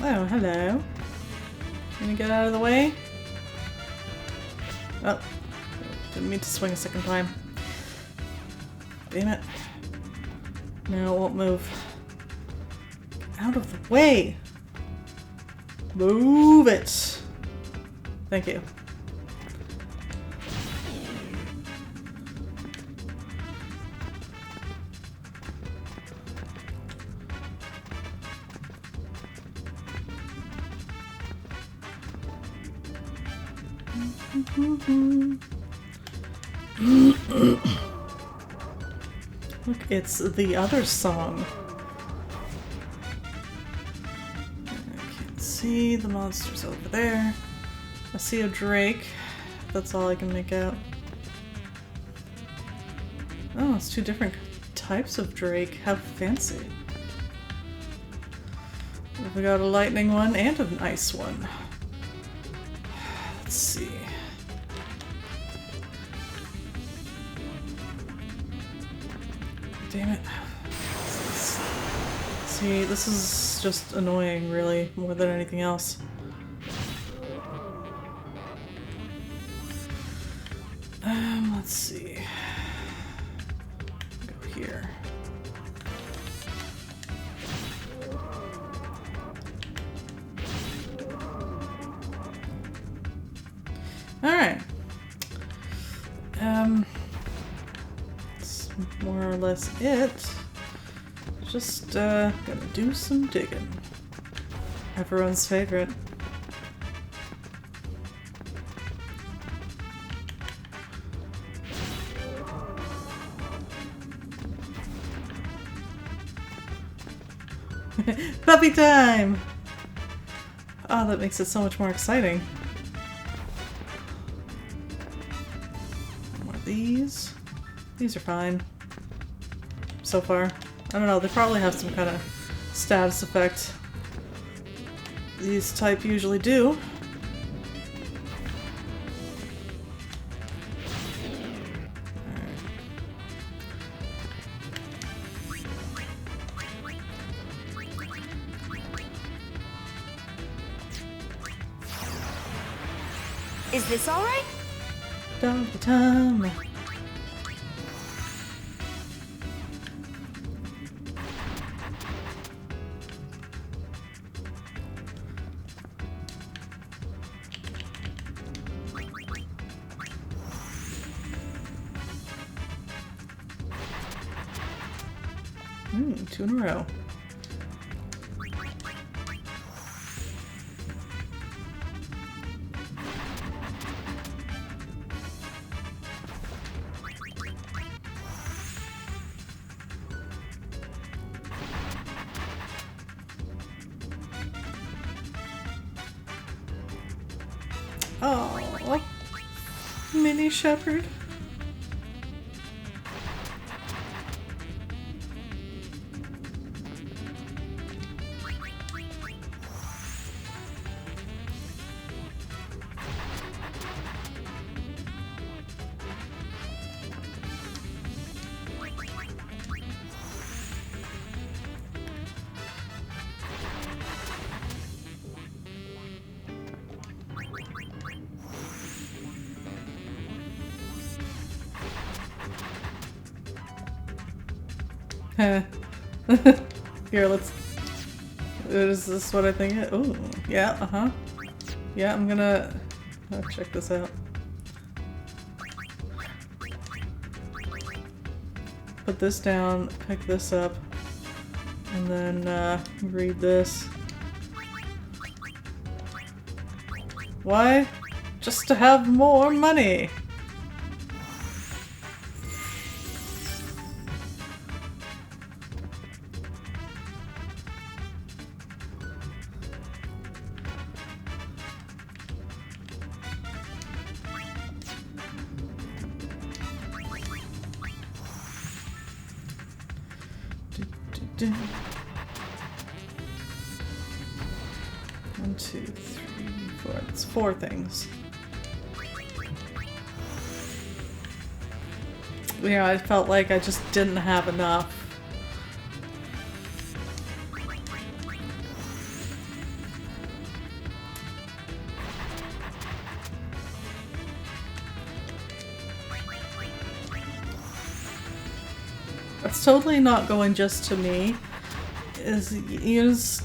Oh, hello. Gonna get out of the way? Oh, didn't mean to swing a second time. Damn it. No, it won't move. Get out of the way! Move it! Thank you. Look, it's the other song. I can't see the monsters over there. I see a drake. That's all I can make out. Oh, it's two different types of drake. How fancy. We got a lightning one and an ice one. Let's see. Damn it. See, this is just annoying, really, more than anything else. Let's see. Go here. Alright. That's more or less it. Just, gonna do some digging. Everyone's favorite. Puppy time! Oh, that makes it so much more exciting. More of these. These are fine. So far. I don't know, they probably have some kind of status effect. These type usually do. Is this all right? Doggy time. Two in a row. Oh, mini shepherd. Here, let's... Is this what I think? Oh, yeah, uh-huh. Yeah, I'm gonna... check this out. put this down, pick this up, and then read this. Why? Just to have more money. One, two, three, four. It's 4 things. Yeah, I felt like I just didn't have enough. It's totally not going just to me. It's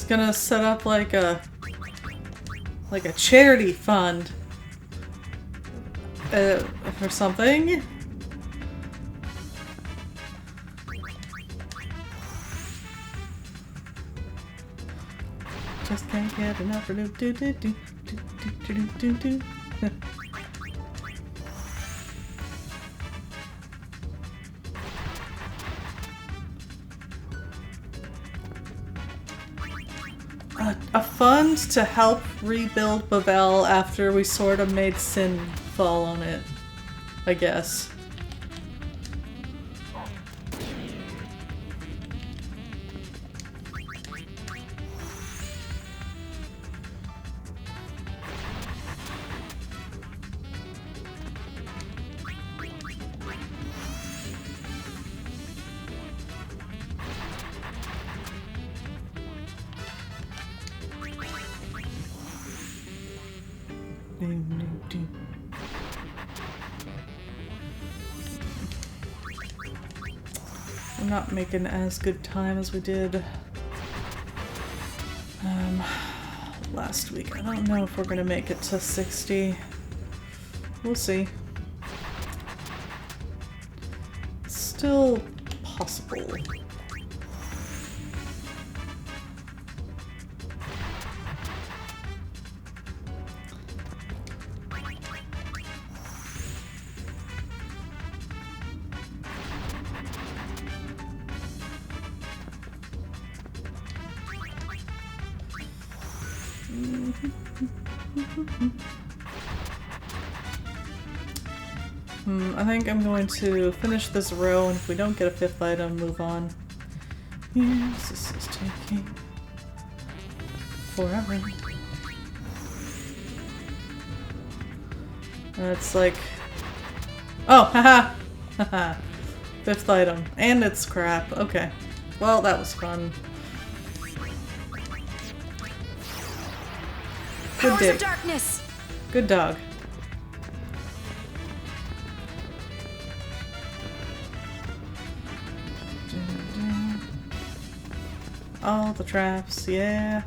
gonna set up like a charity fund or something. Just can't get enough. A fund to help rebuild Babel after we sort of made sin fall on it, I guess. We're not making as good time as we did last week. I don't know if we're gonna make it to 60. We'll see. It's still possible. I think I'm going to finish this row, and if we don't get a 5th item, move on. Yes, this is taking forever. It's like... Oh, haha! Haha. 5th item. And it's crap. Okay. Well, that was fun. Good Powers dig. of darkness. Good dog. All the traps, yeah.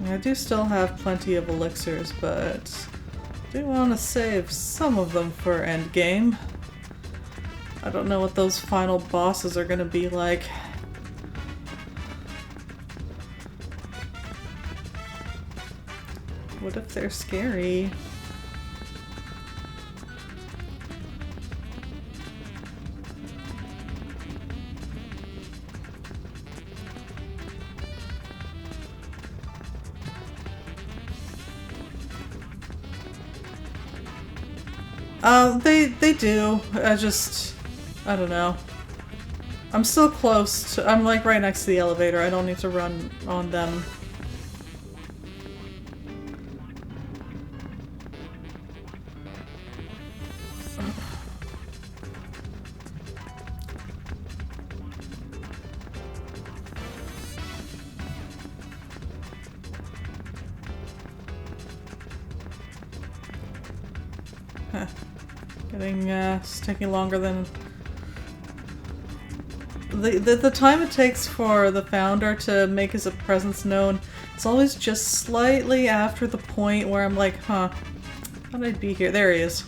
I do still have plenty of elixirs, but I do want to save some of them for endgame. I don't know what those final bosses are gonna be like. What if they're scary? They do. I don't know. I'm still close to, I'm like right next to the elevator. I don't need to run on them. Huh. It's taking longer than... The time it takes for the founder to make his presence known, it's always just slightly after the point where I'm like, huh, thought I'd be here. There he is.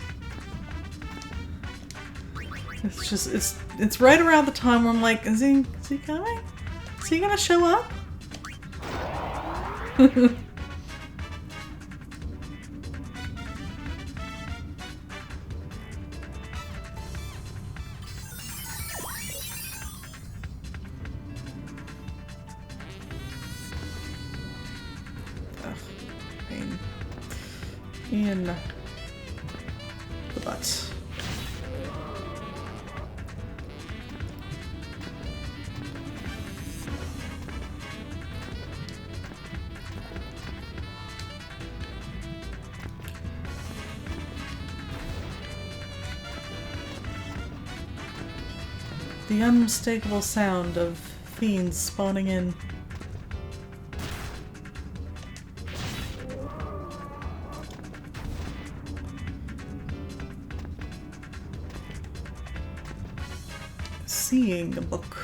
It's just, it's right around the time where I'm like, is he coming? Is he gonna show up? Pain in the butt. The unmistakable sound of fiends spawning in. Seeing a book.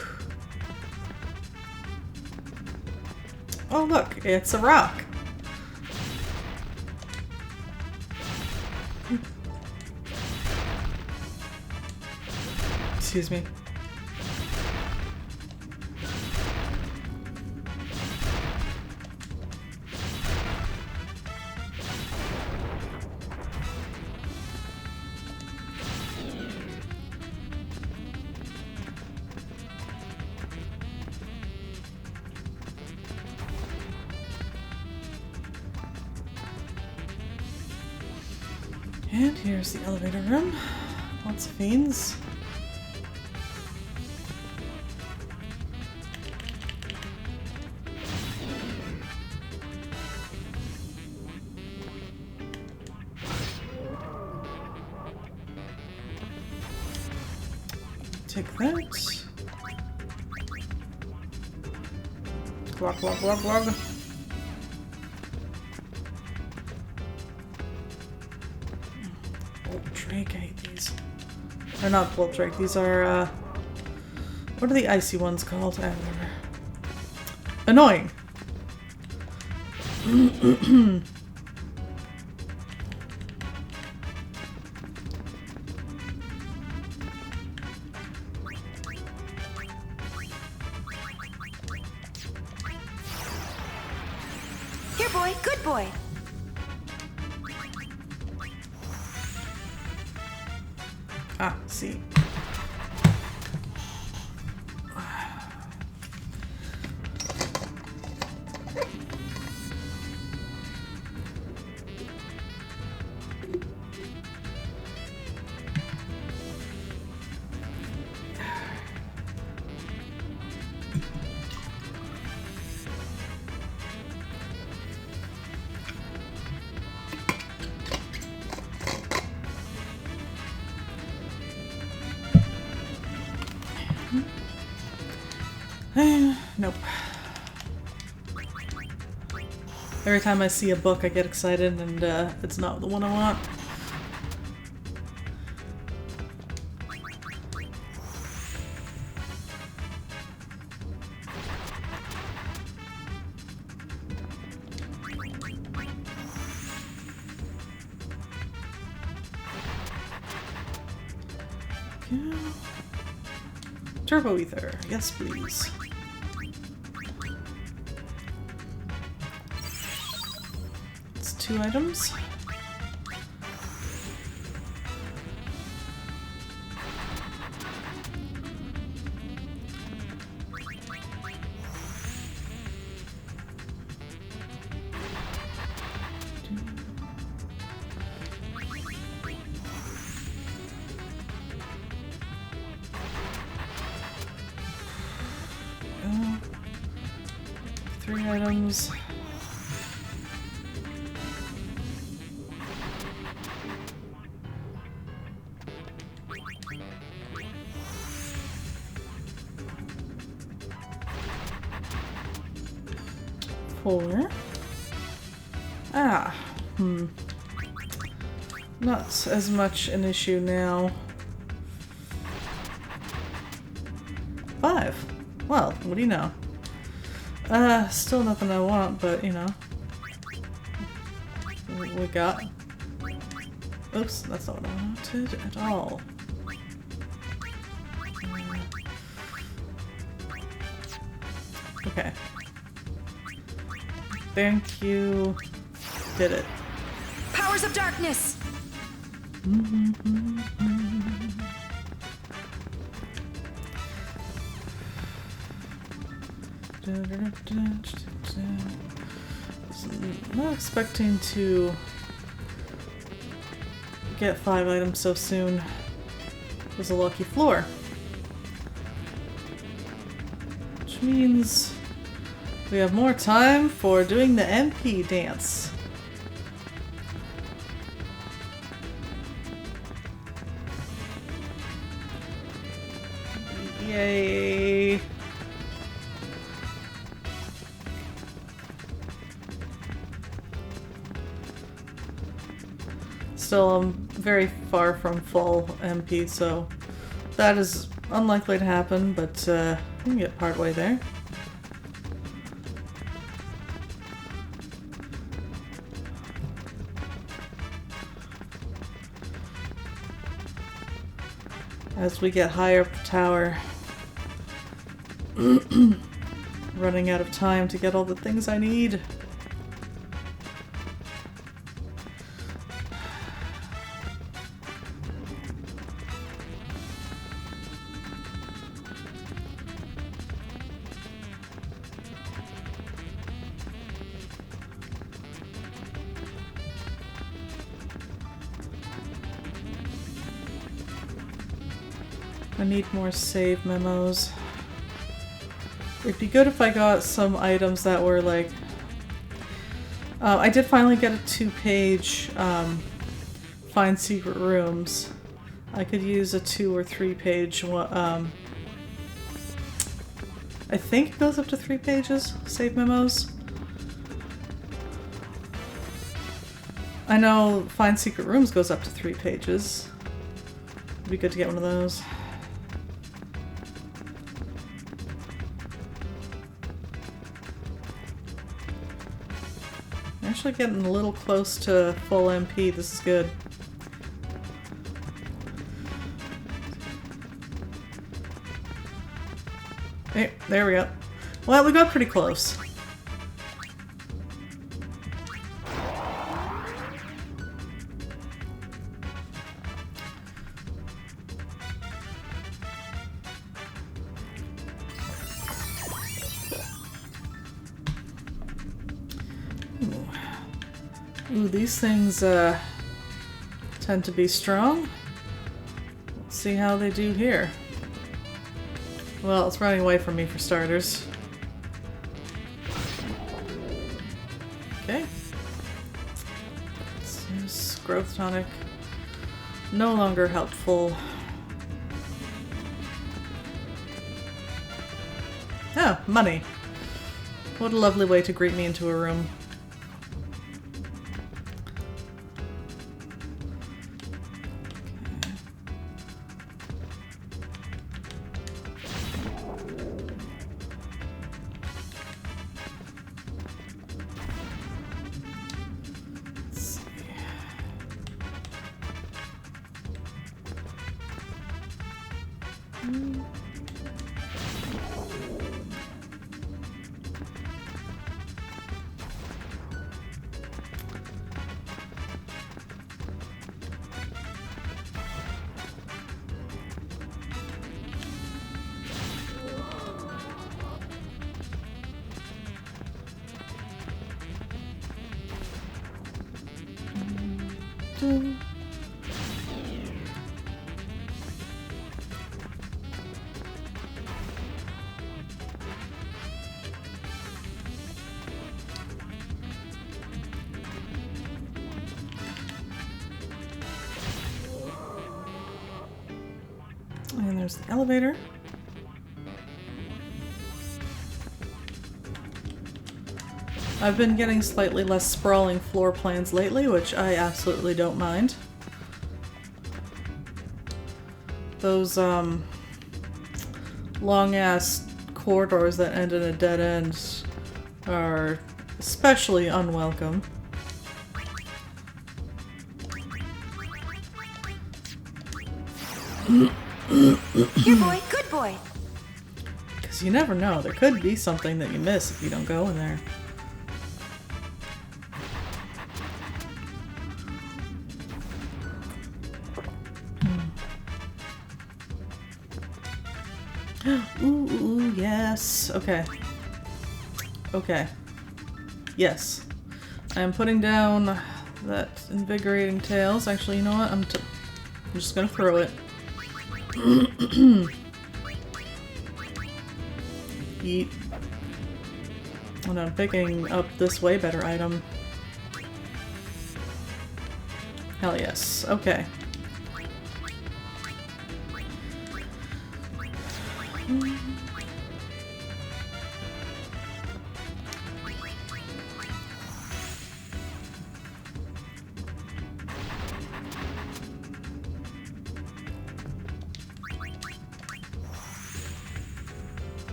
Oh look, it's a rock. Excuse me. And here's the elevator room. Lots of fiends. Take that. Glug, glug, glug, glug. Drake, I hate these. Or not Bolt Drake, these are, what are the icy ones called? I don't remember. Annoying! Here, boy. Good boy. Ah, see. Nope. Every time I see a book, I get excited, and it's not the one I want. Yeah. Turbo ether, yes please. It's 2 items. Three items. Four. Ah. not as much an issue now. 5. Well, what do you know? Still nothing I want, but you know. We got. Oops, that's not what I wanted at all. Okay. Thank you. Did it. Powers of darkness! Not expecting to get 5 items so soon. It was a lucky floor. Which means we have more time for doing the MP dance. Yay! Still, I'm very far from full MP, so that is unlikely to happen, but we can get partway there. As we get higher up the tower, running out of time to get all the things I need. I need more save memos. It'd be good if I got some items that were like... I did finally get a 2-page Find Secret Rooms. I could use a 2 or 3-page one. I think it goes up to 3 pages, save memos. I know Find Secret Rooms goes up to 3 pages. It'd be good to get one of those. Actually getting a little close to full MP. This is good. Hey, there we go. Well, we got pretty close. Ooh, these things tend to be strong. Let's see how they do here. Well, it's running away from me for starters. Okay. Let's use growth tonic. No longer helpful. Oh, money. What a lovely way to greet me into a room. And there's the elevator. I've been getting slightly less sprawling floor plans lately, which I absolutely don't mind. those long ass corridors that end in a dead end are especially unwelcome. Here, boy. Good boy. Because you never know. There could be something that you miss if you don't go in there. Ooh, yes. Okay. Okay. Yes. I am putting down that invigorating tails. Actually, you know what? I'm just gonna throw it. Eat. And I'm picking up this way better item. Hell yes. Okay.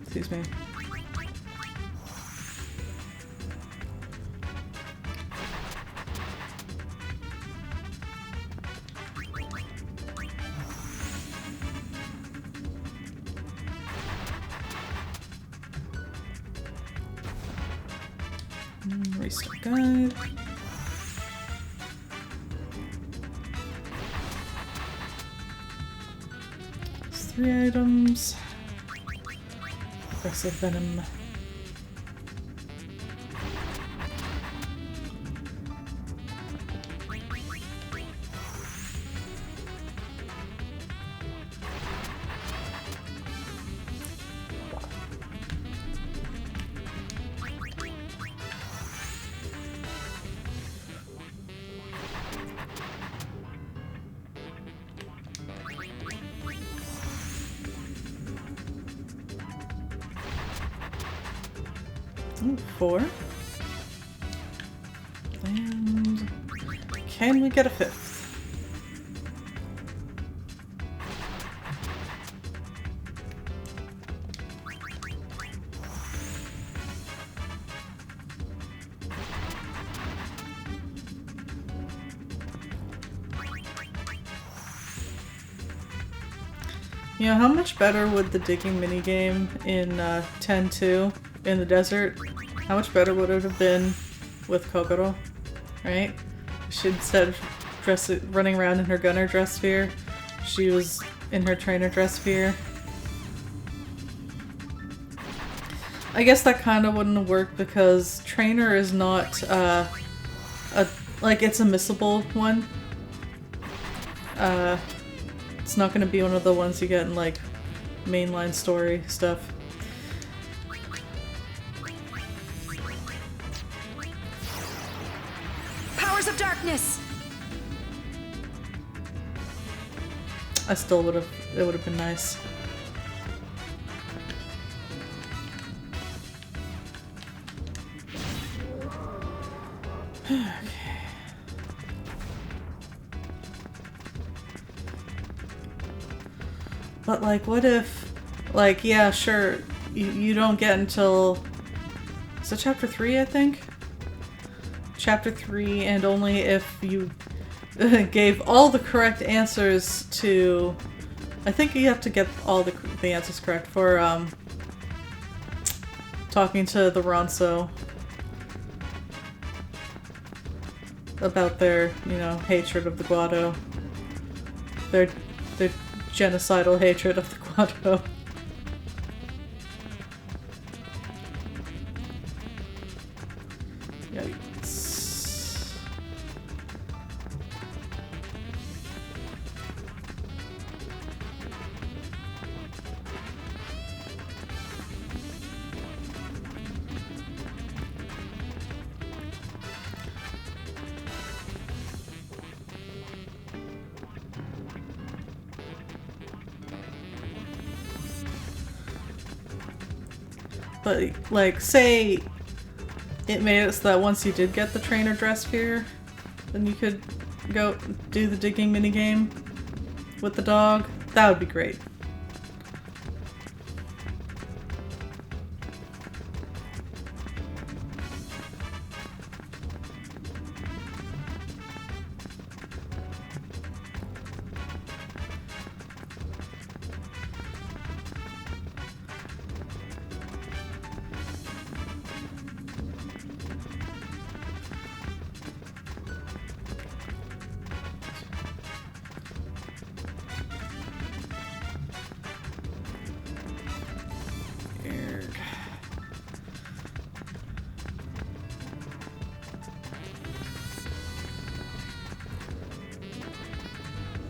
Excuse me. Restart guide. There's 3 items. Aggressive venom. Ooh, 4. And can we get a 5th? You know, how much better would the digging minigame in 10-2 in the desert, how much better would it have been with Kokoro, right? She, instead of running around in her gunner dress sphere, she was in her trainer dress sphere. I guess that kind of wouldn't have worked because trainer is not like it's a missable one. It's not going to be one of the ones you get in like mainline story stuff. Powers of darkness. I still would have. It would have been nice. Okay. But like, what if, like, yeah, sure, you don't get until, is it chapter 3, I think? Chapter 3, and only if you gave all the correct answers to, I think you have to get all the answers correct for talking to the Ronso about their, you know, hatred of the Guado. Their genocidal hatred of the Guado. Yikes. But, like, say it made it so that once you did get the trainer dress sphere, then you could go do the digging minigame with the dog. That would be great.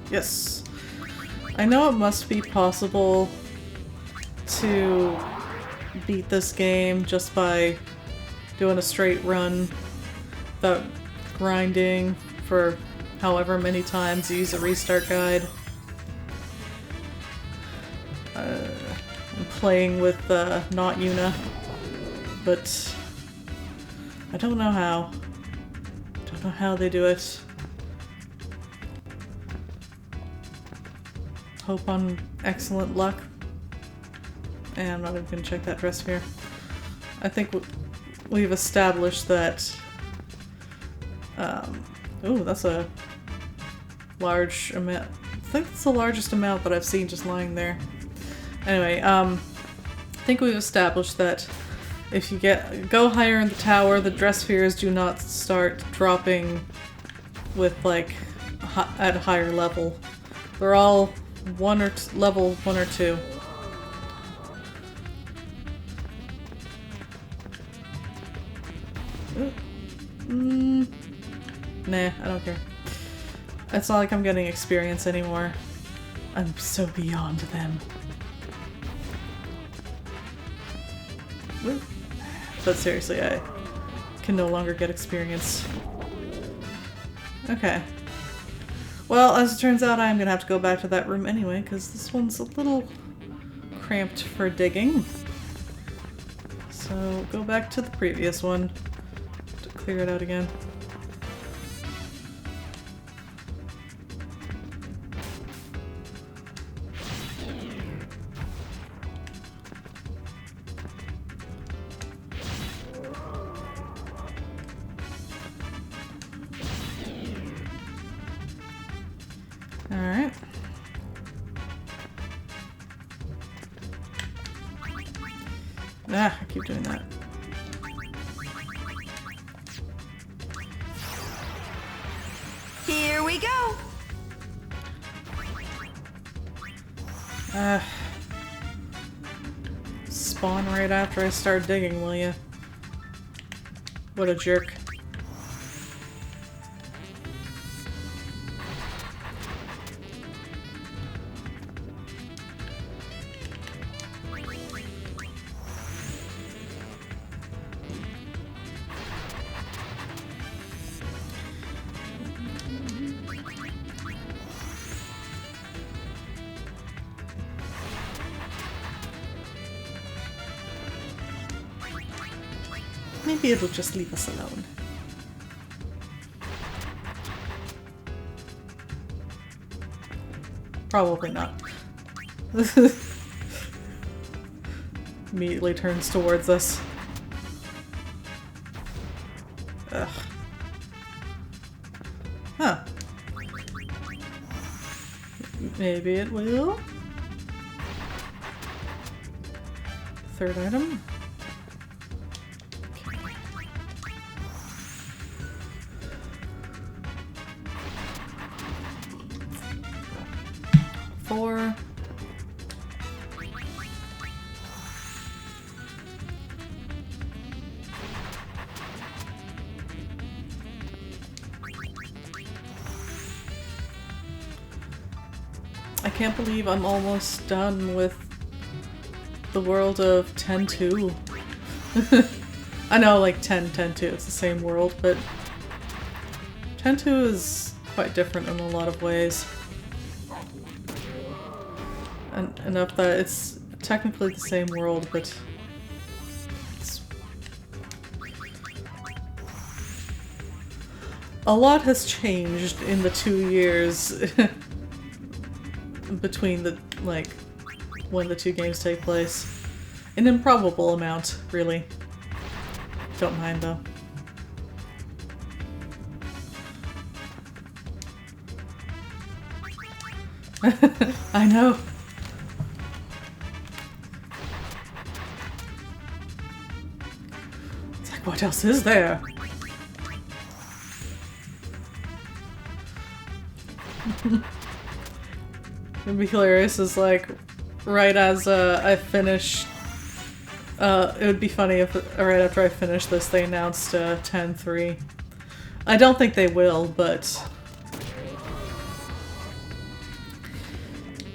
Yes. I know it must be possible to beat this game just by doing a straight run without grinding for however many times you use a restart guide. I'm playing with not Yuna, but I don't know how. Don't know how they do it. Hope on excellent luck. And I'm not even gonna check that dress here. I think we've established that. Oh, that's a large amount. I think it's the largest amount that I've seen just lying there. Anyway, I think we've established that if you go higher in the tower, the dress spheres do not start dropping with like at a higher level. They're all level 1 or 2. Nah, I don't care. It's not like I'm getting experience anymore. I'm so beyond them. But seriously, I can no longer get experience. Okay. Well, as it turns out, I'm gonna have to go back to that room anyway, because this one's a little cramped for digging. So, go back to the previous one to clear it out again. Alright. Ah, I keep doing that. Here we go. Spawn right after I start digging, will ya? What a jerk. Maybe it'll just leave us alone. Probably not. Immediately turns towards us. Ugh. Huh. Maybe it will. Third item. Four. I can't believe I'm almost done with the world of 10-2. I know, like 10-2, it's the same world, but 10-2 is quite different in a lot of ways. And enough that it's technically the same world, but it's... A lot has changed in the 2 years between the, like, when the two games take place. An improbable amount, really. Don't mind, though. I know. It's like, what else is there? It'd be hilarious is like, right as I finish, it would be funny if right after I finish this they announced 10.3. I don't think they will, but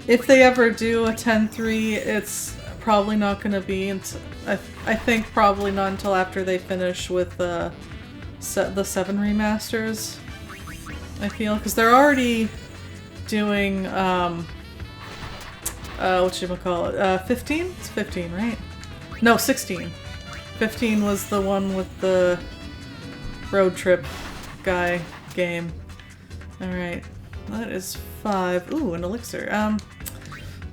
if they ever do a 10.3, it's probably not going to be until, I think probably not until after they finish with the 7 remasters, I feel, because they're already doing, whatchamacallit, 15? It's 15, right? No, 16. 15 was the one with the road trip guy game. Alright, that is 5. Ooh, an elixir.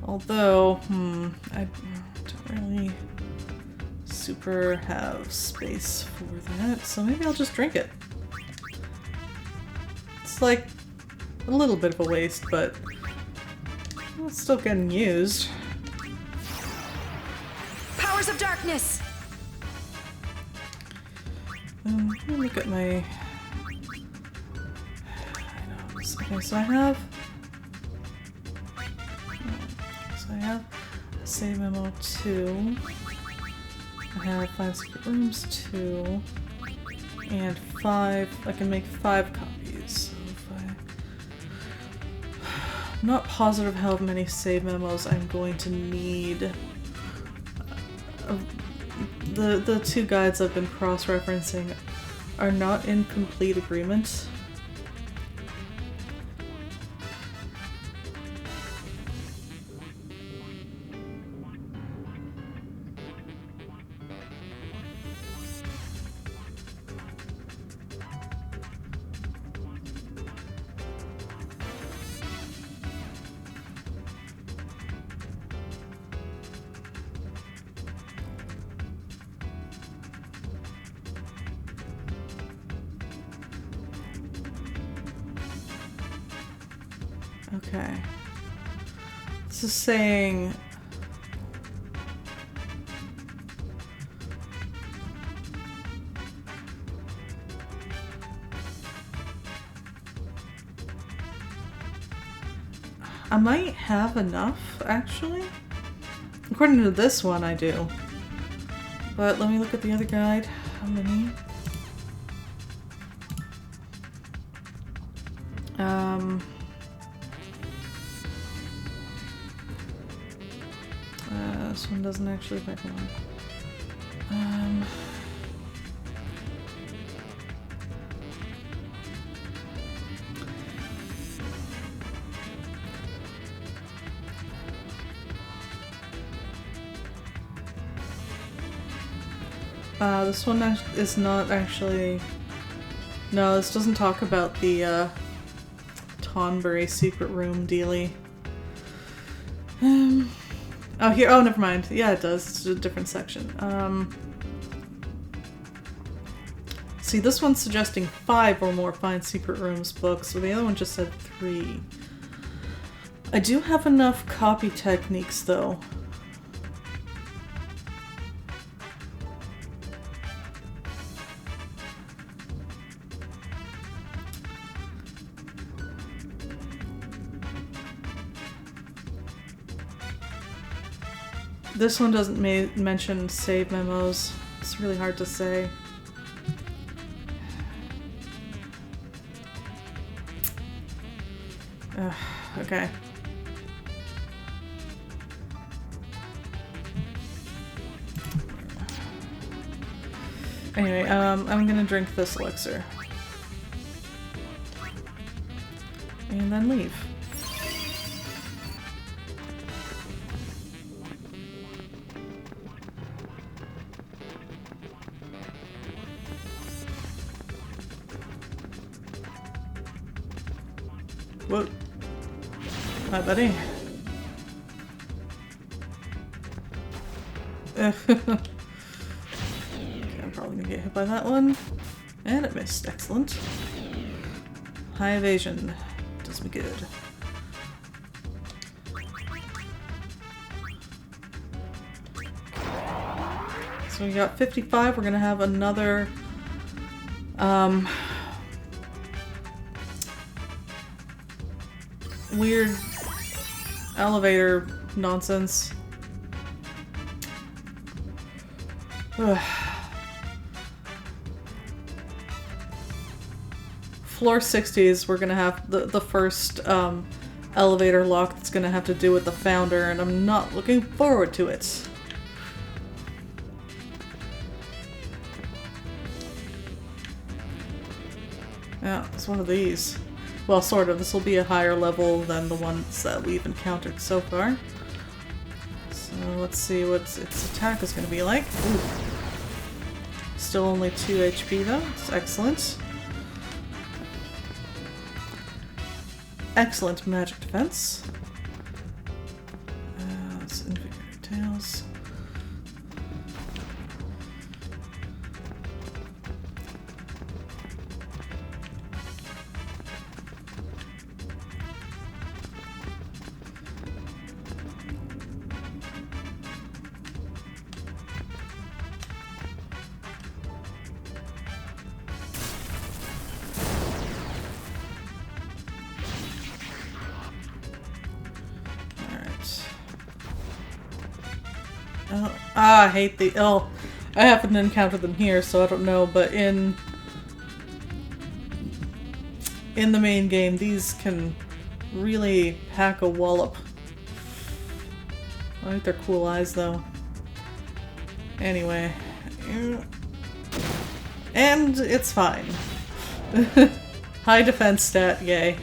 Although, I don't really super have space for that, so maybe I'll just drink it. It's like a little bit of a waste, but it's still getting used. Powers of darkness! Let me look at my... Okay, so I have... So I have save memo 2. I have 5 secret rooms 2. And 5... I can make 5 copies. So if I'm not positive how many save memos I'm going to need. The two guides I've been cross-referencing are not in complete agreement. Okay. This is saying... I might have enough, actually. According to this one, I do. But let me look at the other guide. How many? This one doesn't actually pick one. This one is not actually... No, this doesn't talk about the Tonbury secret room dealie. Oh, here. Oh, never mind. Yeah, it does. It's a different section. See, this one's suggesting 5 or more Find Secret Rooms books, so the other one just said 3. I do have enough copy techniques, though. This one doesn't mention save memos. It's really hard to say. Okay. Anyway, I'm gonna drink this elixir. And then leave. Whoa. Hi, buddy. Okay, I'm probably gonna get hit by that one. And it missed. Excellent. High evasion. Does me good. So we got 55. We're gonna have another weird elevator nonsense. Ugh. Floor 60s, we're gonna have the first elevator lock that's gonna have to do with the founder, and I'm not looking forward to it. Yeah, it's one of these. Well, sort of. This will be a higher level than the ones that we've encountered so far. So let's see what its attack is going to be like. Ooh. Still only 2 HP though. It's excellent. Excellent magic defense. Let's invigorate tails. I hate the... Oh, I happen to encounter them here, so I don't know, but in the main game, these can really pack a wallop. I like their cool eyes, though. Anyway. And it's fine. High defense stat, yay.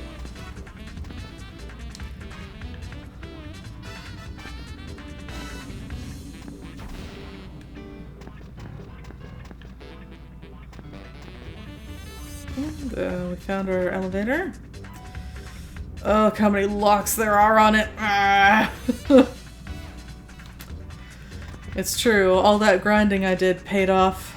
And we found our elevator. Oh, look how many locks there are on it. Ah. It's true, all that grinding I did paid off.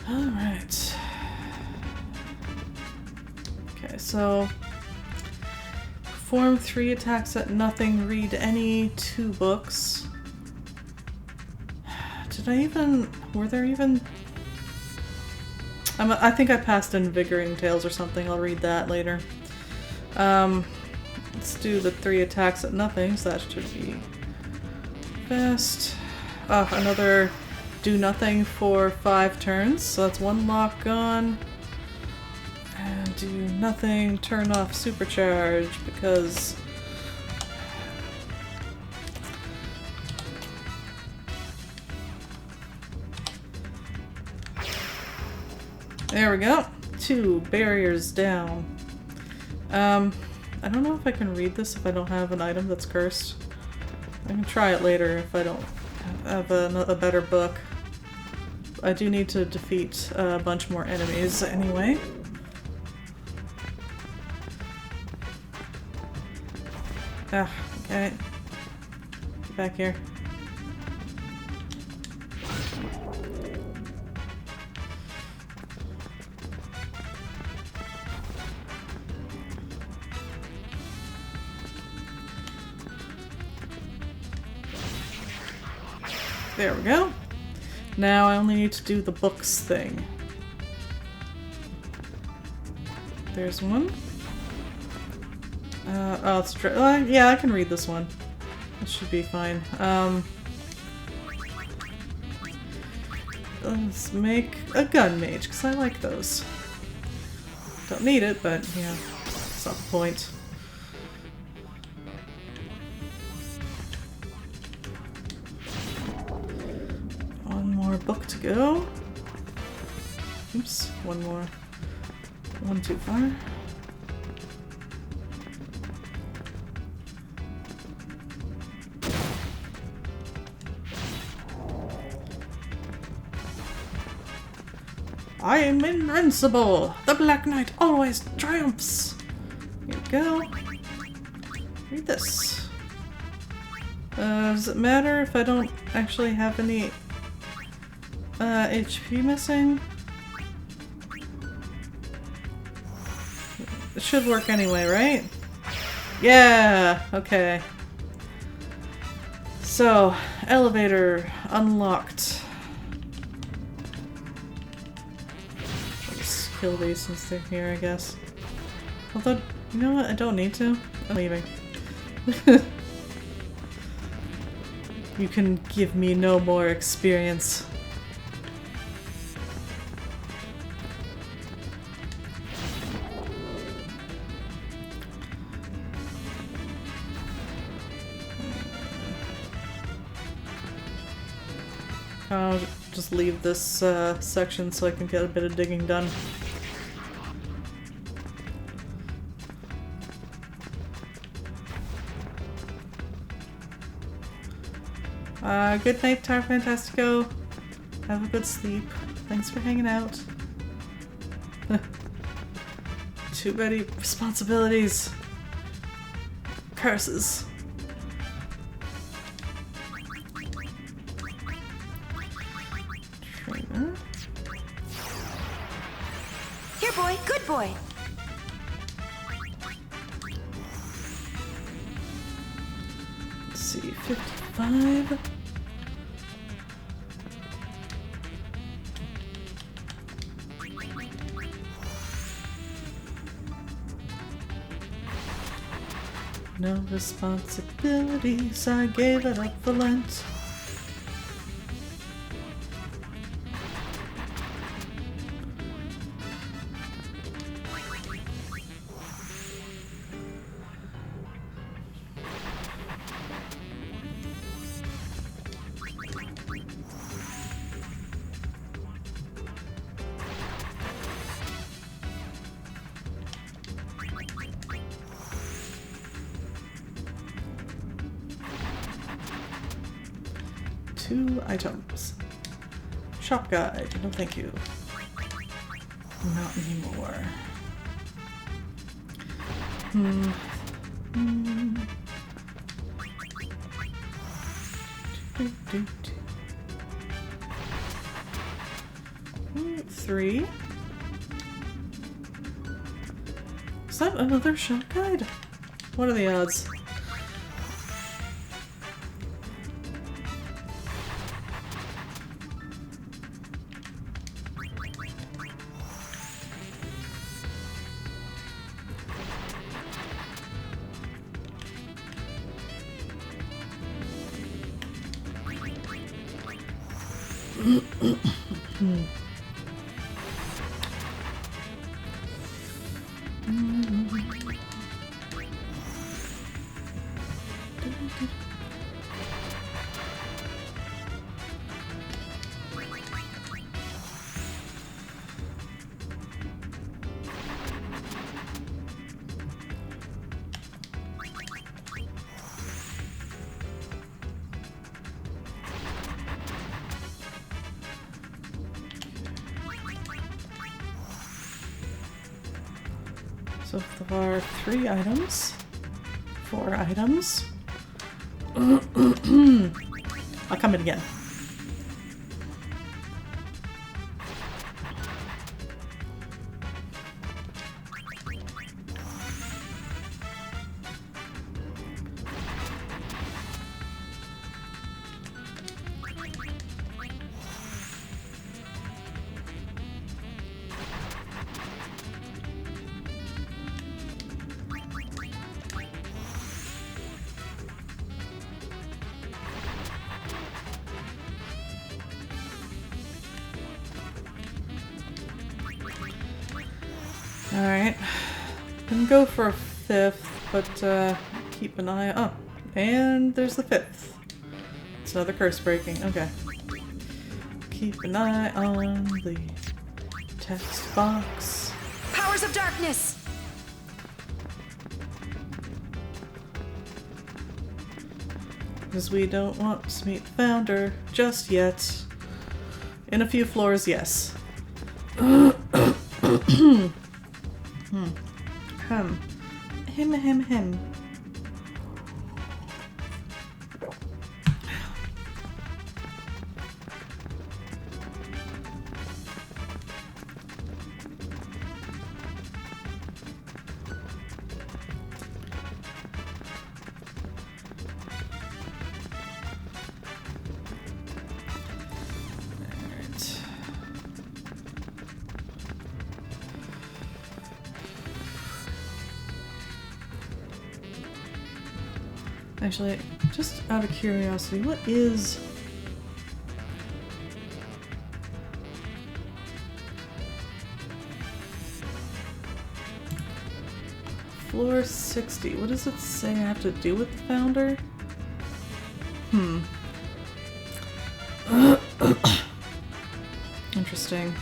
Alright. Okay, so perform 3 attacks at nothing, read any 2 books. Did I even... Were there even... I think I passed Invigorating Tales or something. I'll read that later. Let's do the 3 attacks at nothing, so that should be fast. Oh, another do nothing for 5 turns, so that's 1 lock gone. And do nothing, turn off supercharge, because... There we go. 2 barriers down. I don't know if I can read this if I don't have an item that's cursed. I can try it later if I don't have a better book. I do need to defeat a bunch more enemies anyway. Ah, okay. Get back here. There we go. Now I only need to do the books thing. There's one. Oh, it's yeah, I can read this one. It should be fine. Let's make a gun mage, because I like those. Don't need it, but yeah, that's not the point. book to go. Oops, one more. One too far. I am invincible! The Black Knight always triumphs! Here we go. Read this. Does it matter if I don't actually have any HP missing? It should work anyway, right? Yeah! Okay. So, elevator unlocked. Let's kill these since they're here, I guess. Although, you know what? I don't need to. I'm leaving. You can give me no more experience. I'll just leave this section so I can get a bit of digging done. Good night, Tar Fantastico. Have a good sleep. Thanks for hanging out. Too many responsibilities. Curses. Trainer. Here, boy. Good boy. Let's see, 55. No responsibilities, I gave it up for Lent. Two items. Shop guide. No thank you. Not anymore. Three. Is that another shop guide? What are the odds? So there are 3 items, 4 items. I'll come in again. Alright. Can go for a 5th, but keep an eye up. And there's the 5th. It's another curse breaking. Okay. Keep an eye on the text box. Powers of darkness! Because we don't want to meet the founder just yet. In a few floors, yes. Him. Actually, just out of curiosity, what is... Floor 60. What does it say I have to do with the founder? Interesting.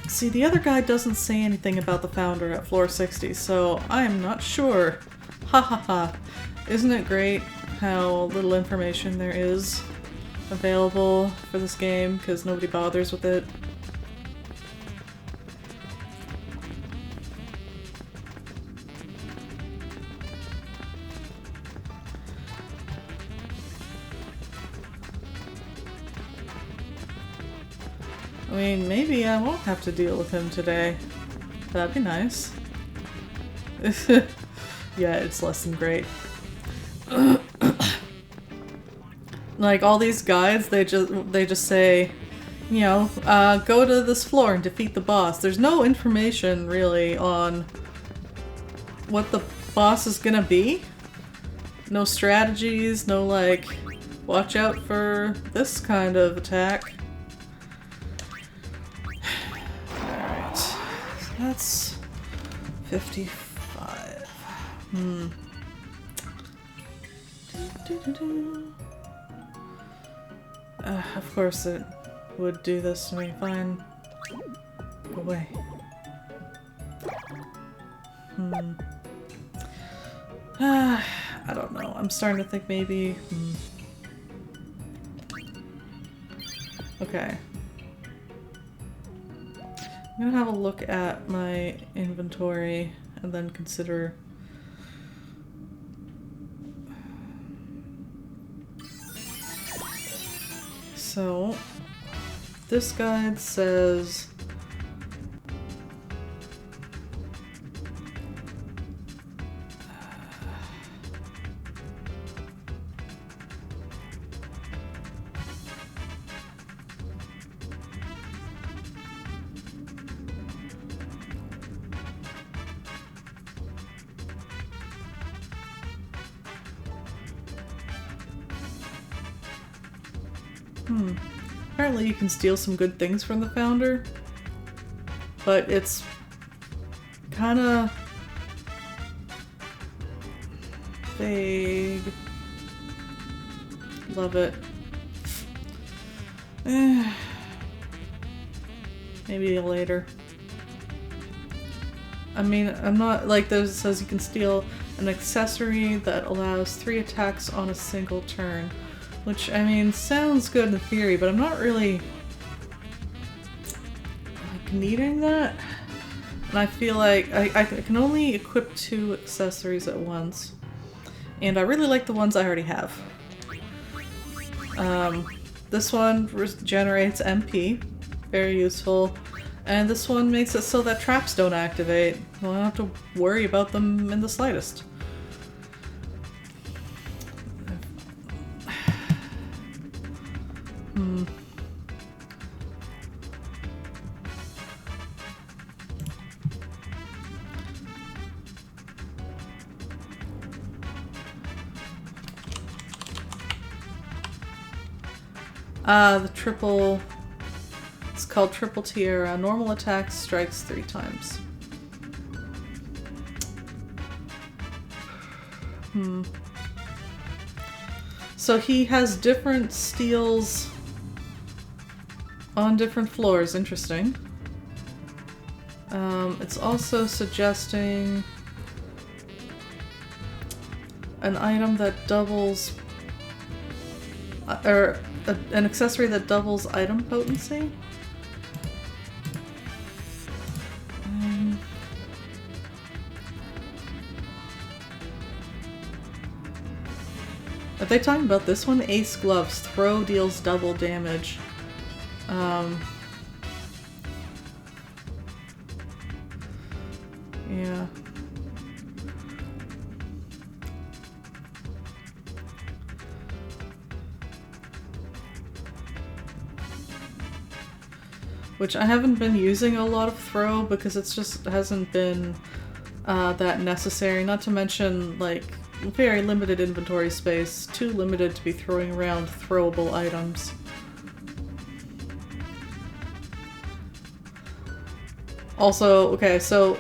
See, the other guy doesn't say anything about the founder at floor 60, so I am not sure. Ha ha ha. Isn't it great how little information there is available for this game because nobody bothers with it? I mean, maybe I won't have to deal with him today. That'd be nice. Yeah, it's less than great. Like, all these guides, they just say, you know, go to this floor and defeat the boss. There's no information, really, on what the boss is gonna be. No strategies, no, like, watch out for this kind of attack. That's 55. Of course it would do this to me. Fine. Go away. I don't know. I'm starting to think maybe... Okay. I'm gonna have a look at my inventory and then consider... So, this guide says... Apparently you can steal some good things from the founder, but it's kinda vague. Love it. Maybe later. I mean, I'm not like this says you can steal an accessory that allows 3 attacks on a single turn. Which, I mean, sounds good in theory, but I'm not really like needing that. And I feel like I can only equip 2 accessories at once. And I really like the ones I already have. This one generates MP, very useful. And this one makes it so that traps don't activate. I don't have to worry about them in the slightest. The triple... It's called Triple Tiara. Normal attack strikes 3 times. So he has different steals on different floors. Interesting. It's also suggesting an item that doubles... or an accessory that doubles item potency. Are they talking about this one? Ace Gloves. Throw deals double damage. Yeah. Which I haven't been using a lot of throw because it's just hasn't been that necessary. Not to mention, like, very limited inventory space. Too limited to be throwing around throwable items. Also, okay, so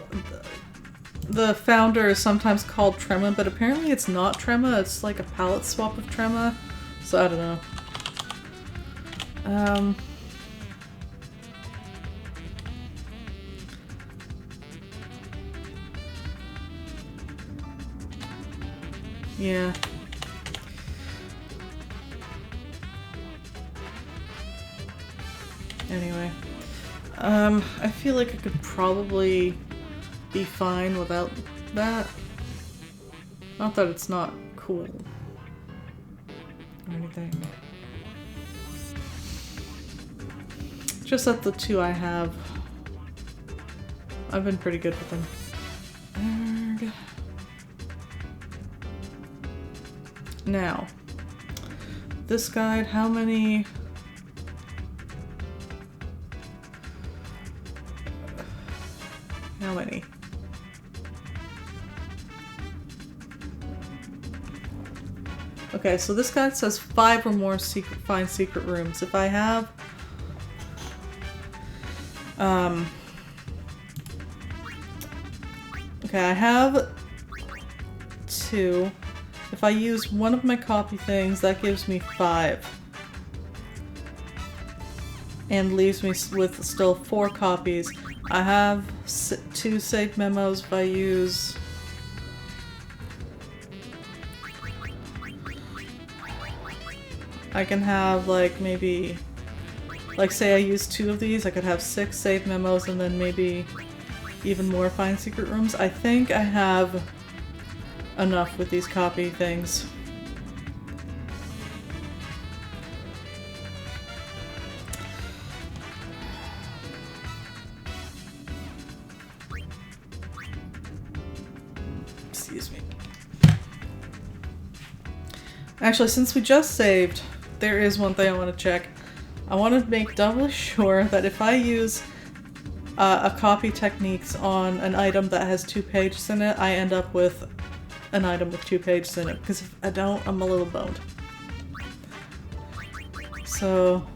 the founder is sometimes called Trema, but apparently it's not Trema, it's like a palette swap of Trema. So I don't know. Yeah. Anyway. I feel like I could probably be fine without that. Not that it's not cool or anything. Just that the 2 I have, I've been pretty good with them. And now, this guide, how many... How many? Okay, so this guide says 5 or more find secret rooms. If I have... Okay, I have 2. If I use one of my copy things, that gives me 5. And leaves me with still 4 copies. I have 2 saved memos if I use... I can have like maybe... Like say I use 2 of these, I could have 6 saved memos and then maybe even more find secret rooms. I think I have enough with these copy things. Excuse me. Actually, since we just saved, there is one thing I want to check. I want to make doubly sure that if I use a copy techniques on an item that has 2 pages in it, I end up with an item with 2 pages in it. Because if I don't, I'm a little boned. So,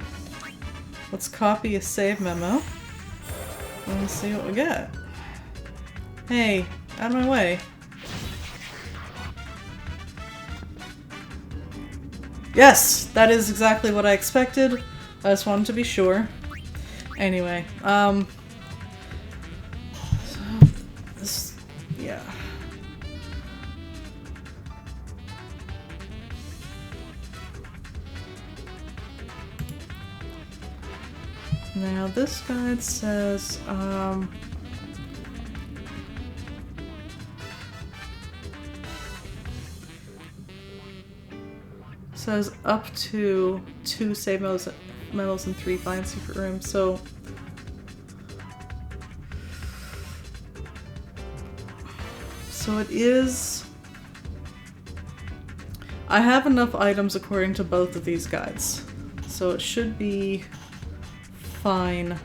let's copy a save memo. And let's see what we get. Hey, out of my way. Yes! That is exactly what I expected. I just wanted to be sure. Anyway, so this, yeah. Now this guide says, says up to 2 save medals and 3 find secret rooms, so it is... I have enough items according to both of these guides, so it should be fine.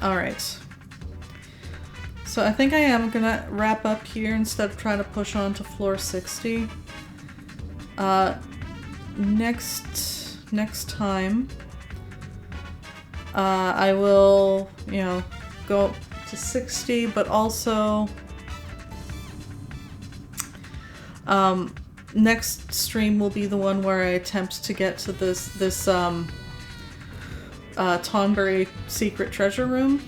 Alright. So I think I am gonna wrap up here instead of trying to push on to floor 60. Next time, I will, you know, go to 60, but also, next stream will be the one where I attempt to get to this Tonberry secret treasure room.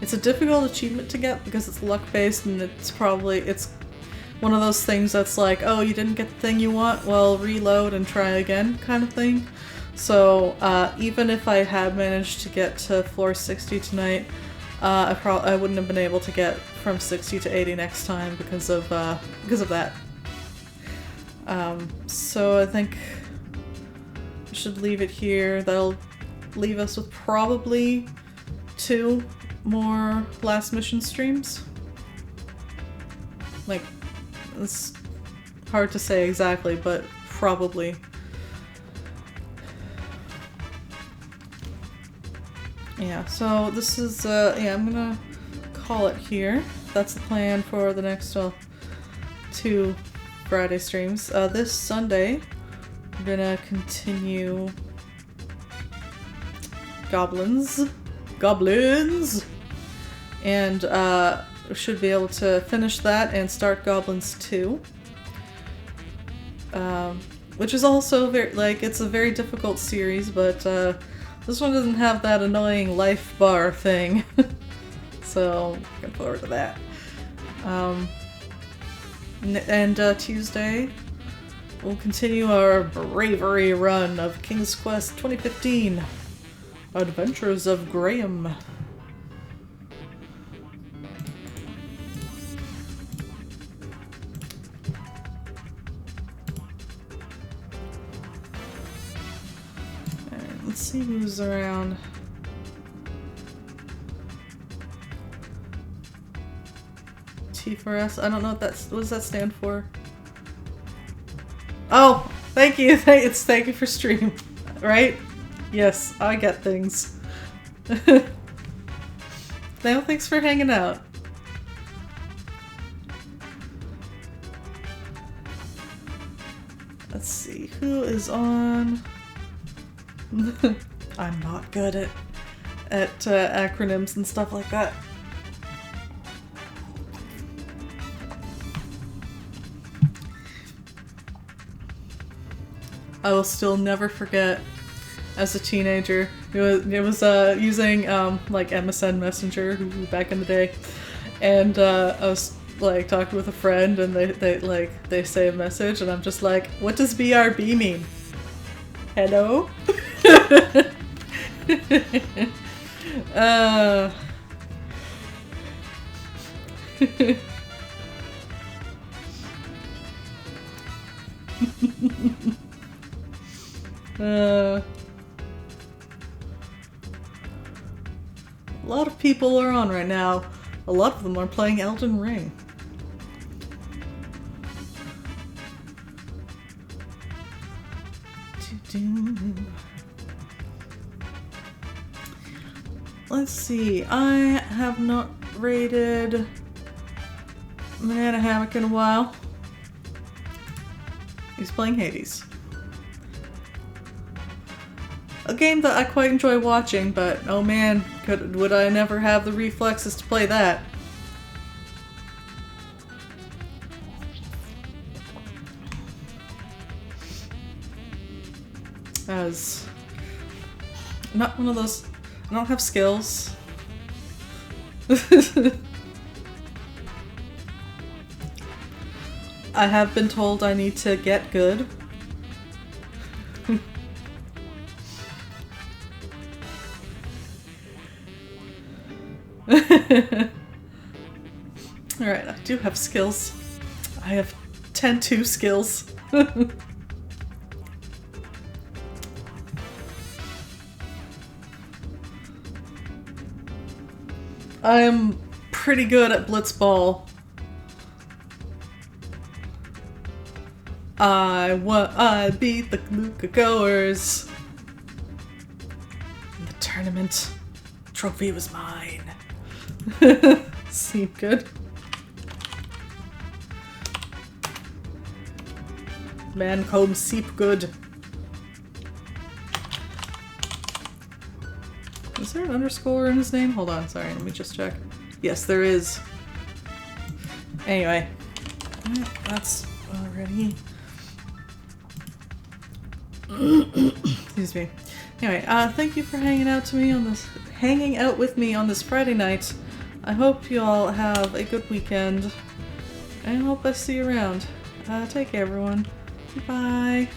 It's a difficult achievement to get because it's luck-based, and it's one of those things that's like, oh, you didn't get the thing you want? Well, reload and try again kind of thing. So, even if I had managed to get to floor 60 tonight, I wouldn't have been able to get from 60 to 80 next time because of that. So I think we should leave it here. That'll leave us with probably 2 more last mission streams. Like, it's hard to say exactly, but probably. Yeah, so this is, yeah, I'm gonna call it here. That's the plan for the next 2 Friday streams. This Sunday, we're gonna continue Goblins, and we should be able to finish that and start Goblins 2. Which is also it's a very difficult series, but this one doesn't have that annoying life bar thing. So, looking forward to that. And Tuesday, we'll continue our bravery run of King's Quest 2015. Adventures of Graham. Alright, let's see who's around. T4S? I don't know what does that stand for? Oh! Thank you! Thank you for stream. Right? Yes, I get things. No, thanks for hanging out. Let's see, who is on? I'm not good at acronyms and stuff like that. I will still never forget, as a teenager, it was using like MSN Messenger back in the day, and I was like talking with a friend, and they say a message, and I'm just like, what does BRB mean? Hello? A lot of people are on right now. A lot of them are playing Elden Ring. Let's see, I have not raided Banana Hammock in a while. He's playing Hades. A game that I quite enjoy watching, but oh man, would I never have the reflexes to play that. As not one of those, I don't have skills. I have been told I need to get good. Alright, I do have skills. I have 10-2 skills. I'm pretty good at Blitzball. I beat the Luca goers. The tournament trophy was mine. Seep good. Man comb seep good. Is there an underscore in his name? Hold on, sorry, let me just check. Yes, there is. Anyway. That's already... Excuse me. Anyway, thank you for hanging out with me on this Friday night. I hope you all have a good weekend. And I hope I see you around. Take care, everyone. Bye.